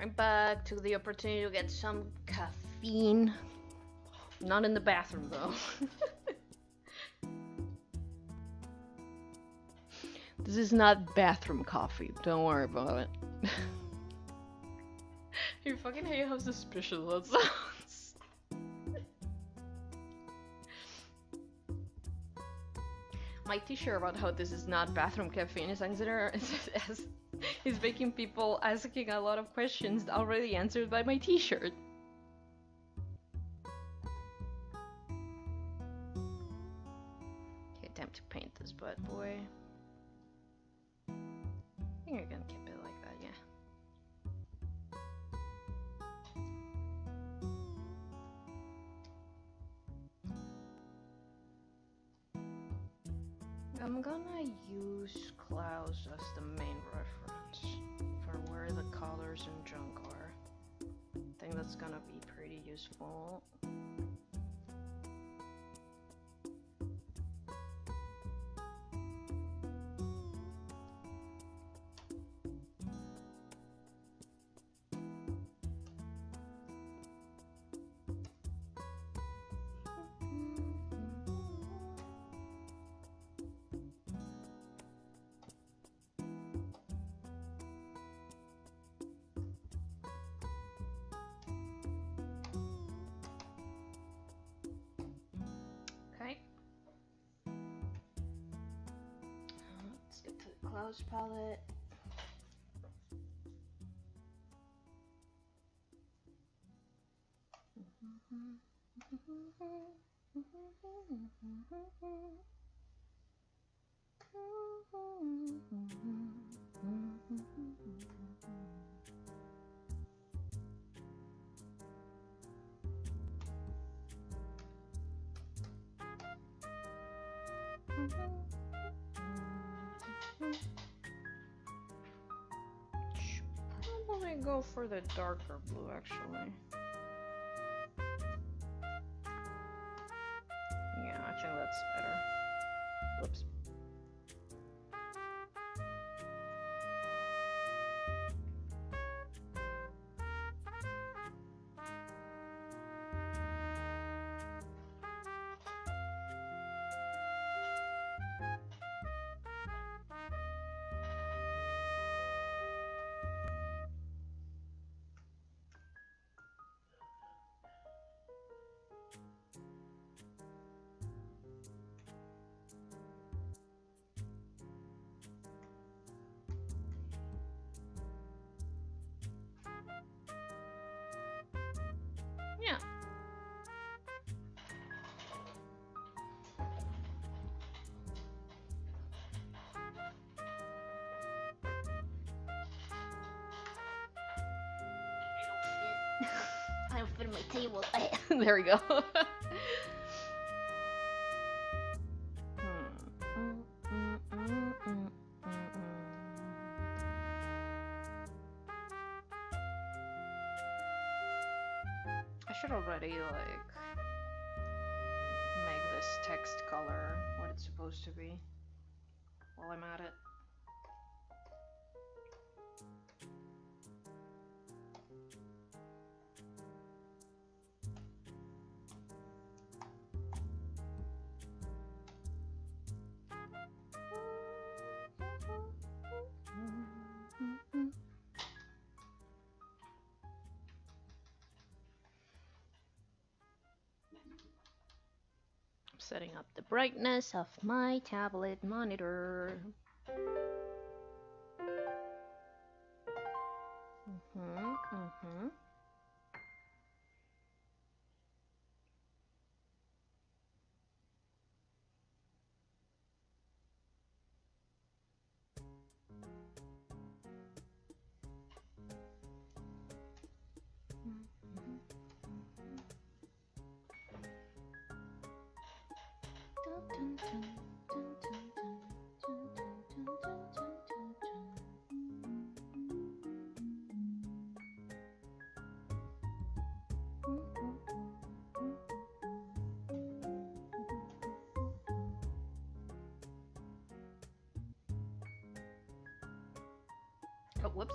I'm back. Took the opportunity to get some caffeine. Not in the bathroom though. This is not bathroom coffee. Don't worry about it. I fucking hate how suspicious that sounds. My t-shirt about how this is not bathroom caffeine is is making people asking a lot of questions already answered by my t-shirt. Okay, time to paint this bad boy. I think I can keep it like that, yeah. I'm gonna use clouds as the main reference for where the colors and junk are. I think that's gonna be pretty useful. Let's get to the clouds palette. Probably go for the darker blue actually. Yeah, I think that's better. Whoops. Yeah. I don't fit on my table. There we go. I should already like make this text color what it's supposed to be while I'm at it. Setting up the brightness of my tablet monitor. Oh, whoops.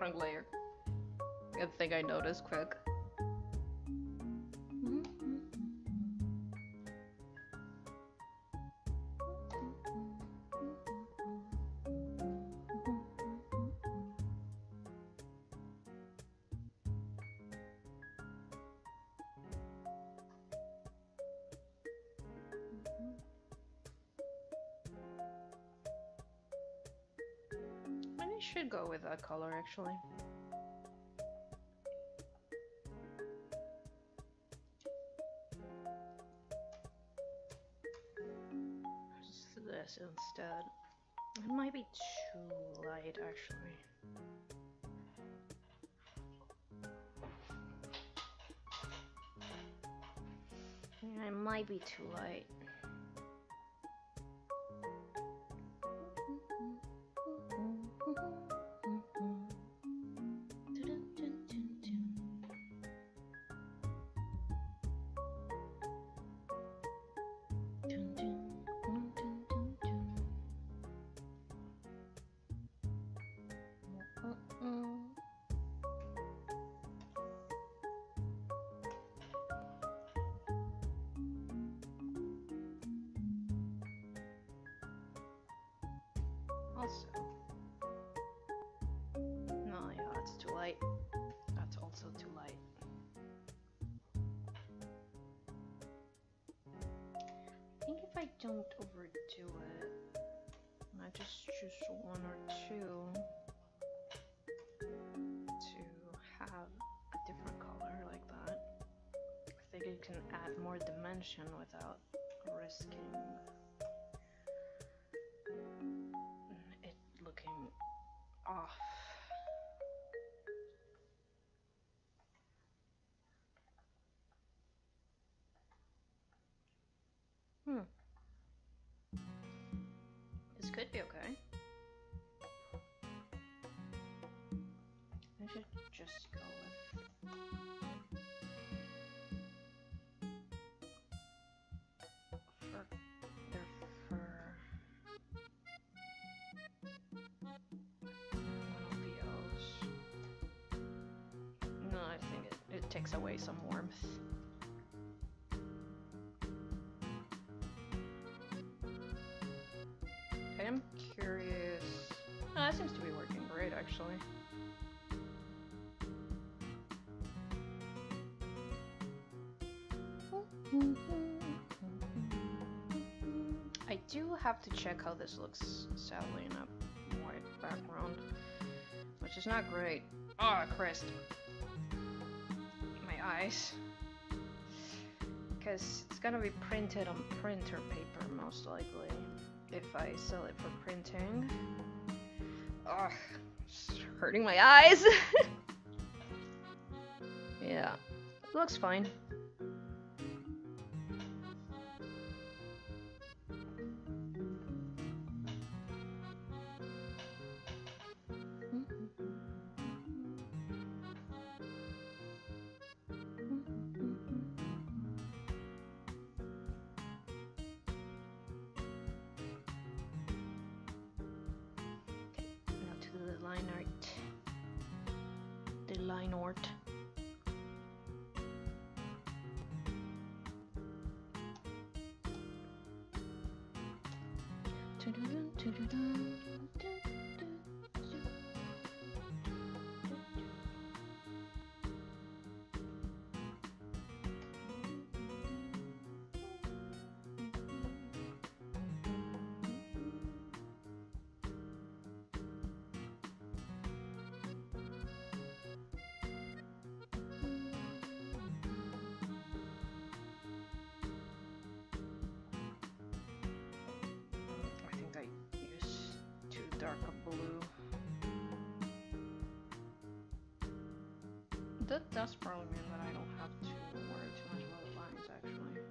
wrong layer. Good thing I noticed quick. I should go with that color actually. Just this instead. It might be too light actually. Yeah, it might be too light. Also, no, yeah, that's too light. That's also too light. I think if I don't overdo it, and I just choose one or two to have a different color like that, I think it can add more dimension without risking it looking off. This could be okay. I should just go with their fur. One of those. No, I think it takes away some warmth. I'm curious. Oh, that seems to be working great, actually. I do have to check how this looks, sadly, in a white background, which is not great. Oh, Christ. My eyes. Because it's gonna be printed on printer paper, most likely. If I sell it for printing. Ugh, it's hurting my eyes. Yeah, it looks fine. Line art. The line art. Darker blue. That does probably mean that I don't have to worry too much about the lines, actually.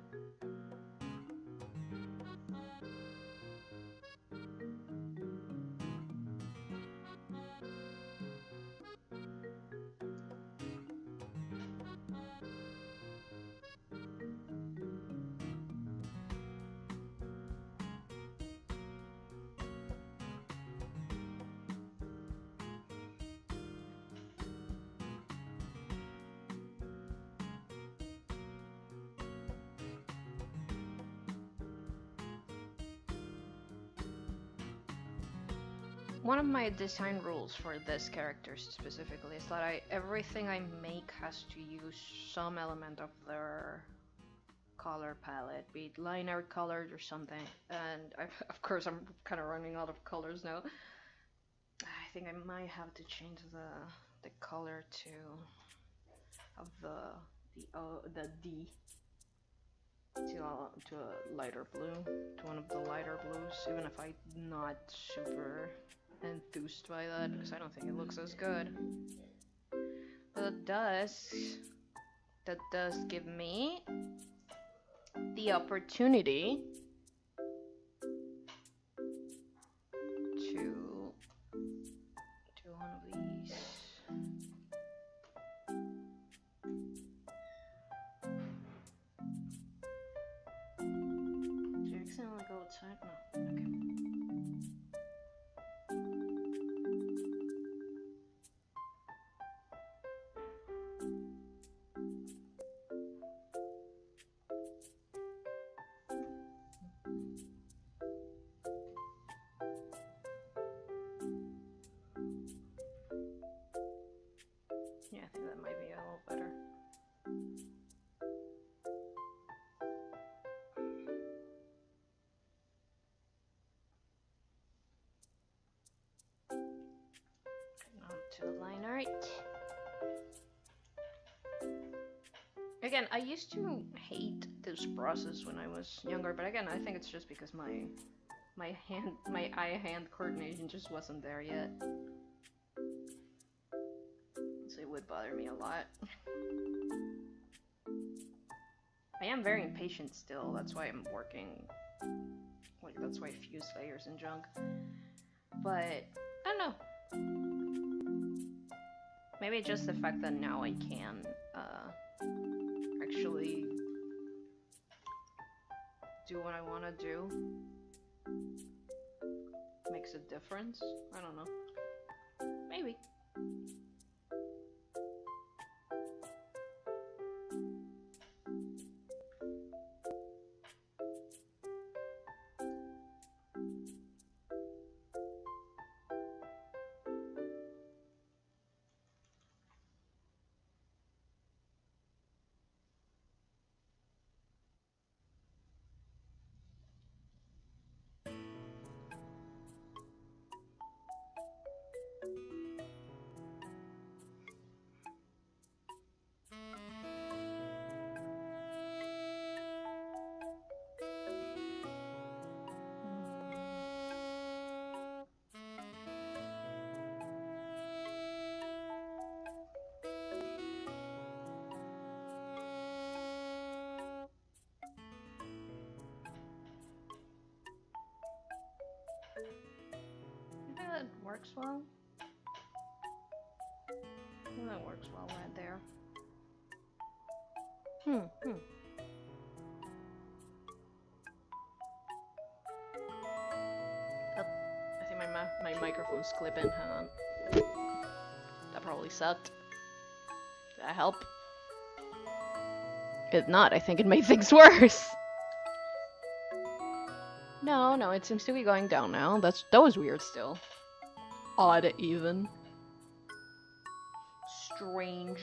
one of my design rules for this character specifically is that everything I make has to use some element of their color palette, be it line art colors or something. And of course I'm kind of running out of colors now. I think I might have to change the color to of the D to a lighter blue, to one of the lighter blues, even if I'm not super enthused by that, because I don't think it looks as good. But that does give me the opportunity to do one of these. Did you accidentally go outside? No. Okay. Yeah, I think that might be a little better. On to the line art. Again, I used to hate this process when I was younger, but again, I think it's just because my eye-hand coordination just wasn't there yet. So it would bother me a lot. I am very impatient still, that's why I'm working, like, that's why I fuse layers and junk. But, I don't know. Maybe just the fact that now I can, actually do what I want to do makes a difference. I don't know. Maybe. That works well. That works well right there. Oh, I think my microphone's clipping. Hang on. That probably sucked. Did that help? If not, I think it made things worse. No, it seems to be going down now. That was weird still. Odd even. Strange.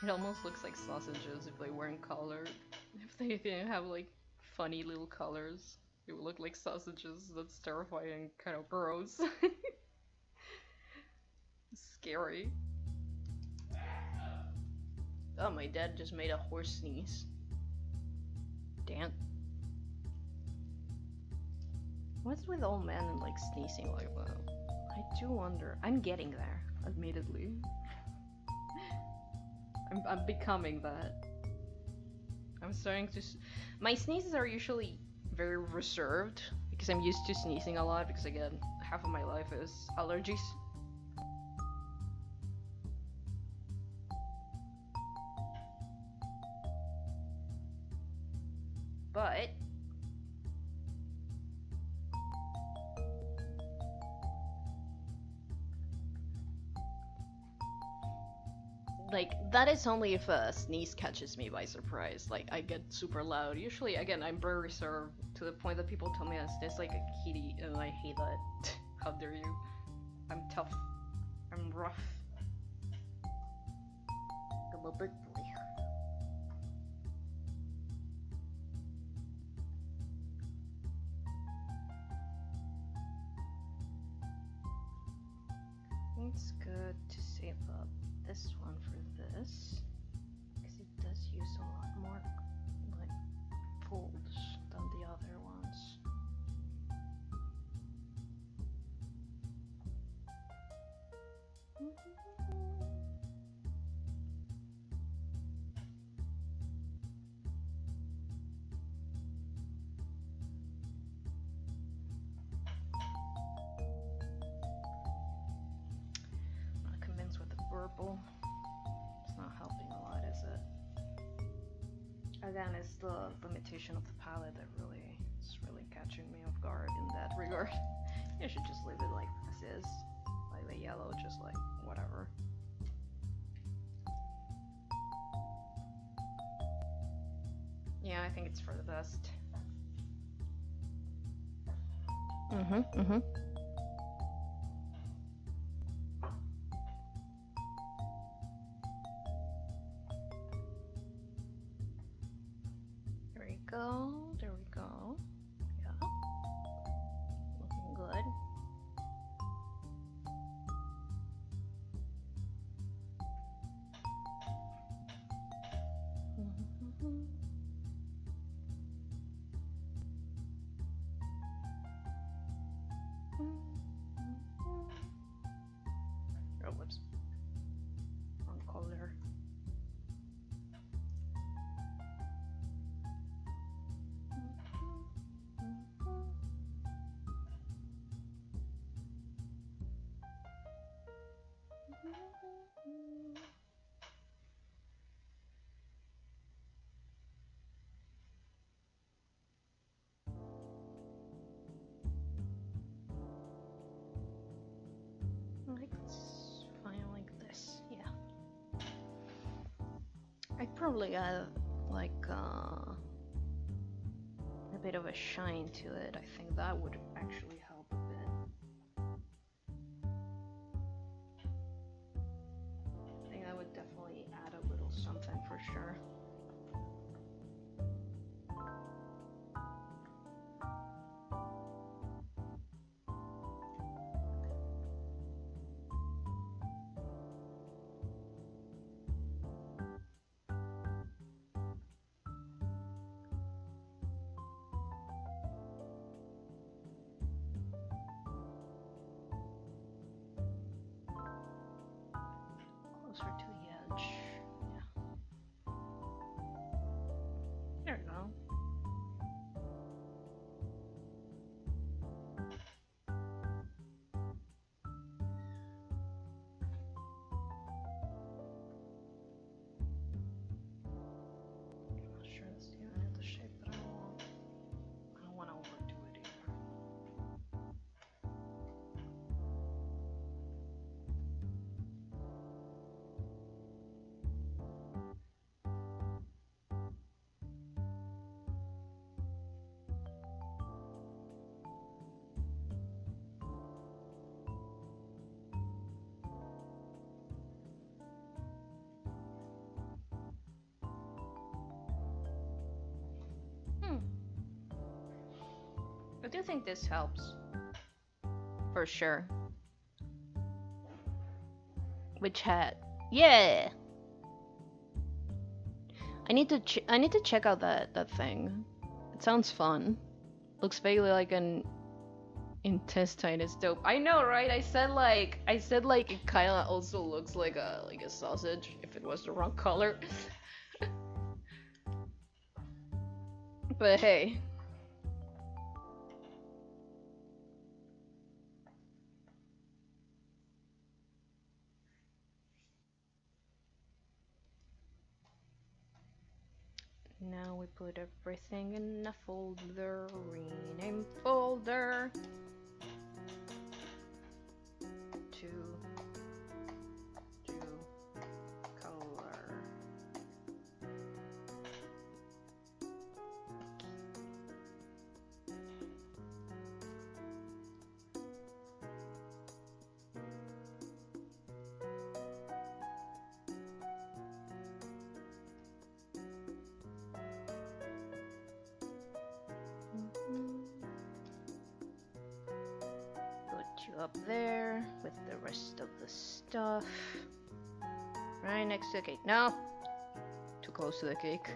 It almost looks like sausages if they weren't colored. If they didn't have like funny little colors, it would look like sausages. That's terrifying, kind of gross. Scary. Oh, my dad just made a horse sneeze. Damn. What's with old men and like sneezing like that? I do wonder. I'm getting there, admittedly. I'm becoming that. I'm starting to. My sneezes are usually very reserved because I'm used to sneezing a lot because again, half of my life is allergies. But like, that is only if a sneeze catches me by surprise. Like, I get super loud. Usually, again, I'm very reserved to the point that people tell me I sneeze like a kitty, and I hate that. How dare you? I'm tough. I'm rough. I'm a big boy. It's good to save up this one for this, because it does use a lot more like folds than the other ones. I'm not convinced with the purple. It's not helping a lot, is it? Again, it's the limitation of the palette that is really catching me off guard in that regard. You should just leave it like this is. Like the yellow, just like whatever. Yeah, I think it's for the best. There we go, there we go. Yeah. Looking good. Oh, whoops. Wrong color. Like it's fine like this, yeah. I'd probably add like a bit of a shine to it. I think that would actually help a bit. I think that would definitely add a little something for sure. Closer to the edge. Yeah. There we go. I'm not sure that's even the shape that I want. I don't want to overdo it either. I do think this helps. For sure. Which hat? Yeah! I need to check out that thing. It sounds fun. Looks vaguely like an intestine. Is dope. I know, right? I said like it kind of also looks like a sausage if it was the wrong color. But hey. Now we put everything in a folder, rename folder to color. Up there with the rest of the stuff. Right next to the cake. No! Too close to the cake.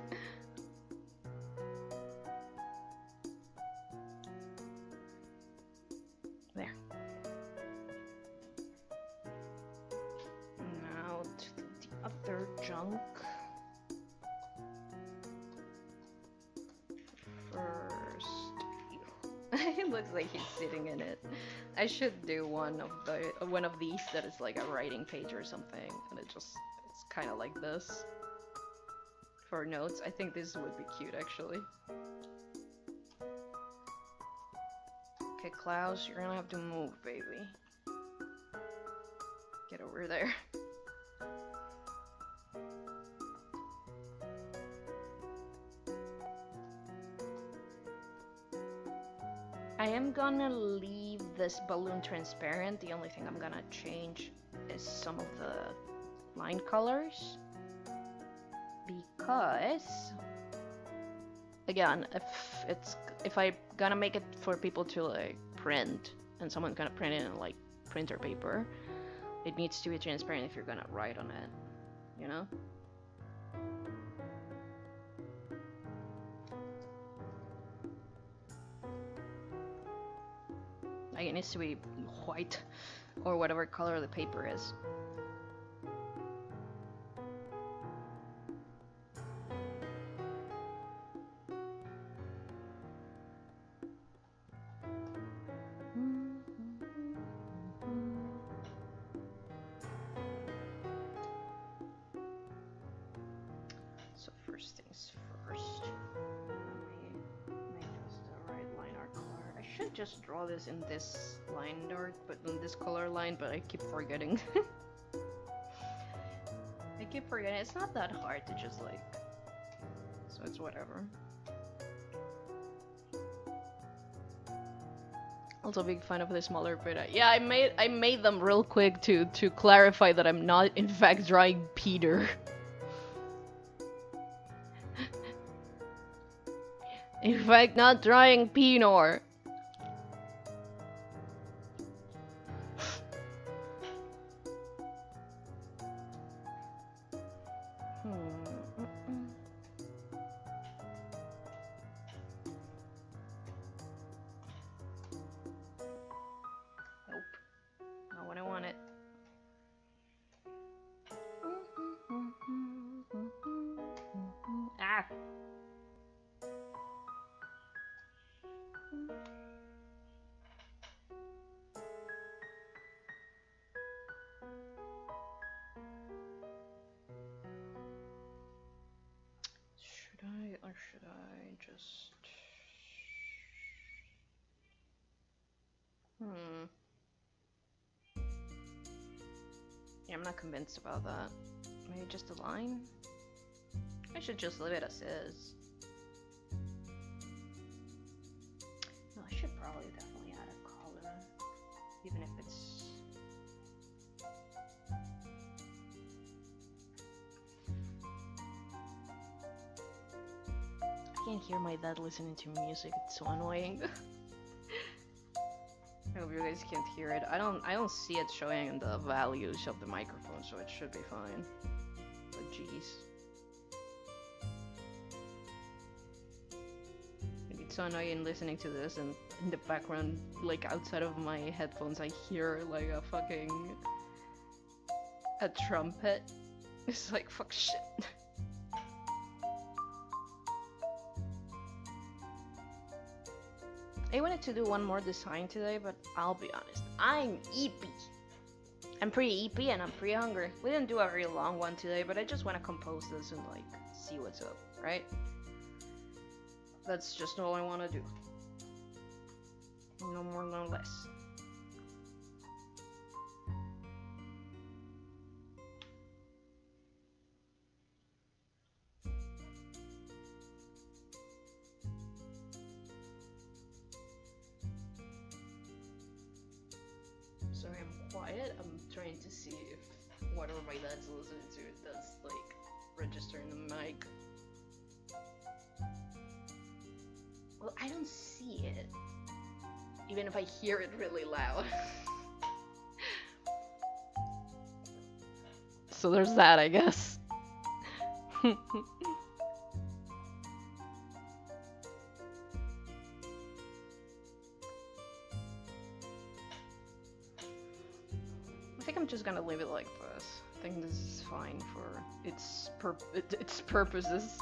There. Now to the other junk. First. It looks like he's sitting in it. I should do one of these that is like a writing page or something, and it's kind of like this for notes. I think this would be cute actually. Okay, Klaus, you're gonna have to move, baby. Get over there. I am gonna leave this balloon transparent. The only thing I'm gonna change is some of the line colors. Because, again, if I'm gonna make it for people to like print, and someone's gonna print it in like printer paper, it needs to be transparent if you're gonna write on it, you know? Like it needs to be white or whatever color the paper is. So first things first. I should just draw this in this line art, but in this color line, but I keep forgetting. I keep forgetting. It's not that hard to just like, so it's whatever. Also big fan of the smaller Pera. Yeah, I made them real quick to clarify that I'm not in fact drawing Peter. In fact, not drawing Pinor. Or should I just... Yeah, I'm not convinced about that. Maybe just a line? I should just leave it as is. No, I should probably definitely add a color. Even if it's... I can't hear my dad listening to music, it's so annoying. you guys can't hear it. I don't see it showing in the values of the microphone, so it should be fine. But jeez. It's so annoying listening to this, and in the background, like outside of my headphones, I hear like a trumpet. It's like, fuck shit. I wanted to do one more design today, but I'll be honest, I'm eepy. I'm pretty eepy and I'm pretty hungry. We didn't do a very long one today, but I just want to compose this and like see what's up, right? That's just all I want to do. No more, no less. Sorry, I'm quiet. I'm trying to see if whatever my dad's listening to does like register in the mic. Well, I don't see it, even if I hear it really loud. So there's that, I guess. I think I'm just gonna leave it like this. I think this is fine for its purposes.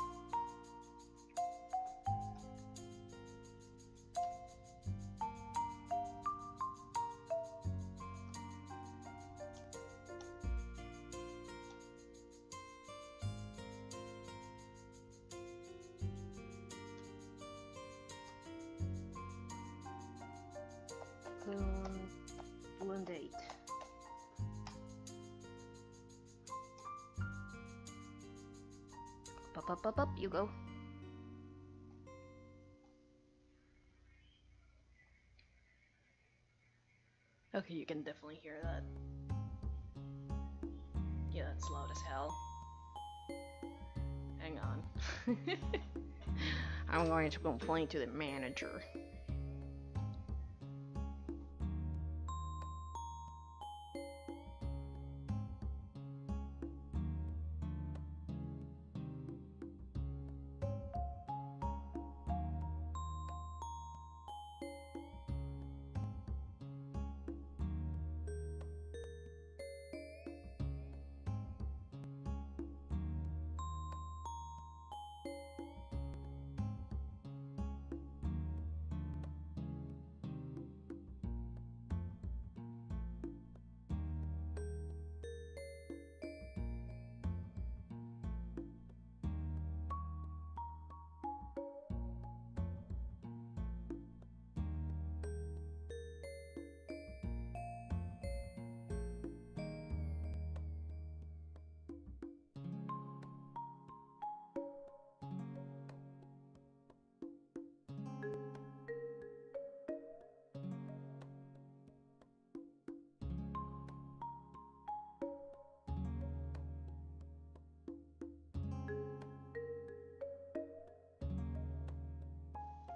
Balloon date. Up, you go. Okay, you can definitely hear that. Yeah, that's loud as hell. Hang on. I'm going to complain to the manager.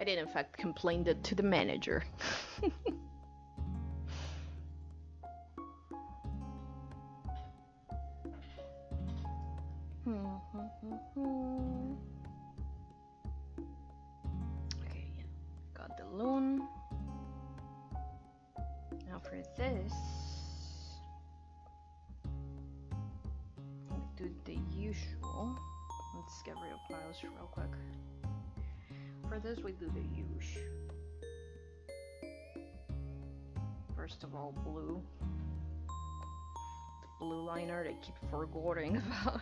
I did in fact complain that to the manager. Okay, yeah. Got the loan. Now for this, I'll do the usual. Let's get rid of files real quick. For this, we do the usual. First of all, blue. The blue liner I keep forgetting about.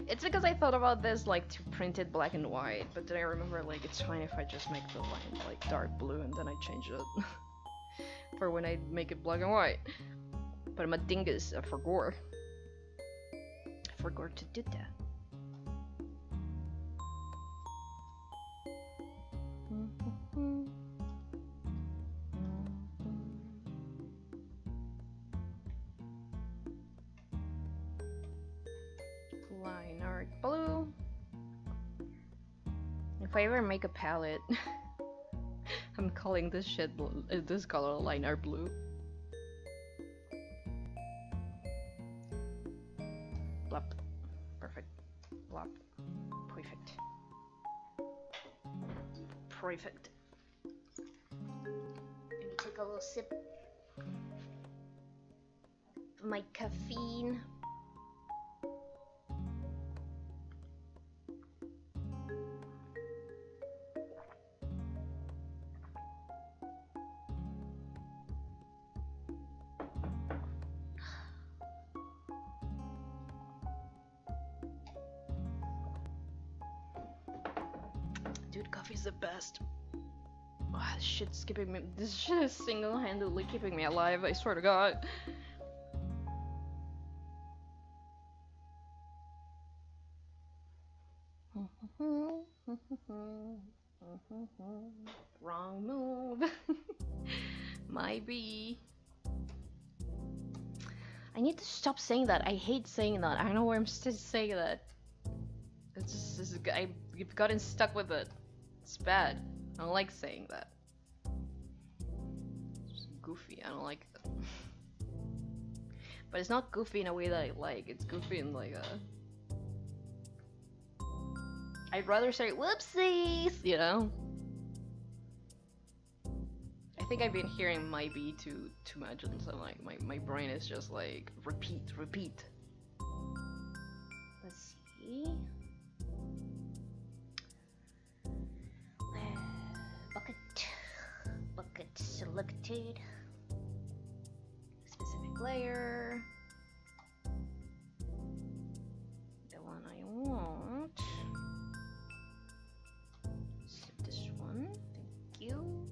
It's because I thought about this like to print it black and white, but then I remember like it's fine if I just make the line like dark blue and then I change it for when I make it black and white. But I'm a dingus, I forgot. I forgot to do that. Line art blue. If I ever make a palette, I'm calling this shit blue, this color liner blue. Blop. Perfect. Blop. Perfect. Perfect. Let me take a little sip of my caffeine. Dude, coffee's the best. Oh, this shit's keeping me. This shit is single-handedly keeping me alive. I swear to God. Wrong move. Might be. I need to stop saying that. I hate saying that. I don't know why I'm still saying that. It's just I've gotten stuck with it. It's bad. I don't like saying that. It's just goofy. I don't like it. But it's not goofy in a way that I like. It's goofy in like a. I'd rather say whoopsies, you know? I think I've been hearing "might be" too much, and so like my brain is just like repeat. Let's see. Bucket selected. Specific layer. The one I want. This one. Thank you.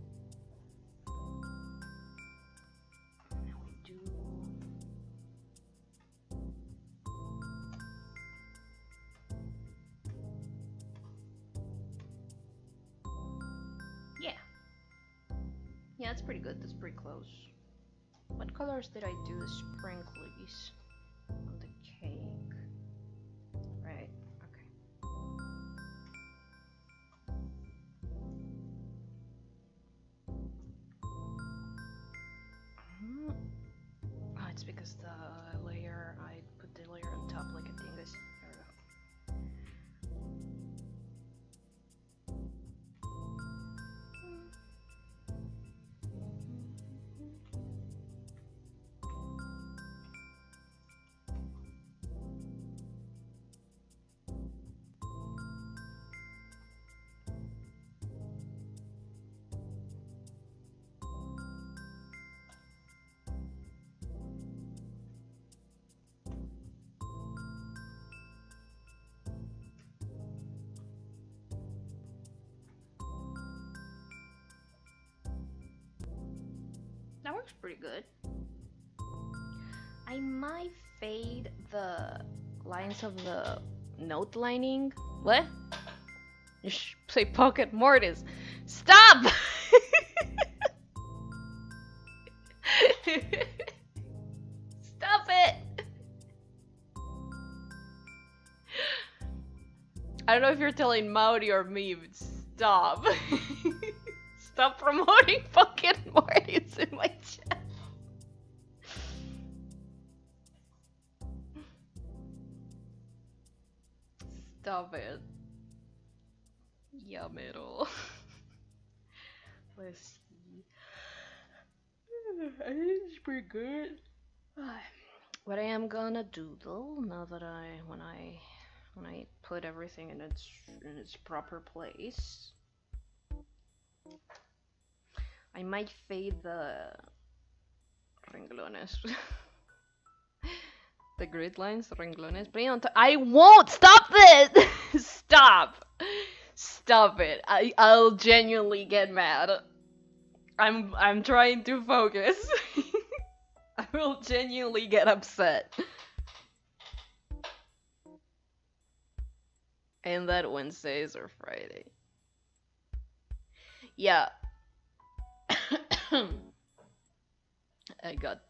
Now we do. Yeah. Yeah, that's pretty good. That's pretty close. What colors did I do the sprinklies on the cake? Right. Okay. Oh, it's because the layer, I put the layer on top like a dingus. There we go. That works pretty good. I might fade the lines of the note lining. What? You should say pocket mortise. Stop! Stop it! I don't know if you're telling Maori or me, but stop. Stop promoting pocket mortise in my chat. Stop it. Yamero. Let's see. I think it's pretty good. What I am gonna do though, now that when I put everything in its proper place, I might fade the renglones. The grid lines, renglones. I won't! Stop it! Stop! Stop it. I'll genuinely get mad. I'm trying to focus. I will genuinely get upset. And that Wednesdays or Friday. Yeah. I got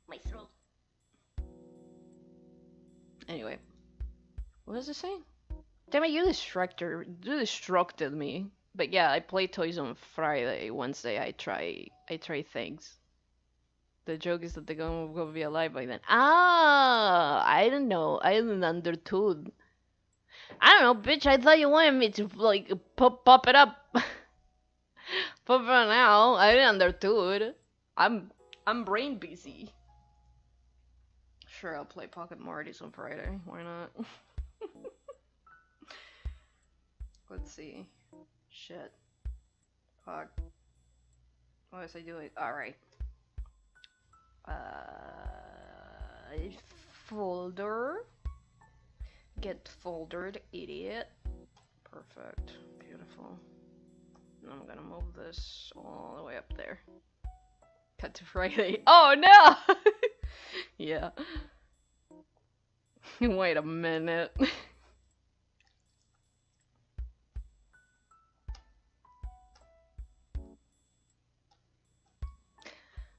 my throat. Anyway, what was I saying? Damn it, you distracted me. But yeah, I play toys on Friday. Wednesday, I try things. The joke is that they're gonna be alive by then. Ah, I don't know. I didn't understood. I don't know, bitch. I thought you wanted me to like pop it up, pop it now. I didn't understood. I'm brain busy. Sure, I'll play Pocket Marty's on Friday. Why not? Let's see. Shit. Fuck. What was I doing? Alright. Folder. Get foldered, idiot. Perfect. Beautiful. And I'm gonna move this all the way up there. Cut to Friday. Oh no! Yeah. Wait a minute.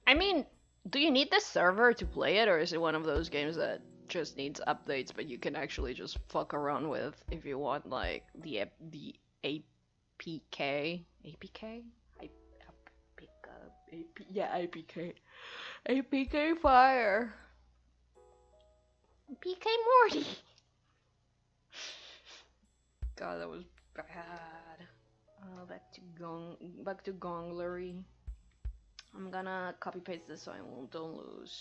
I mean, do you need the server to play it, or is it one of those games that just needs updates, but you can actually just fuck around with if you want, like the APK? APK? Yeah, APK. APK fire. PK Morty. God, that was bad. Back to Gonglery. I'm gonna copy paste this so I don't lose.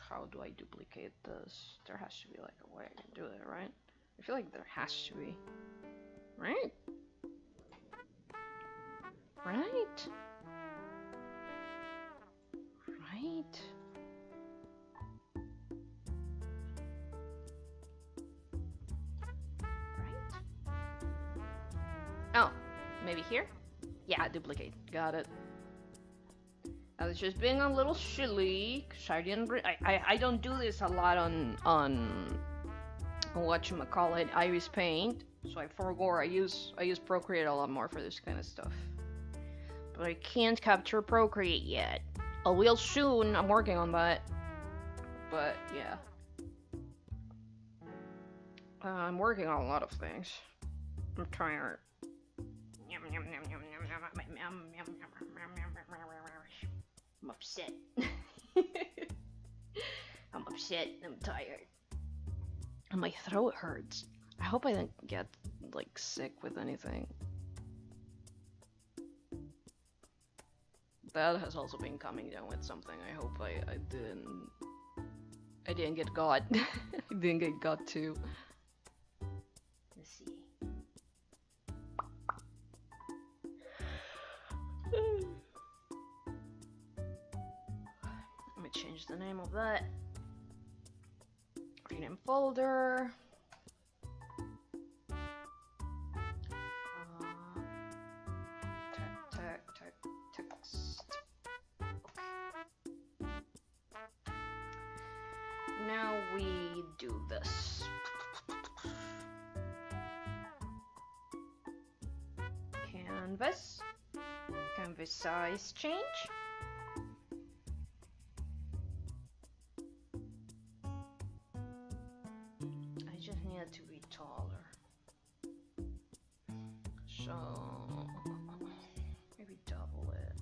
How do I duplicate this? There has to be like a way I can do it, right? I feel like there has to be. Right? Right? Right? Oh, maybe here? Yeah, duplicate. Got it. I was just being a little silly, cause I didn't. I don't do this a lot on whatchamacallit, IBIS Paint. So I forgot. I use Procreate a lot more for this kind of stuff. But I can't capture Procreate yet. I will soon. I'm working on that. But yeah, I'm working on a lot of things. I'm tired. I'm upset. I'm upset. I'm tired. And my throat hurts. I hope I don't get like sick with anything. That has also been coming down with something. I hope I didn't get got. I didn't get got too. Let's see. Let me change the name of that. Rename folder. Text. Okay. Now we do this. Canvas. Canvas size change. I just need it to be taller. So maybe double it.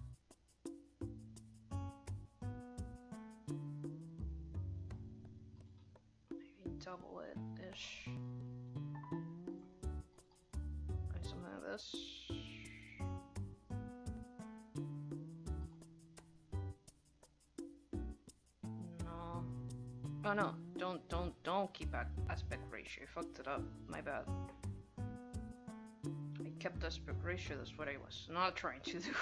Maybe double it-ish. Like something like this. No. Oh no, don't keep aspect ratio. I fucked it up. My bad. I kept aspect ratio, that's what I was not trying to do.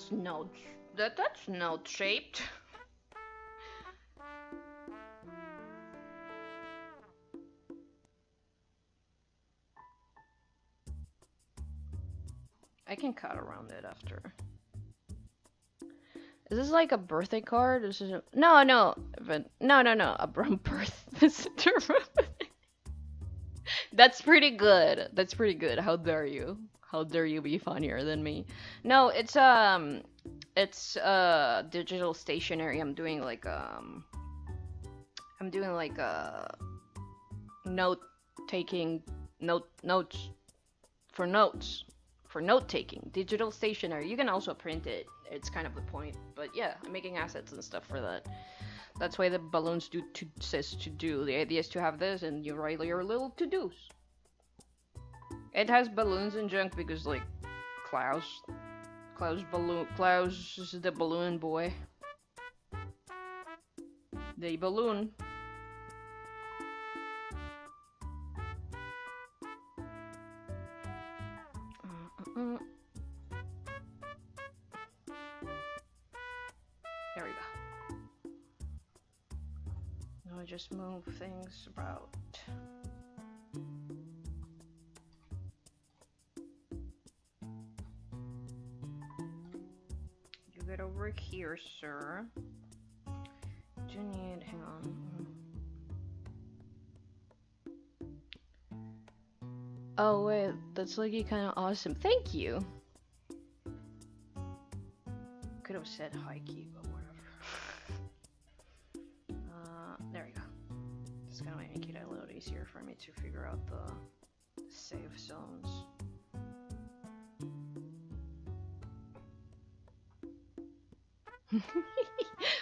200. That's node shaped. I can cut around it after. Is this like a birthday card? This is no, a birth. That's pretty good. That's pretty good. How dare you? How dare you be funnier than me? No, it's digital stationery. I'm doing like note taking notes for note taking, digital stationery. You can also print it. It's kind of the point. But yeah, I'm making assets and stuff for that. That's why the balloons says to do. The idea is to have this and you write your little to-dos. It has balloons and junk because like Klaus is the balloon boy. The balloon. There we go. Now I just move things about. You get over here, sir. Do you need, hang on. Oh wait, that's like kind of awesome. Thank you. Could have said high key, but whatever. There we go. It's gonna make it a little easier for me to figure out the safe zones.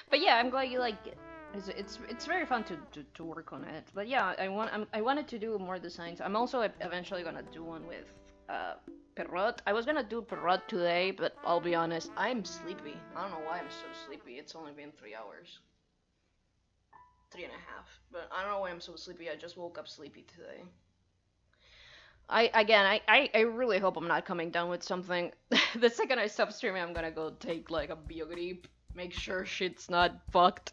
But yeah, I'm glad you like it. It's very fun to work on it. But yeah, I wanted to do more designs. I'm also eventually gonna do one with Perrot. I was gonna do Perrot today, but I'll be honest, I'm sleepy. I don't know why I'm so sleepy. It's only been 3 hours. 3.5. But I don't know why I'm so sleepy. I just woke up sleepy today. I really hope I'm not coming down with something. The second I stop streaming, I'm gonna go take like a biogrip. Make sure shit's not fucked.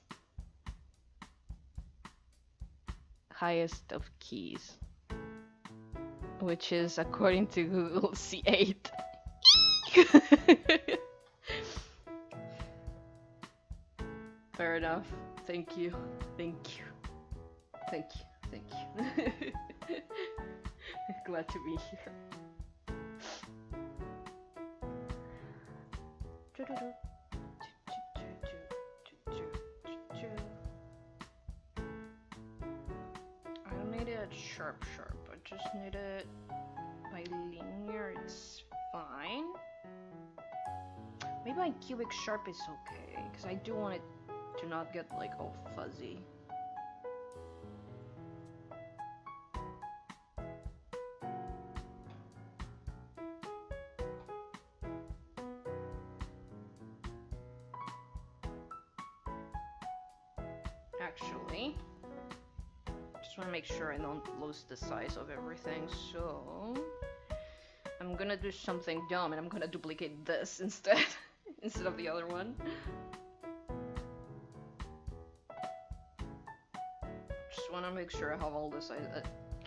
Highest of keys. Which is, according to Google, C8. Fair enough. Thank you. Thank you. Thank you. Thank you. Glad to be here. I don't need it sharp. I just need it by linear. It's fine. Maybe my cubic sharp is okay, because I do want it to not get like all fuzzy. Actually, just want to make sure I don't lose the size of everything, so I'm gonna do something dumb and I'm gonna duplicate this instead instead of the other one. Just want to make sure I have all this.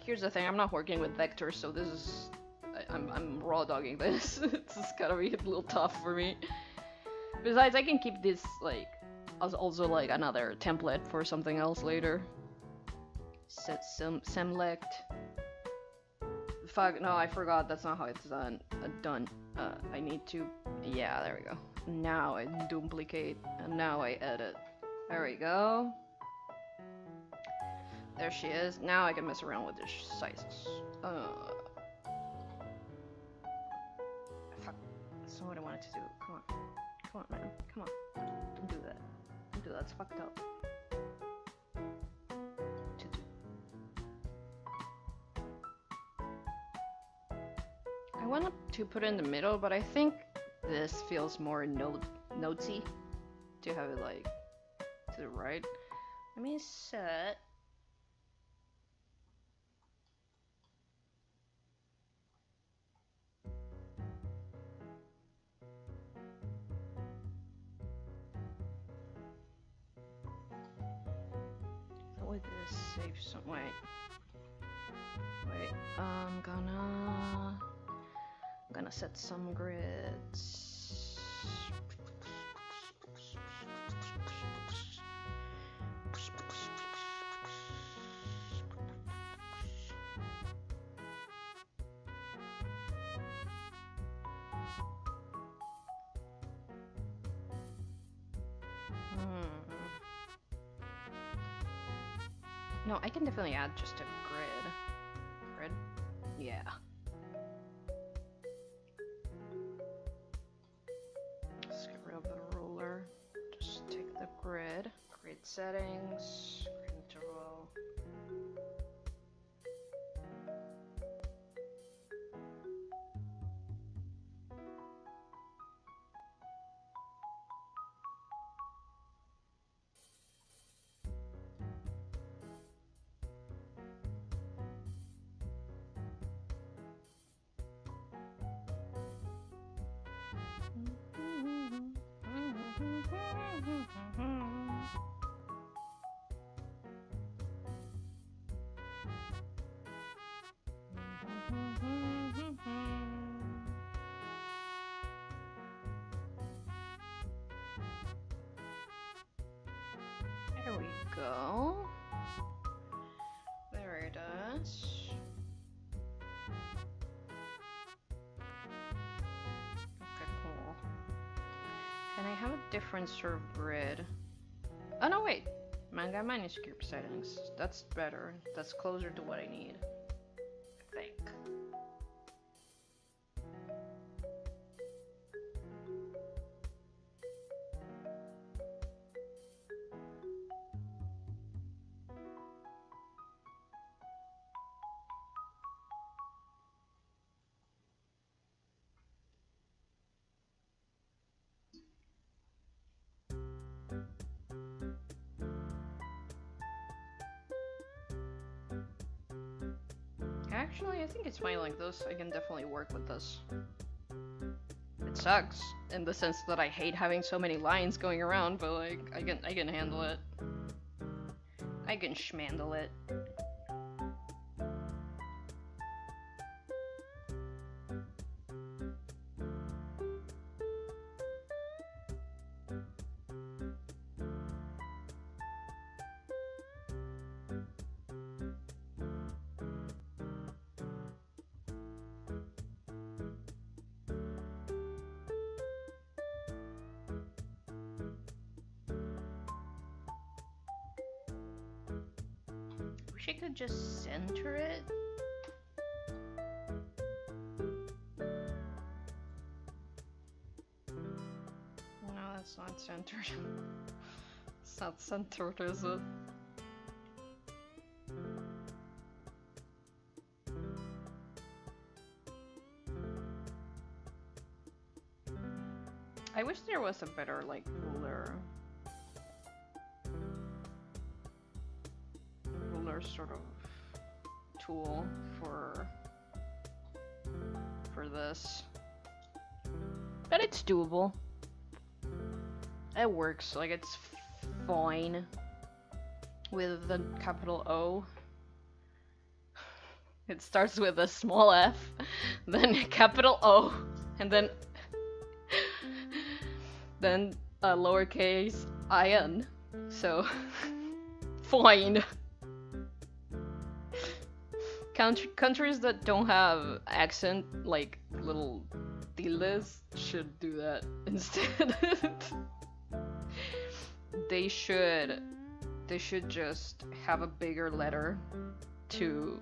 Here's the thing, I'm not working with vectors, so this is I'm raw dogging this. It's gonna be a little tough for me. Besides, I can keep this like as also like another template for something else later. Set semlect. Fuck, no, I forgot. That's not how it's done. I need to. Yeah, there we go. Now I duplicate, and now I edit. There we go. There she is. Now I can mess around with the sizes. Fuck. That's not what I wanted to do. Come on. Come on, man. Come on. Don't do that. Don't do that. It's fucked up. I wanted to put it in the middle, but I think this feels more notesy to have it like to the right. Let me set. Would this save some? Wait. I'm gonna set some grids. No, I can definitely add just a grid. Grid? Yeah. Let's get rid of the ruler. Just take the grid. Grid settings. Grid interval. There we go. There it is. Okay, cool. Can I have a different sort of grid? Oh no, wait. Manga manuscript settings. That's better. That's closer to what I need, I think. Actually, I think it's fine like this. I can definitely work with this. It sucks in the sense that I hate having so many lines going around, but like I can handle it. I can schmandle it. Wish I could just center it. No, that's not centered. It's not centered, is it? I wish there was a better, like, ruler sort of tool for this. But it's doable. It works, like it's fine with the capital O. It starts with a small f, then a capital O, and then a lowercase in. So fine. Countries that don't have accent, like little tildes, should do that instead. They should just have a bigger letter to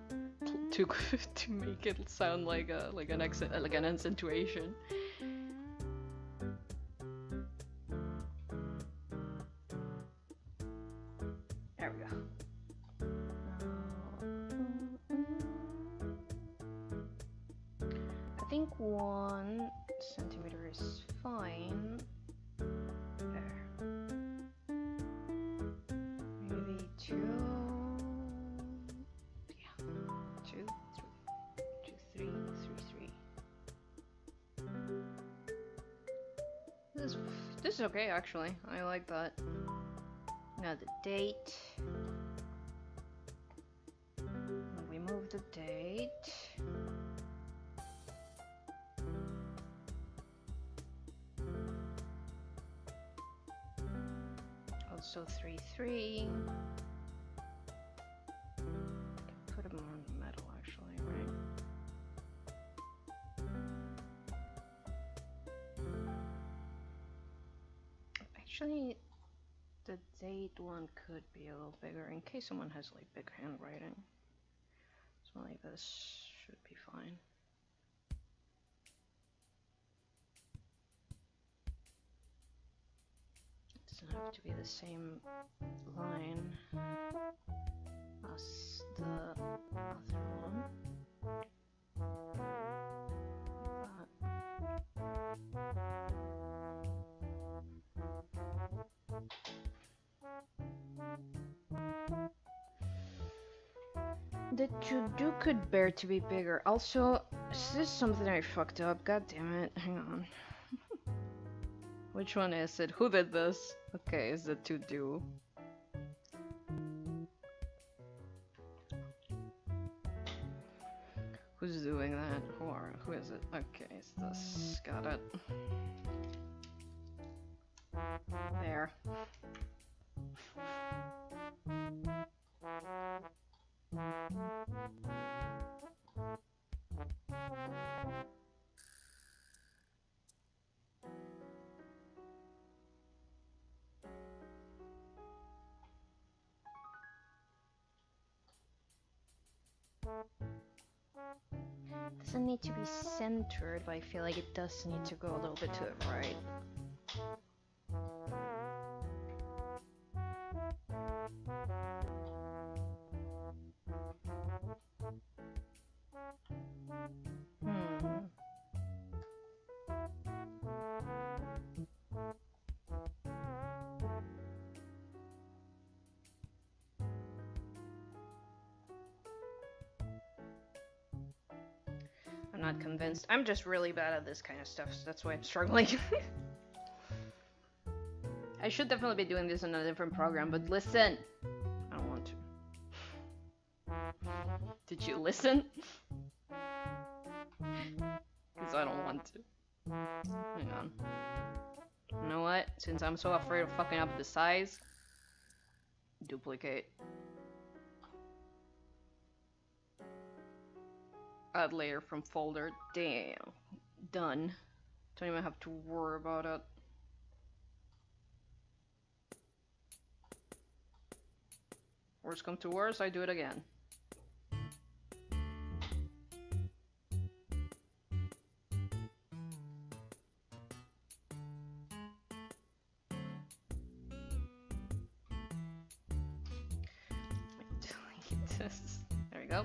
make it sound like an accent, like an accentuation. There we go. I think 1 centimeter is fine. There. Maybe 2. Yeah. 2, 3, 3. This is okay actually. I like that. Now the date. We move the date. Also 3. Put them on the metal actually, right? Actually, The date one could be a little bigger in case someone has like big handwriting. Something like this should be fine. It doesn't have to be the same line as the other one. The to-do could bear to be bigger. Also, is this something I fucked up? God damn it. Hang on. Which one is it? Who did this? Okay, it's the to-do. Who's doing that? Who is it? Okay, it's this. Got it. There. Doesn't need to be centered, but I feel like it does need to go a little bit to the right. I'm not convinced. I'm just really bad at this kind of stuff, so that's why I'm struggling. I should definitely be doing this in a different program, but listen! I don't want to. Did you listen? Because I don't want to. Hang on. You know what? Since I'm so afraid of fucking up the size, duplicate. Add layer from folder. Damn. Done. Don't even have to worry about it. Worst come to worst, I do it again. Delete this. There we go.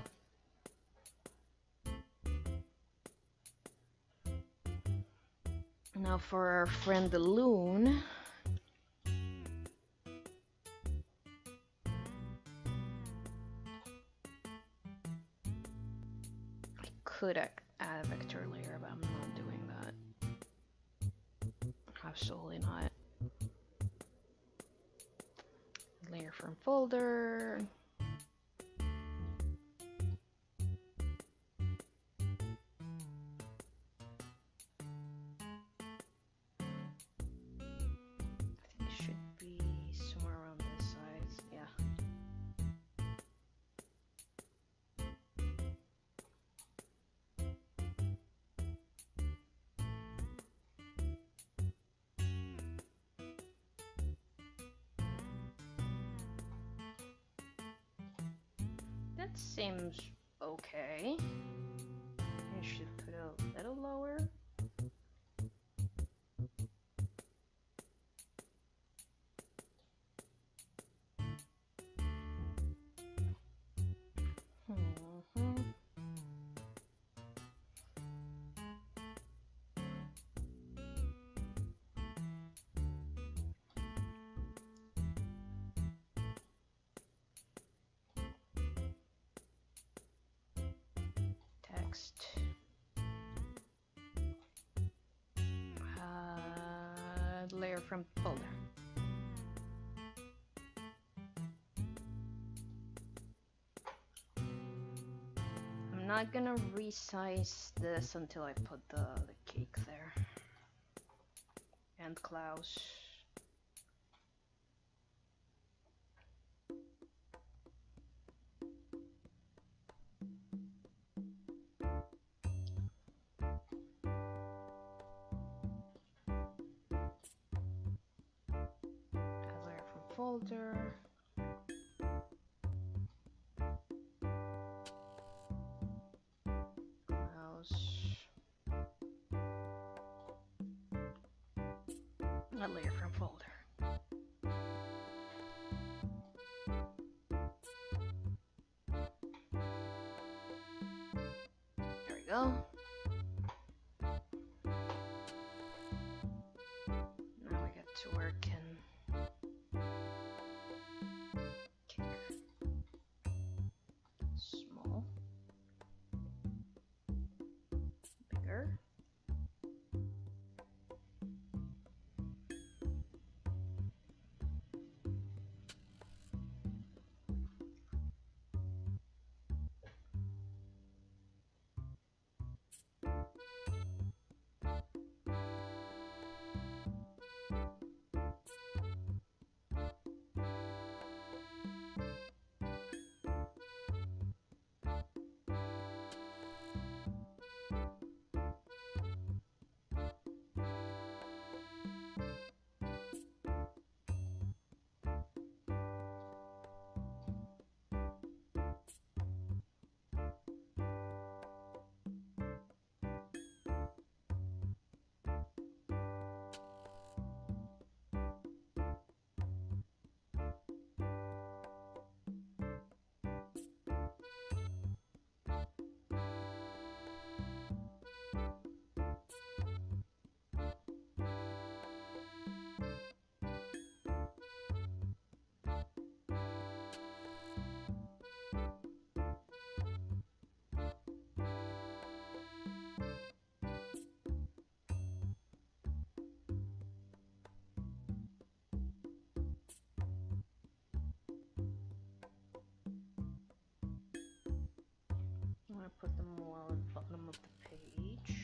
Now for our friend the loon. I could add a vector layer, but I'm not doing that. Absolutely not. Layer from folder. That seems okay. I should put a little lower. Text. Layer from folder. I'm not gonna resize this until I put the cake there. And Klaus. folder. Close. A layer from folder. There we go. Now we get to work and kick. Small. Bigger. I'm gonna put them all at the bottom of the page.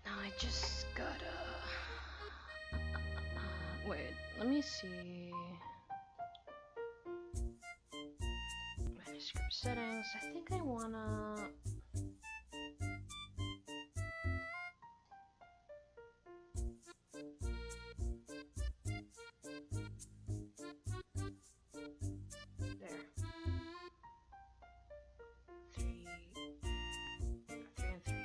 Now I just gotta wait, let me see. Manuscript settings. I think I wanna there. 3 and 3.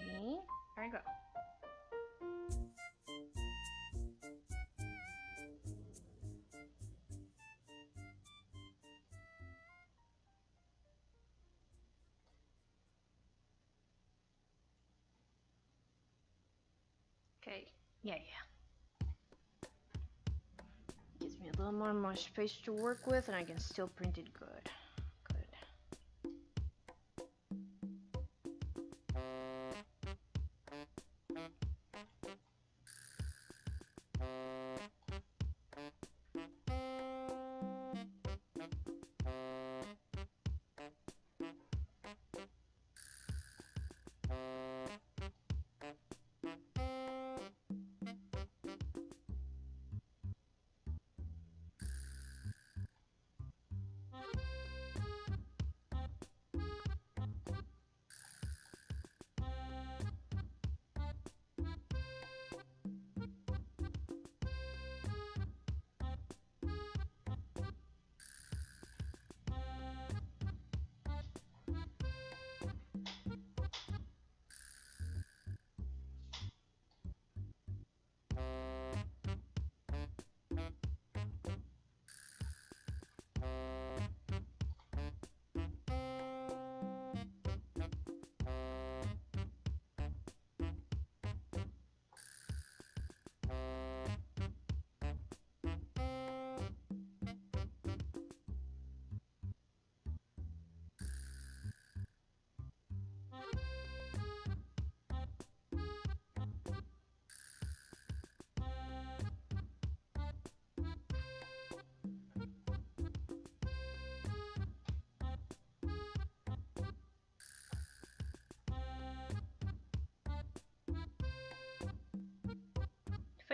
Three. There we go. Okay. Yeah. Gives me a little more space to work with, and I can still print it good.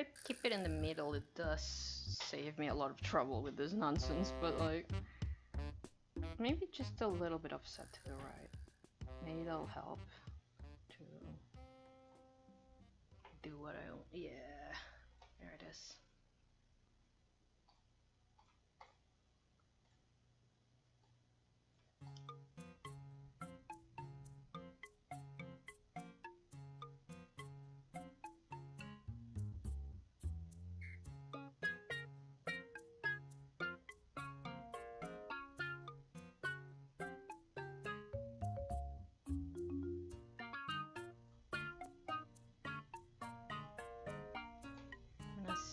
I keep it in the middle, it does save me a lot of trouble with this nonsense, but like... maybe just a little bit offset to the right. Maybe that'll help to do what I want. Yeah, there it is.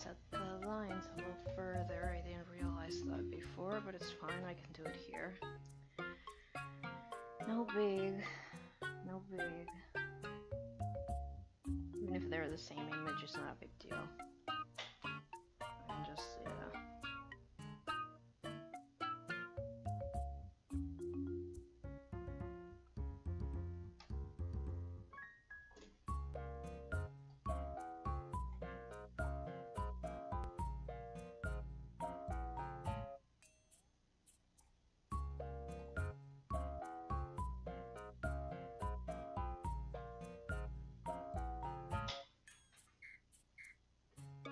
Set the lines a little further. I didn't realize that before, but it's fine. I can do it here. No big. No big. Even if they're the same image, it's not a big deal. I'm just, yeah.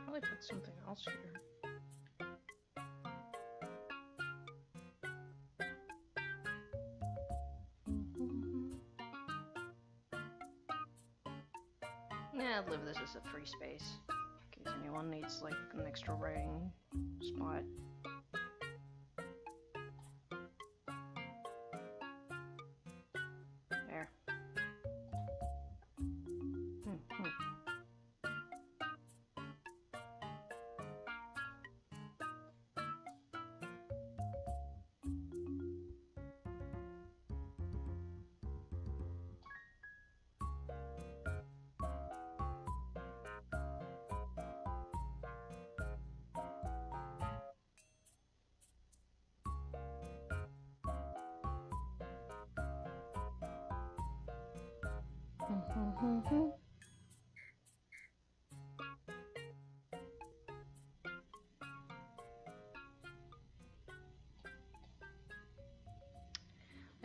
Probably put something else here. Yeah, I'll leave this as a free space in case anyone needs like an extra writing spot. There.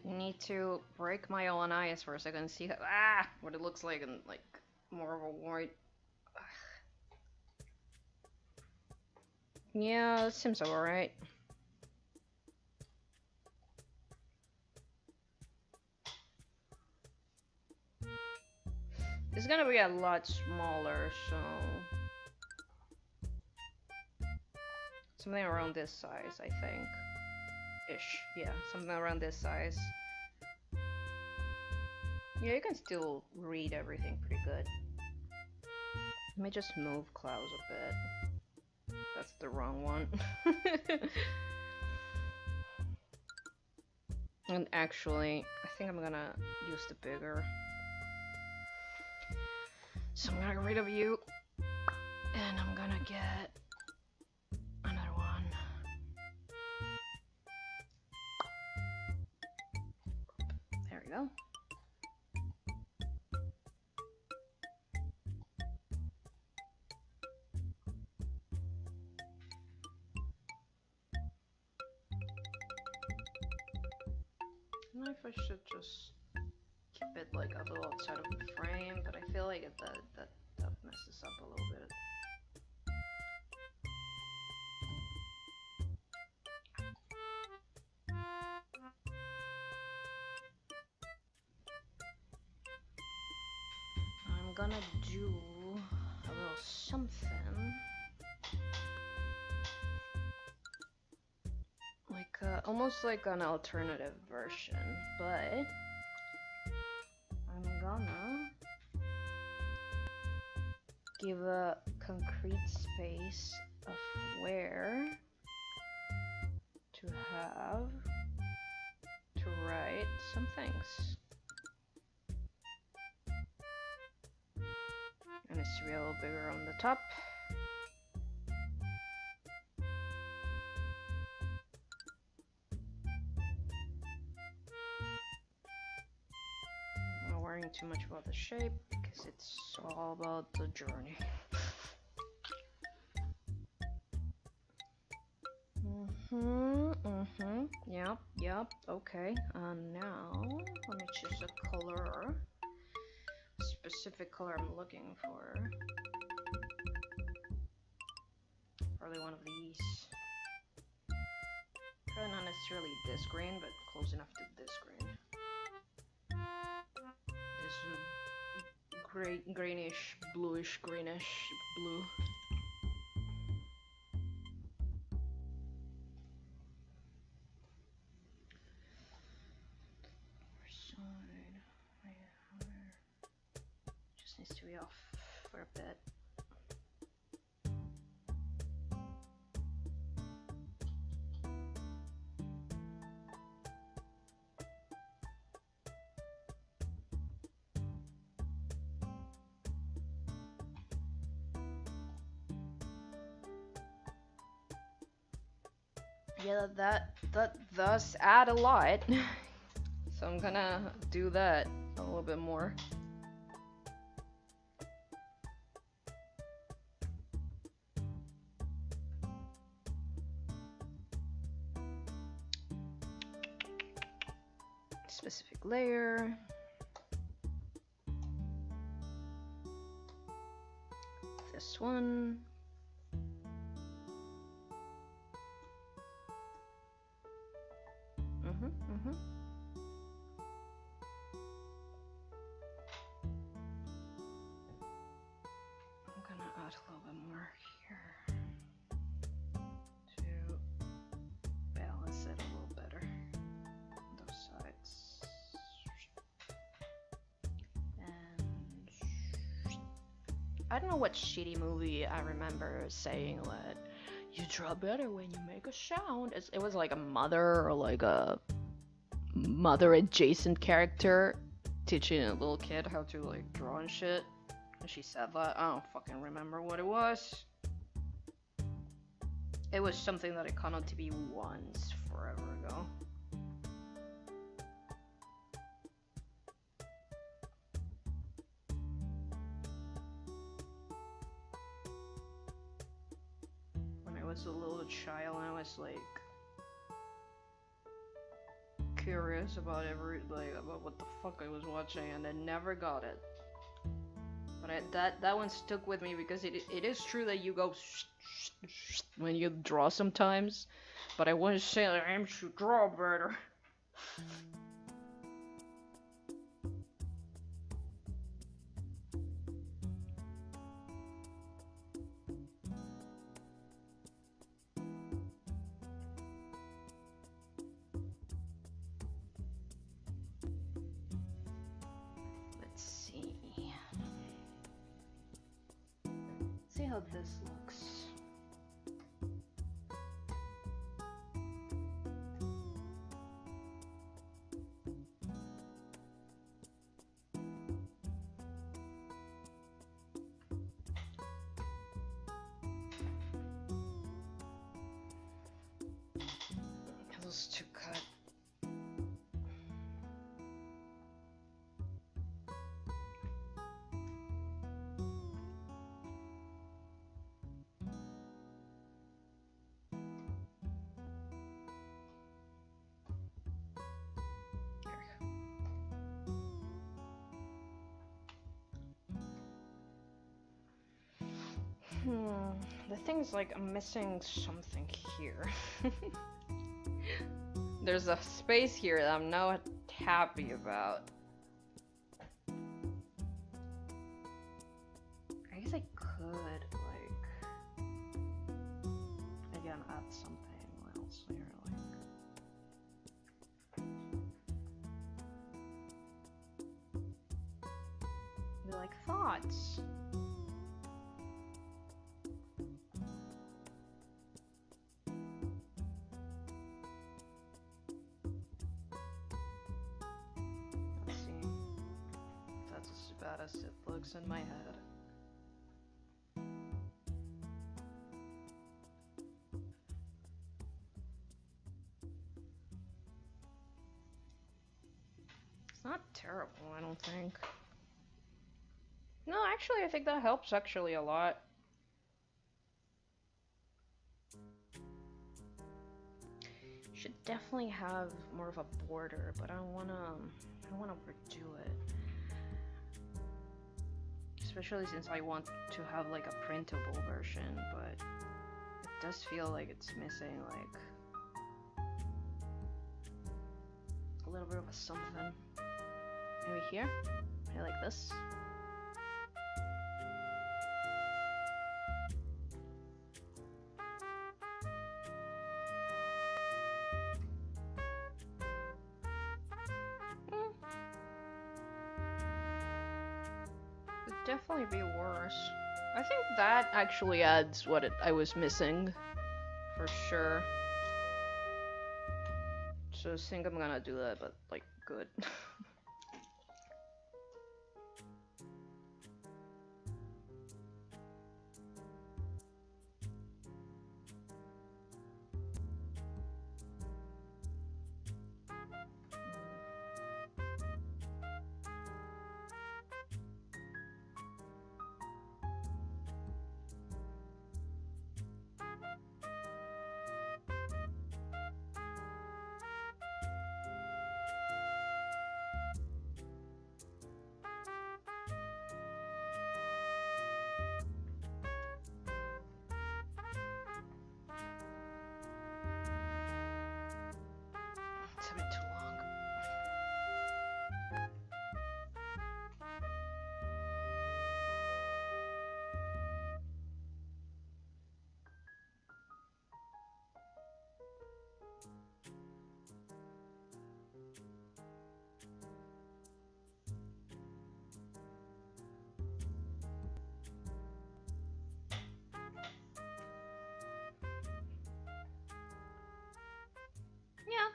I need to break my own eyes for a second and see how, what it looks like in like more of a white. Yeah, it seems alright. It's gonna be a lot smaller, so something around this size, I think. Ish, yeah, something around this size. Yeah, you can still read everything pretty good. Let me just move clouds a bit. That's the wrong one. And actually, I think I'm gonna use the bigger. So I'm gonna get rid of you, and I'm gonna get another one. There we go. I don't know if I should just keep it like a little outside of the frame, but I feel like that messes up a little bit. I'm gonna do a little something like almost like an alternative version, but I'm gonna give a concrete space of where to have to write some things. And it's to be a little bigger on the top. I'm not worrying too much about the shape because it's all about the journey. Yep, okay. Now, let me choose a color. Specific color I'm looking for. Probably one of these. Probably not necessarily this green, but close enough to this green. This greenish, bluish, greenish blue. Just needs to be off for a bit. Yeah, that does add a lot. So I'm gonna do that a little bit more. Specific layer. This one. I'm gonna add a little bit more here to balance it a little better on those sides. And I don't know what shitty movie I remember saying that you draw better when you make a sound. It was like a mother or like a mother adjacent character teaching a little kid how to like draw and shit. And she said that. I don't fucking remember what it was. It was something that I caught on TV once forever ago. When I was a little child, I was like curious about about what the fuck I was watching, and I never got it. But that one stuck with me because it is true that you go when you draw sometimes, but I wouldn't say that I should draw better. How this looks. Those two cut. The thing's like I'm missing something here. There's a space here that I'm not happy about. I guess I could like again add something else here like be like thoughts. As it looks in my head. It's not terrible, I don't think. No, actually, I think that helps actually a lot. Should definitely have more of a border, but I wanna redo it. Especially since I want to have like a printable version, but it does feel like it's missing like a little bit of a something. Maybe here? Maybe like this? Could definitely be worse. I think that actually adds what I was missing, for sure. So I think I'm gonna do that, but like, good. It's a bit too long. Yeah.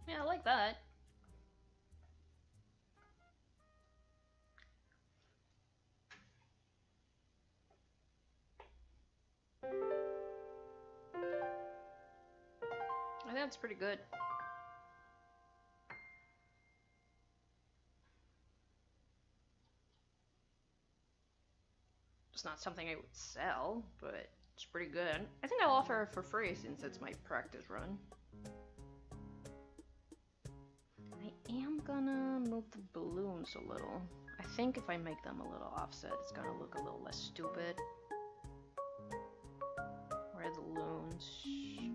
Yeah, I like that. I think that's pretty good. It's not something I would sell, but it's pretty good. I think I'll offer it for free since it's my practice run. I am gonna move the balloons a little. I think if I make them a little offset, it's gonna look a little less stupid. Where are the balloons? Here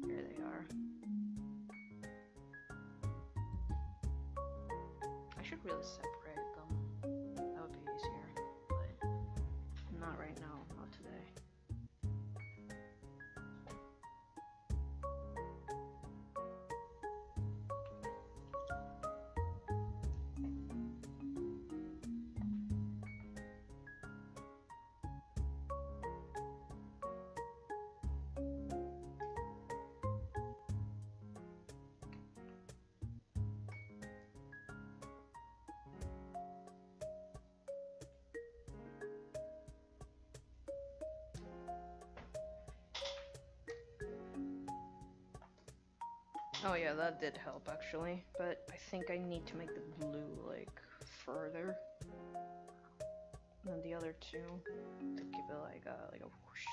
they are. I should really separate them. That would be easier, but not right now, not today. Oh yeah, that did help actually, but I think I need to make the blue like further than the other two to give it like a whoosh,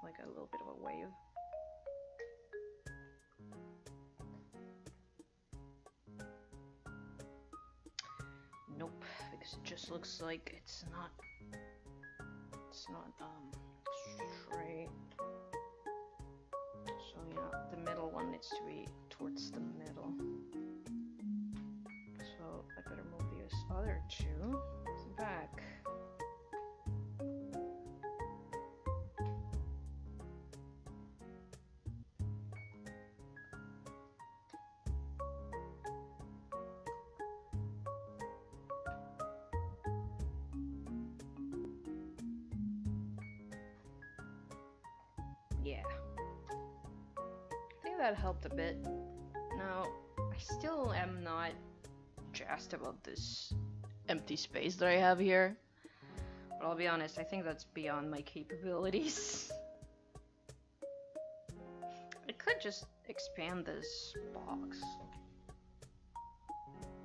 like a little bit of a wave. Nope, because it just looks like it's not straight. So yeah, the middle one needs to be towards the middle. So I better move these other two back. Yeah. I think that helped a bit. Now, I still am not jazzed about this empty space that I have here. But I'll be honest, I think that's beyond my capabilities. I could just expand this box.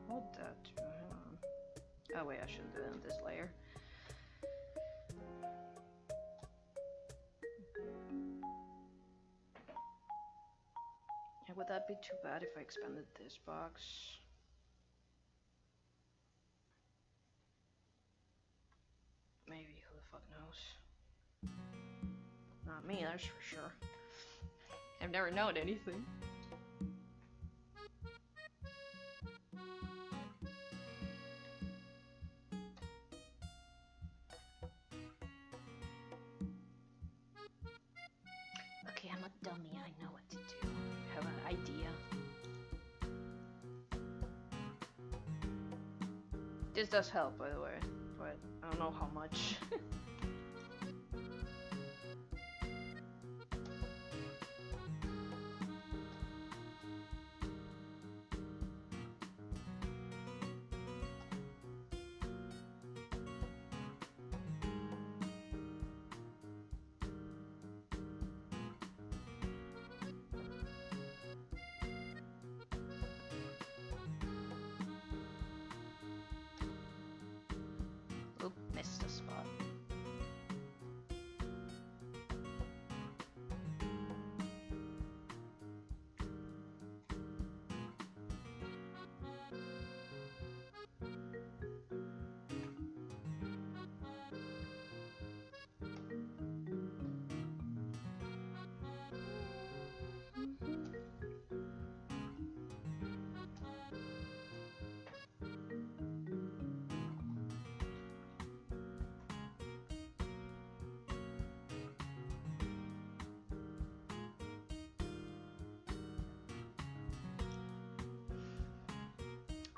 What would that do? Hang on. Oh wait, I shouldn't do it in this layer. And would that be too bad if I expanded this box? Maybe, who the fuck knows? Not me, that's for sure. I've never known anything. Okay, I'm a dummy, I know what to do. I have an idea. This does help, by the way, but I don't know how much. Oop, missed a spot.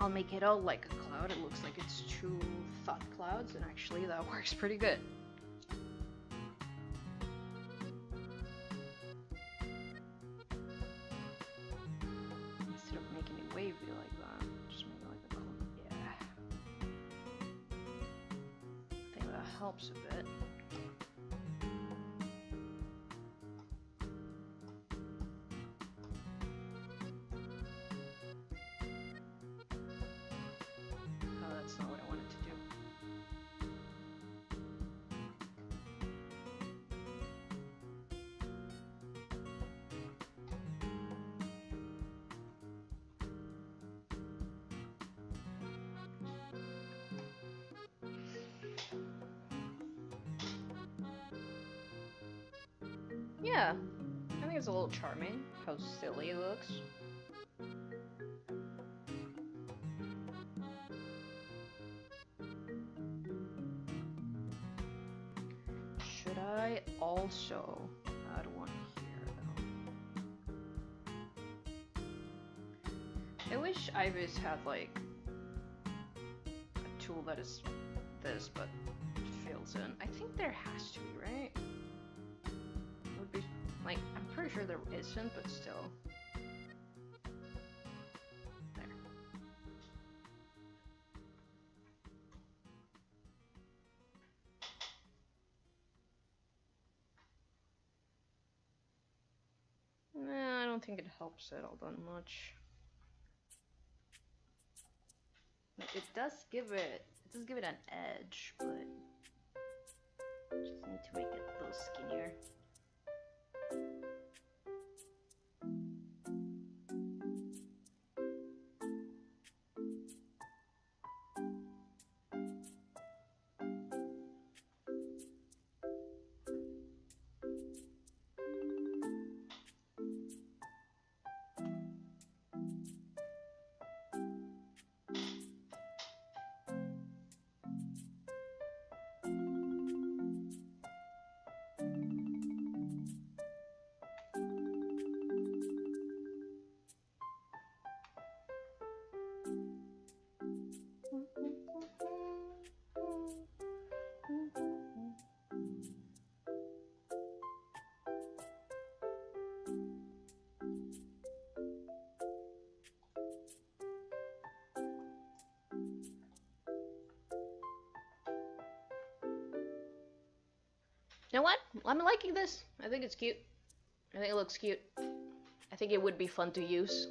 I'll make it all like a cloud. It looks like it's two thought clouds, and actually that works pretty good. Instead of making it wavy like that, just make it like a cloud. Yeah. I think that helps a bit. That's not what I wanted to do. Yeah, I think it's a little charming how silly it looks. Should I also add one here though? I wish IBIS had like a tool that is this but fills in. I think there has to be, right? It would be like, I'm pretty sure there isn't, but still. There. Nah, I don't think it helps it all that much. It does give it an edge, but just need to make it a little skinnier. You know what? I'm liking this. I think it's cute. I think it looks cute. I think it would be fun to use.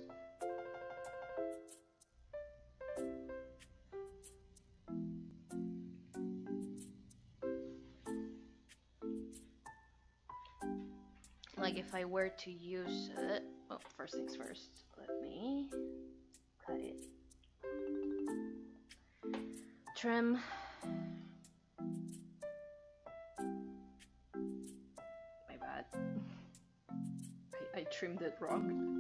Like if I where to use it. Oh, first things first. Let me cut it. Trim. My bad. I trimmed it wrong.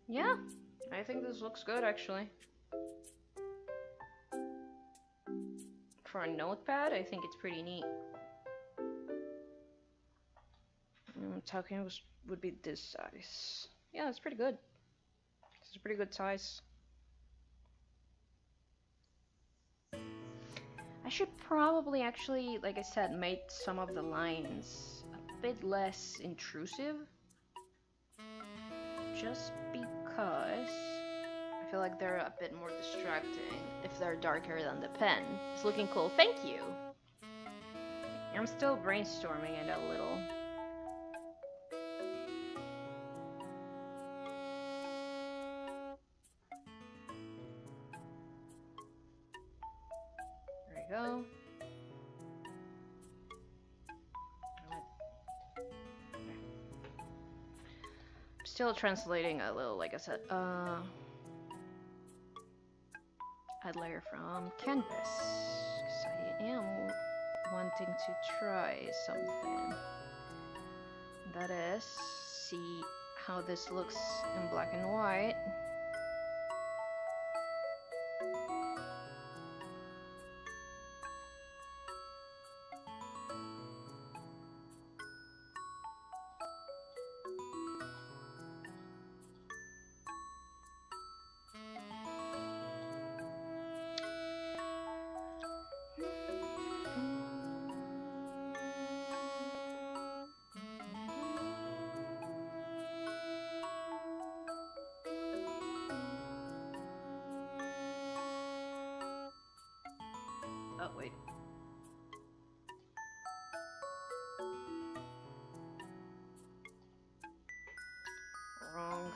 Yeah, I think this looks good actually. For a notepad, I think it's pretty neat. Talking would be this size. Yeah, it's pretty good. It's a pretty good size. I should probably actually, like I said, make some of the lines a bit less intrusive. Just because I feel like they're a bit more distracting if they're darker than the pen. It's looking cool, thank you! I'm still brainstorming it a little. There we go. Still translating a little, like I said. Add layer from canvas, because I am wanting to try something. That is, see how this looks in black and white. Oh, wait. Wrong.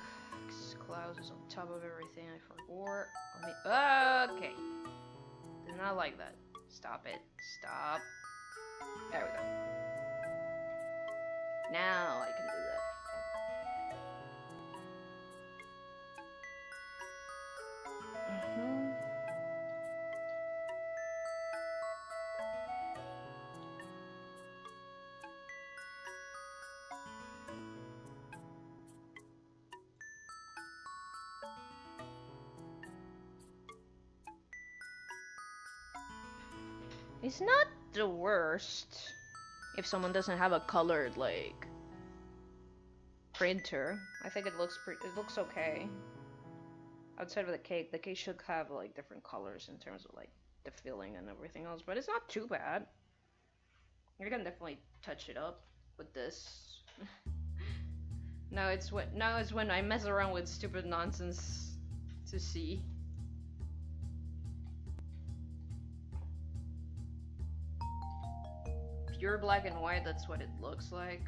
Clouds is on top of everything. I forgot. Let me. Okay. Did not like that. Stop it. Stop. There we go. Now I can do that. It's not the worst if someone doesn't have a colored like printer. I think it looks okay. Outside of the cake should have like different colors in terms of like the filling and everything else, but it's not too bad. You can definitely touch it up with this. Now it's when I mess around with stupid nonsense to see. Pure black and white, that's what it looks like.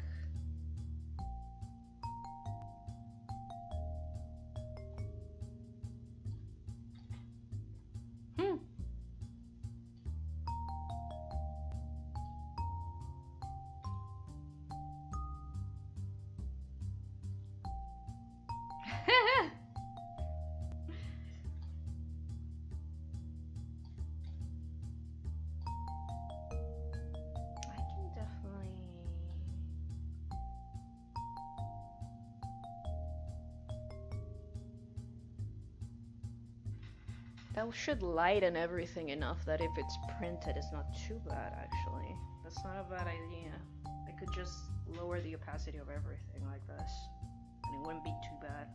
That should lighten everything enough that if it's printed, it's not too bad, actually. That's not a bad idea. I could just lower the opacity of everything like this, and it wouldn't be too bad.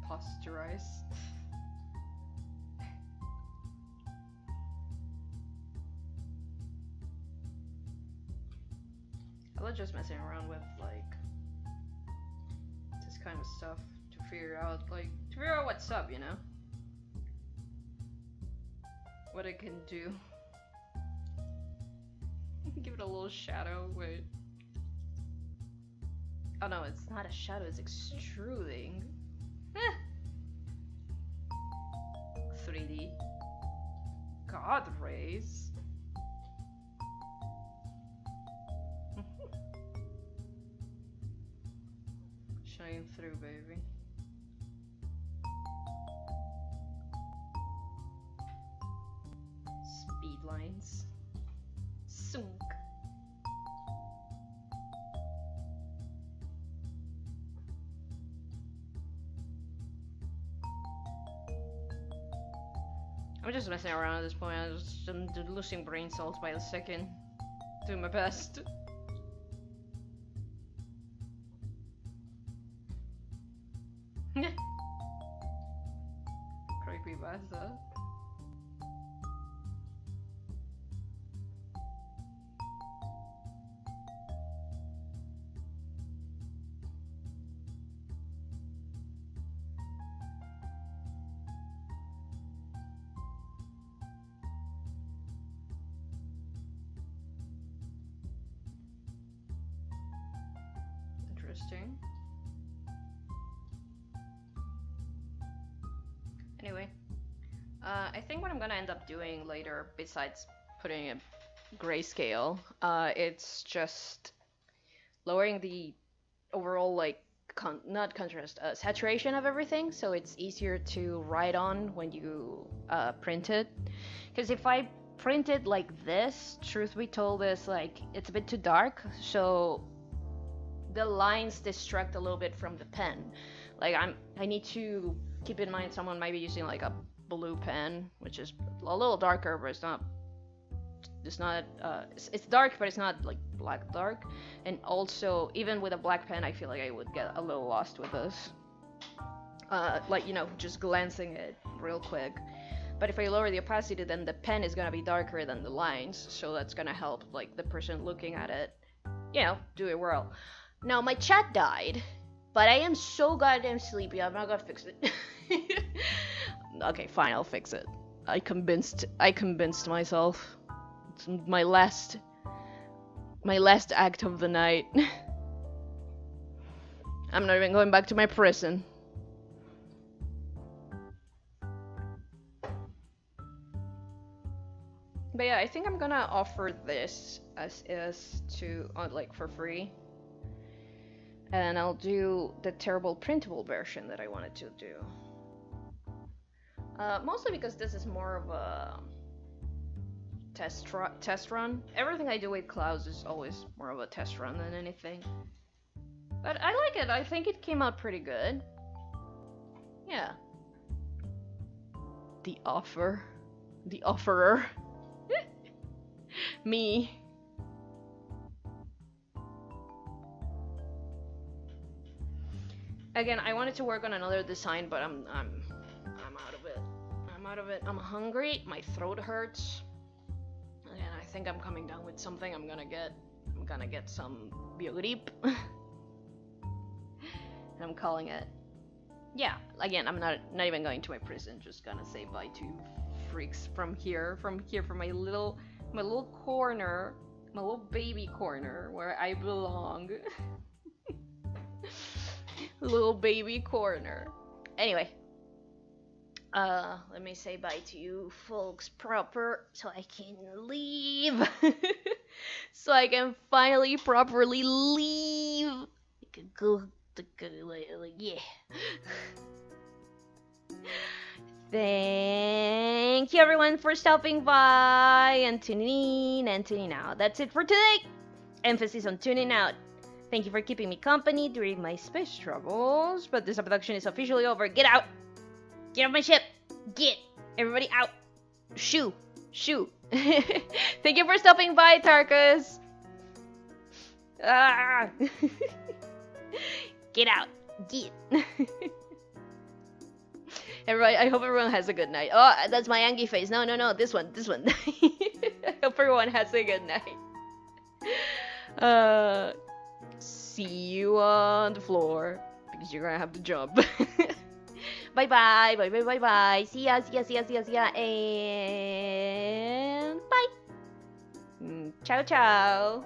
Posterize. I love just messing around with, like, kind of stuff to figure out what's up, you know? what I can do. Give it a little shadow, wait. Oh no, it's not a shadow, it's extruding. 3D. God rays. Shine through, baby. Speed lines. Sunk. I'm just messing around at this point. I'm losing brain cells by the second. Doing my best. Creepypasta. Interesting. Anyway, I think what I'm gonna end up doing later, besides putting a grayscale, it's just lowering the overall, like, not contrast, saturation of everything, so it's easier to write on when you print it. Because if I print it like this, truth be told, is like it's a bit too dark, so the lines distract a little bit from the pen. Like I need to keep in mind someone might be using like a blue pen, which is a little darker, but it's not it's dark, but it's not like black dark. And also, even with a black pen, I feel like I would get a little lost with this, like, you know, just glancing it real quick. But if I lower the opacity, then the pen is gonna be darker than the lines, so that's gonna help, like, the person looking at it, you know, do it well. Now, my chat died, but I am so goddamn sleepy, I'm not gonna fix it. Okay, fine, I'll fix it. I convinced myself. It's my last act of the night. I'm not even going back to my prison. But yeah, I think I'm gonna offer this as is to, like, for free. And I'll do the terrible printable version that I wanted to do. Mostly because this is more of a test run. Everything I do with clouds is always more of a test run than anything. But I like it. I think it came out pretty good. Yeah. The offerer. Me. Again, I wanted to work on another design, but I'm out of it. I'm hungry. My throat hurts. And I think I'm coming down with something. I'm gonna get some biogrip. And I'm calling it. Yeah. Again, I'm not even going to my prison. Just gonna say bye to freaks from here, from my little corner, my little baby corner where I belong. Little baby corner. Anyway, let me say bye to you folks proper so I can leave. So I can finally properly leave. You can go, yeah. Thank you everyone for stopping by and tuning in and tuning out. That's it for today. Emphasis on tuning out. Thank you for keeping me company during my space troubles, but this abduction is officially over. Get out! Get off my ship! Get! Everybody out! Shoo! Shoo! Thank you for stopping by, Tarkus! Ah. Get out! Get! Everybody, I hope everyone has a good night. Oh, that's my Angie face. No, this one. I hope everyone has a good night. See you on the floor, because you're gonna have to jump. Bye Bye bye, bye bye bye bye. See ya, see ya, see ya, see ya, see ya, and bye. Ciao ciao.